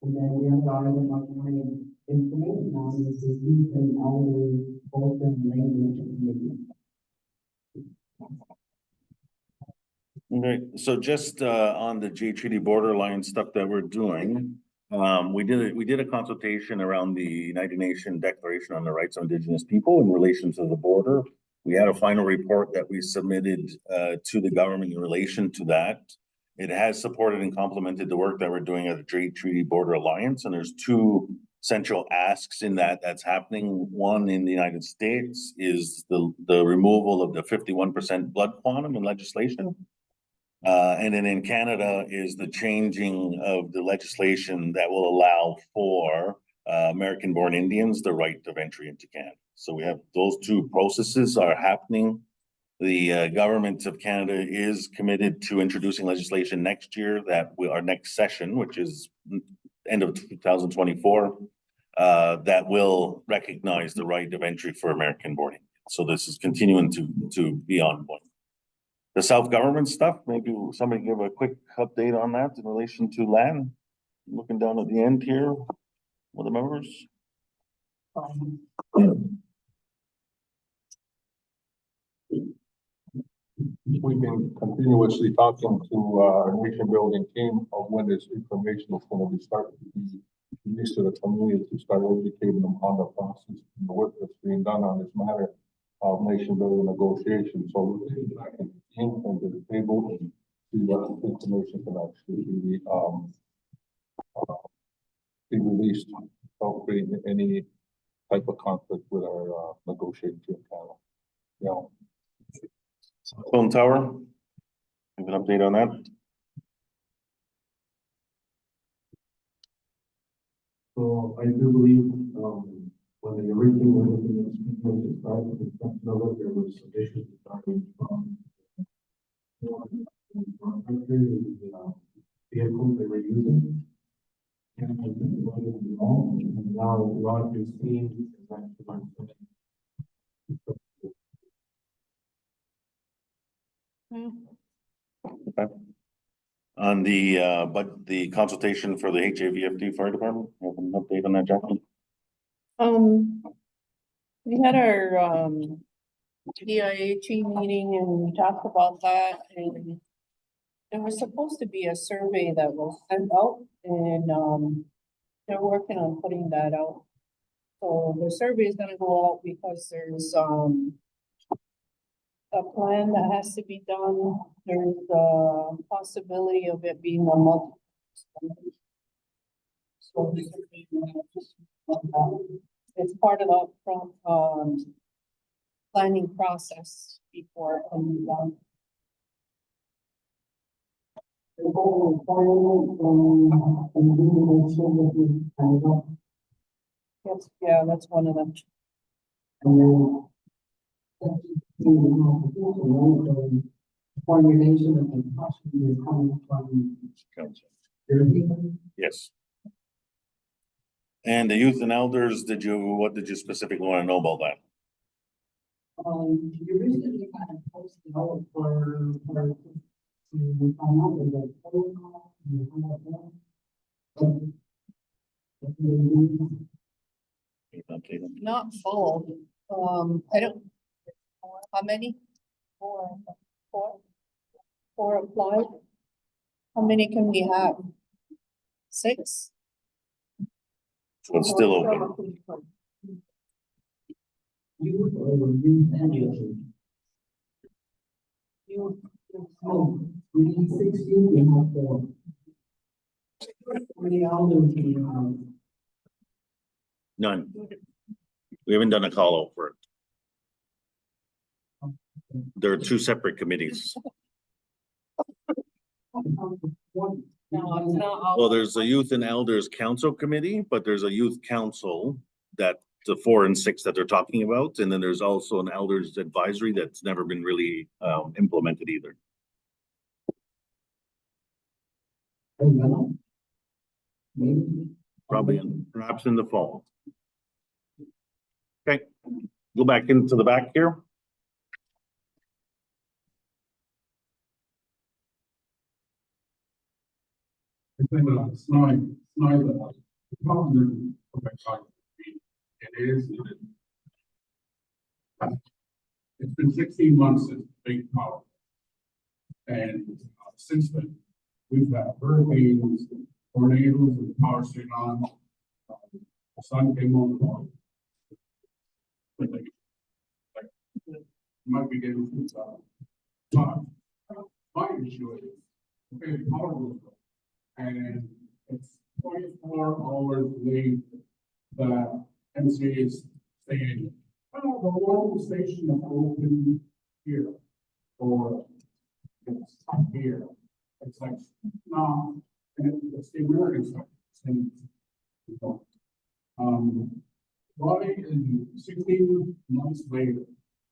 And then the other item I'm wanting information on is the youth and elderly Bolton language committee. Okay, so just on the G Treaty borderline stuff that we're doing, we did a consultation around the United Nations Declaration on the Rights of Indigenous People in relation to the border. We had a final report that we submitted to the government in relation to that. It has supported and complemented the work that we're doing at the Trade Treaty Border Alliance, and there's two central asks in that's happening. One in the United States is the removal of the 51% blood quantum in legislation. And then in Canada is the changing of the legislation that will allow for American-born Indians the right of entry into Canada. So we have those two processes are happening. The government of Canada is committed to introducing legislation next year our next session, which is end of 2024, that will recognize the right of entry for American-born Indians. So this is continuing to be ongoing. The self-government stuff, maybe somebody give a quick update on that in relation to land. Looking down at the end here with the members. We've been continuously talking to our nation building team of when this information is going to be starting to be released to the community to start educating them on the process and the work that's being done on this matter of nation building negotiations. So we're getting back in and to the table and see what information can actually be released without creating any type of conflict with our negotiating team panel. Yeah. Phone tower, give an update on that. So I do believe, when the original was started, the construction of it, there was some issues starting from the vehicles they were using. And now Roger's team is actually Okay. On the consultation for the HAVFD Fire Department, have an update on that, Jacqueline? We had our DIHE meeting and we talked about that, and there was supposed to be a survey that was sent out, and they're working on putting that out. So the survey is gonna go out because there's a plan that has to be done. There's a possibility of it being a multi. So it's part of the planning process before it can be done. Yes, yeah, that's one of them. Formulation of the question is coming from Council. your people. Yes. And the youth and elders, what did you specifically want to know about that? You recently kind of posted out for to find out with the protocol and how it went. Not full. I don't. How many? Four applied. How many can we have? 6? So it's still open. You or you and you. Oh, we need 16, we have 4. How many elders do you have? None. We haven't done a call out for it. There are 2 separate committees. No, it's not all. Well, there's a youth and elders council committee, but there's a youth council that the 4 and 6 that they're talking about. And then there's also an elders advisory that's never been really implemented either. Maybe. Probably perhaps in the fall. Okay, go back into the back here. The thing about Snaihne, the problem it's been 16 months since the big power. And since then, we've had hurricanes, tornadoes, and power stayed on. The sun came on. Might be getting through. But my issue is okay, the power goes out. And it's 24 hours late that MCA is saying, oh, the local station is open here. Or it's here. It's like, no, and it's the American side. saying, why in 16 months later,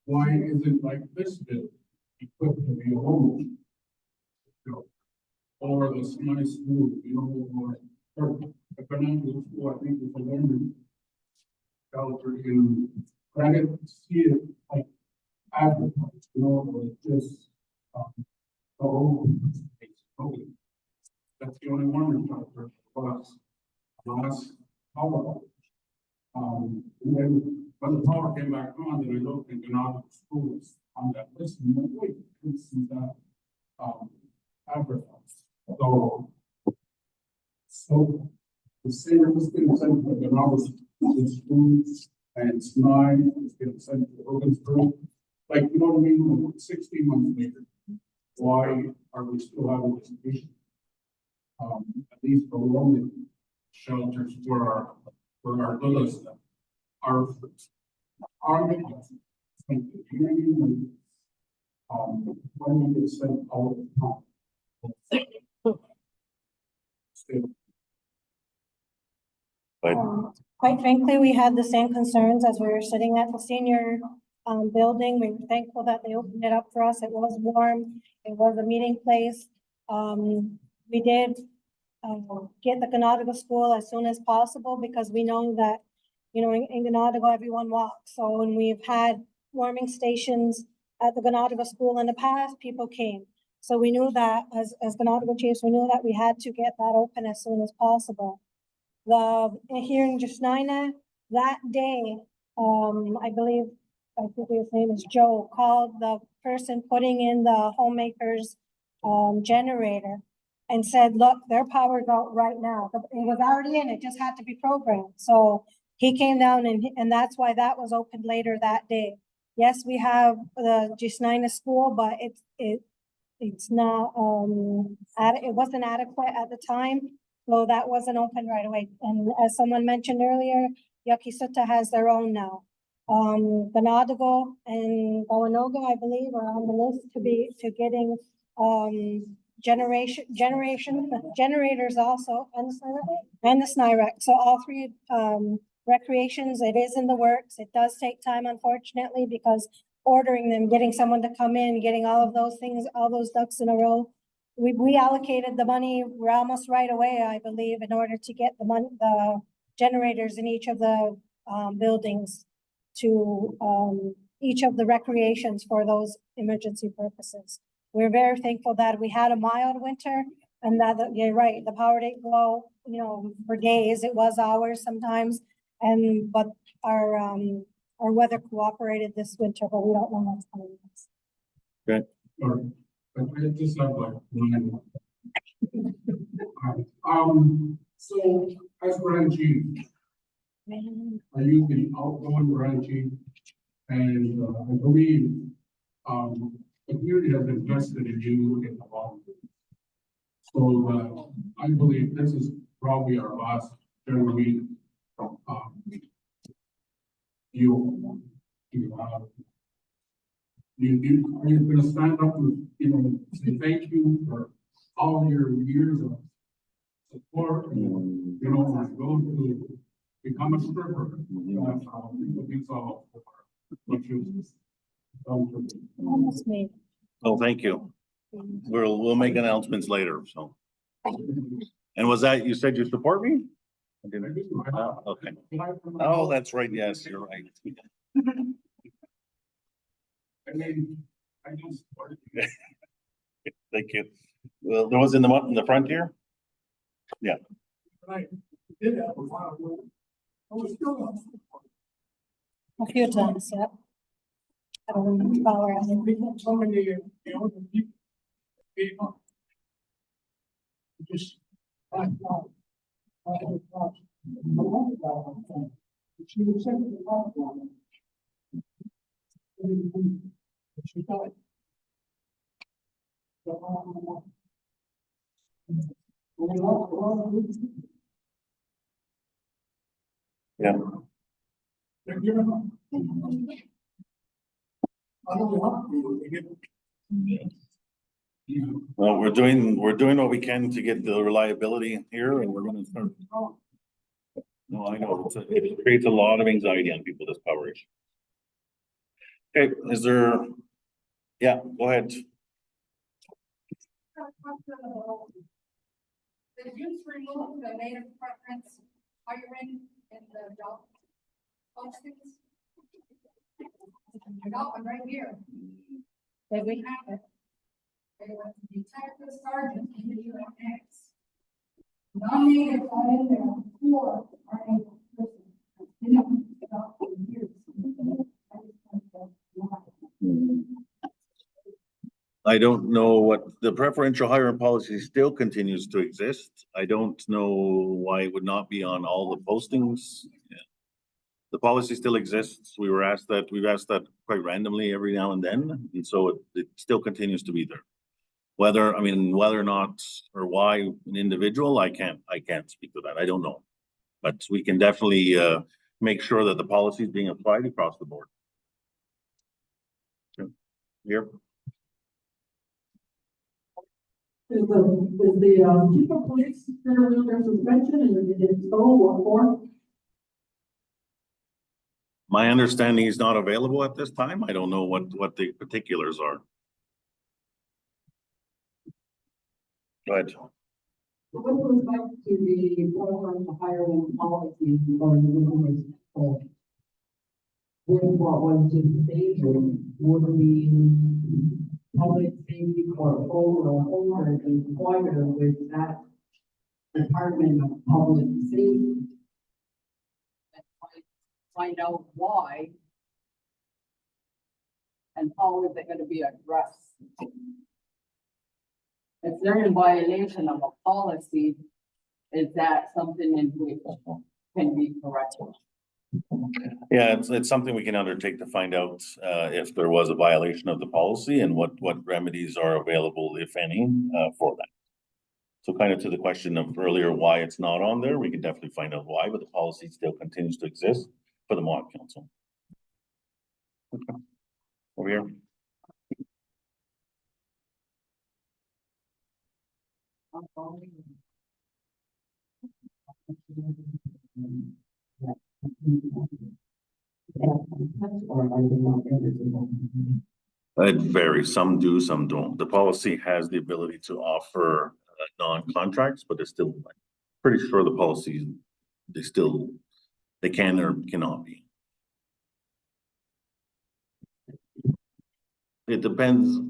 why is it like this bill equipped to be a home? Or the nice school, or the financial school, I think it's a learning shelter in credit, see it like advertised, or just, oh, it's okay. That's the only one shelter for us. Last power. And then when the power came back on, then I looked at the schools on that list, and I'm like, wait, this is that, advertised. So the same is getting sent to the novice schools, and Snaihne is getting sent to Ogdensburg. Like, you know what I mean? 16 months later, why are we still having this issue? At least for lonely shelters for our villas, our victims. When we get sent all the time. Quite frankly, we had the same concerns as we were sitting at the senior building. We were thankful that they opened it up for us. It was warm. It was a meeting place. We did get the Onerahtokha school as soon as possible because we know that, in Onerahtokha, everyone walks. So when we've had warming stations at the Onerahtokha school in the past, people came. So we knew that as Onerahtokha chiefs, we knew that we had to get that open as soon as possible. Here in Snaihne, that day, I think his name is Joe, called the person putting in the homemaker's generator and said, look, their power's out right now. It was already in, it just had to be programmed. So he came down and that's why that was opened later that day. Yes, we have the Snaihne school, but it's not, it wasn't adequate at the time. So that wasn't open right away. And as someone mentioned earlier, Yakisuta has their own now. Onerahtokha and Gawanoga, I believe, are on the list to getting generators also, and the Snaihne. So all three recreations, it is in the works. It does take time, unfortunately, because ordering them, getting someone to come in, getting all of those things, all those ducks in a row. We allocated the money almost right away, I believe, in order to get the generators in each of the buildings to each of the recreations for those emergency purposes. We're very thankful that we had a mild winter and that, you're right, the power didn't go, for days. It was hours sometimes. But our weather cooperated this winter, but we don't know what's coming next. Okay. Or, I just have like one. So as Grand Chief, I use the outgoing Grand Chief, and I believe the community has invested in you in the long run. So I believe this is probably our last general meeting. You're going to stand up and say thank you for all your years of support. And, I'm going to become a stripper. That's how it's all for what you Almost made. Oh, thank you. We'll make announcements later, so. And was that, you said you support me? I didn't. Oh, okay. Oh, that's right. Yes, you're right. I mean, I don't support it. Thank you. Well, there was in the front here? Yeah. I did have a lot of work. I was still on. A few times, yeah. I don't remember power. I think We got so many, people. People. Just. I thought. She was sent to the problem. She died. Yeah. Well, we're doing what we can to get the reliability here, and we're gonna start. No, I know, it creates a lot of anxiety on people, this power issue. Okay, is there? Yeah, go ahead. Did you remove the native preference hiring in the job postings? I got one right here. Did we have it? They went to detective sergeant in the UNX. Non-native got in there before our native person. They don't stop for years. I just want to know. I don't know what the preferential hiring policy still continues to exist. I don't know why it would not be on all the postings. Yeah. The policy still exists. We've asked that quite randomly every now and then, and so it still continues to be there. Whether or not or why an individual, I can't speak to that. I don't know, but we can definitely make sure that the policy is being applied across the board. Here. Is the chief of police under suspension and did it so or for? My understanding he's not available at this time. I don't know what the particulars are. Go ahead. With respect to the program to hiring policy for the information, with what was just stated, would the public safety portfolio owner inquire with that Department of Public Safety and find out why and how is it going to be addressed? If they're in violation of a policy, is that something in which can be corrected? Yeah, it's something we can undertake to find out if there was a violation of the policy and what remedies are available, if any, for that. So kind of to the question of earlier why it's not on there, we can definitely find out why, but the policy still continues to exist for the Mohawk Council. Okay. Over here. It varies. Some do, some don't. The policy has the ability to offer non-contracts, but it's still pretty sure the policy they can or cannot be. It depends.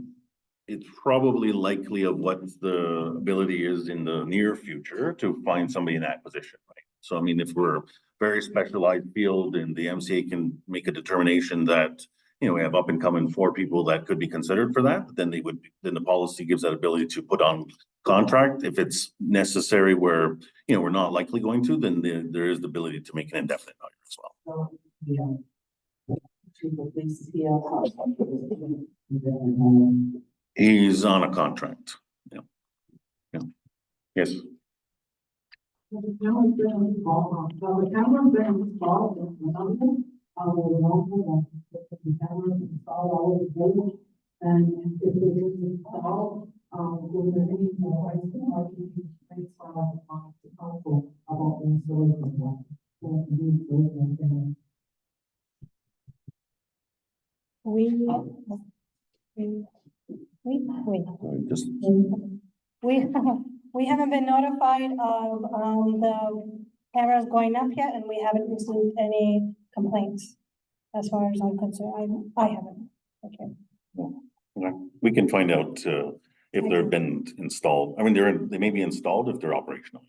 It's probably likely of what the ability is in the near future to find somebody in that position, right? So, I mean, if we're a very specialized field and the MCA can make a determination that, you know, we have up and coming 4 people that could be considered for that, then then the policy gives that ability to put on contract. If it's necessary where, you know, we're not likely going to, then there is the ability to make an indefinite hire as well. He's on a contract. Yeah. Yeah. Yes. The camera's been installed in London. The camera's installed all over the building. And if it is installed, will there any more rights to parking rates on the council about the installation of one? We haven't been notified of the cameras going up yet, and we haven't received any complaints as far as I'm concerned. I haven't. Okay. Yeah. We can find out if they've been installed. I mean, they may be installed if they're operational.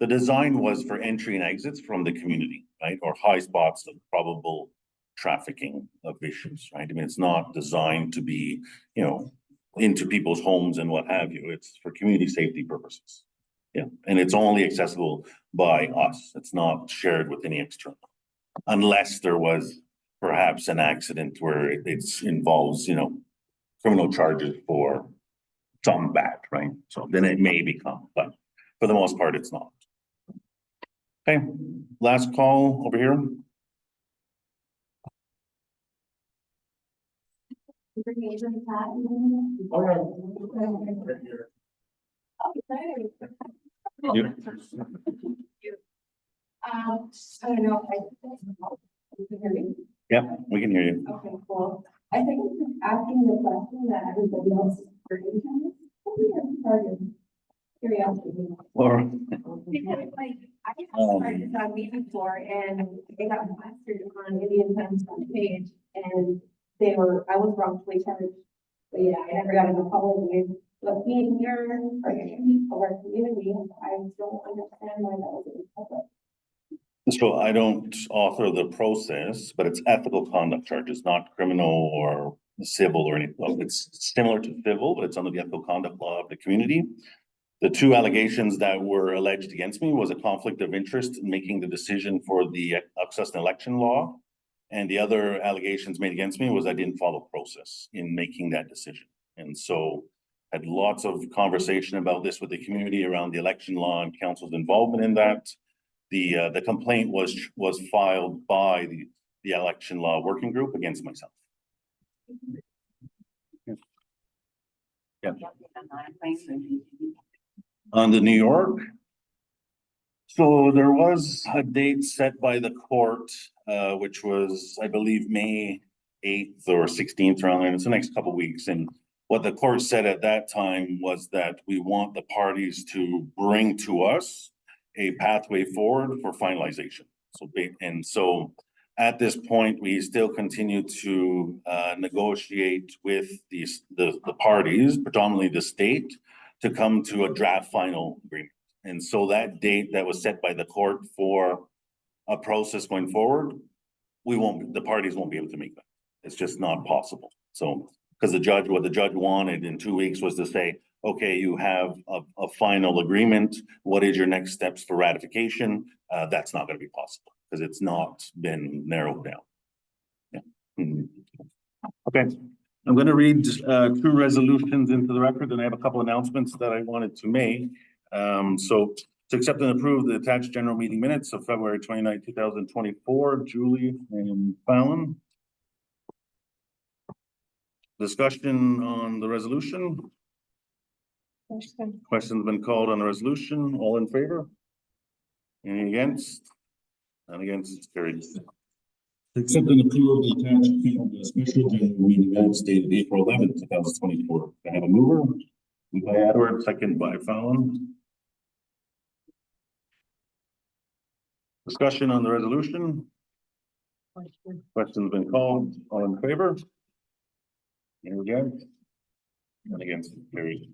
The design was for entry and exits from the community, right? Or high spots of probable trafficking of issues, right? I mean, it's not designed to be, you know, into people's homes and what have you. It's for community safety purposes. Yeah, and it's only accessible by us. It's not shared with any external, unless there was perhaps an accident where it involves, you know, criminal charges for some bad, right? So then it may become, but for the most part, it's not. Okay, last call over here. Oh, yeah. Right here. You- I don't know, you can hear me? Yep, we can hear you. Okay, cool. I think I'm just asking the question that everybody else is afraid of. Started curiosity. Laura, Because like, I started on me before and they got plastered on Indian Times front page and I was wrongfully charged. But yeah, I never got an apology. But being here, or of our community, I don't understand why that was in public. so I don't author the process, but it's ethical conduct charges, not criminal or civil or anything. Well, it's similar to civil, but it's under the ethical conduct law of the community. The two allegations that were alleged against me was a conflict of interest in making the decision for the Akwesasne election law. And the other allegations made against me was I didn't follow process in making that decision. And so had lots of conversation about this with the community around the election law and council's involvement in that. The complaint was filed by the election law working group against myself. Yeah. On the New York. So there was a date set by the court, which was, I believe, May 8th or 16th around there. It's the next couple of weeks. And what the court said at that time was that we want the parties to bring to us a pathway forward for finalization. So at this point, we still continue to negotiate with the parties, predominantly the state, to come to a draft final agreement. And so that date that was set by the court for a process going forward, the parties won't be able to make that. It's just not possible. So, because what the judge wanted in 2 weeks was to say, okay, you have a final agreement. What is your next steps for ratification? That's not going to be possible because it's not been narrowed down. Yeah. Okay. I'm going to read two resolutions into the record, and I have a couple announcements that I wanted to make. So to accept and approve the attached general meeting minutes of February 29, 2024, Julie and Fallon. Discussion on the resolution. Questions been called on the resolution. All in favor? Any against? None against, it's carried. To accept and approve the attached special general meeting minutes dated April 11th, 2024. I have a mover. Moved by Edward, second by Fallon. Discussion on the resolution. Questions been called. All in favor? Any against? None against, carried.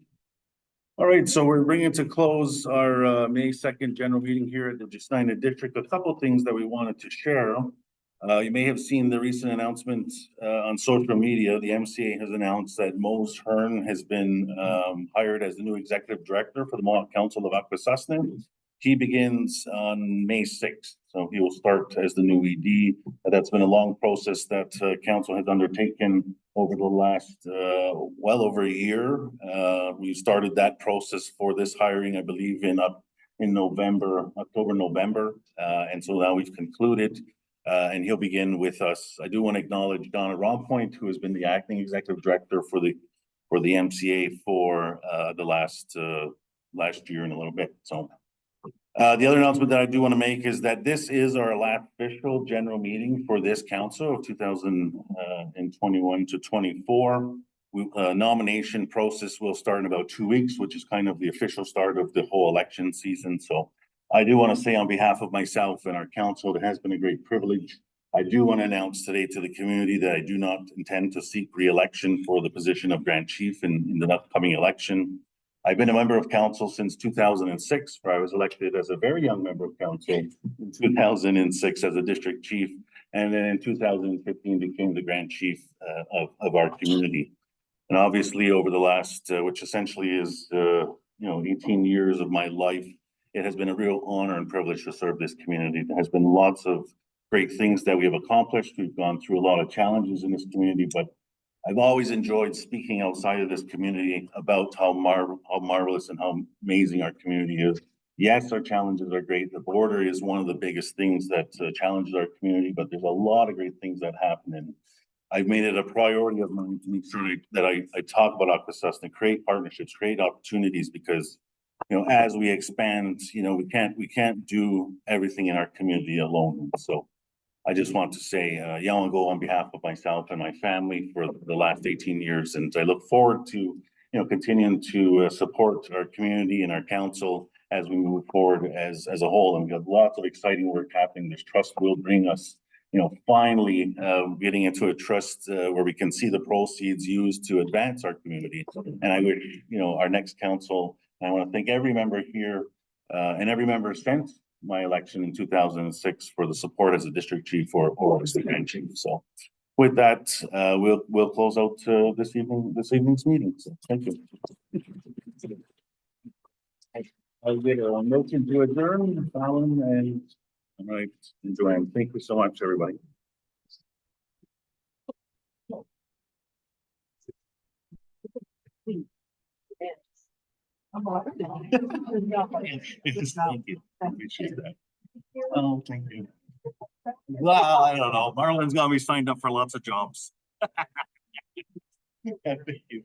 All right, so we're bringing to close our May 2nd general meeting here at the Snaihne district. A couple of things that we wanted to share. You may have seen the recent announcement on social media. The MCA has announced that Mose Hearn has been hired as the new executive director for the Mohawk Council of Akwesasne. He begins on May 6th, so he will start as the new ED. That's been a long process that council has undertaken over the last well over a year. We started that process for this hiring, I believe, in October, November, and so now we've concluded. And he'll begin with us. I do want to acknowledge Donna Rompoint, who has been the acting executive director for the MCA for the last year and a little bit. So the other announcement that I do want to make is that this is our last official general meeting for this council of 2021 to 24. Nomination process will start in about 2 weeks, which is kind of the official start of the whole election season. So I do want to say on behalf of myself and our council, it has been a great privilege. I do want to announce today to the community that I do not intend to seek re-election for the position of Grand Chief in the upcoming election. I've been a member of council since 2006, where I was elected as a very young member of council in 2006 as a district chief. And then in 2015 became the Grand Chief of our community. And obviously over the last, which essentially is, 18 years of my life, it has been a real honor and privilege to serve this community. There has been lots of great things that we have accomplished. We've gone through a lot of challenges in this community, but I've always enjoyed speaking outside of this community about how marvelous and how amazing our community is. Yes, our challenges are great. The border is one of the biggest things that challenges our community, but there's a lot of great things that happen. And I've made it a priority of mine to make sure that I talk about Akwesasne, create partnerships, create opportunities, because, you know, as we expand, you know, we can't do everything in our community alone. So I just want to say, Yawango on behalf of myself and my family for the last 18 years. And I look forward to, you know, continuing to support our community and our council as we move forward as a whole. And we've got lots of exciting work happening. This trust will bring us, you know, finally getting into a trust where we can see the proceeds used to advance our community. And I wish, you know, our next council, I want to thank every member here and every member since my election in 2006 for the support as a district chief or as the grand chief. So with that, we'll close out this evening's meeting. So thank you. I'll get a motion to adjourn, Fallon and all right, Joanne. Thank you so much, everybody. Thank you. Appreciate that. Oh, thank you. Well, I don't know. Marlon's got me signed up for lots of jobs. Thank you.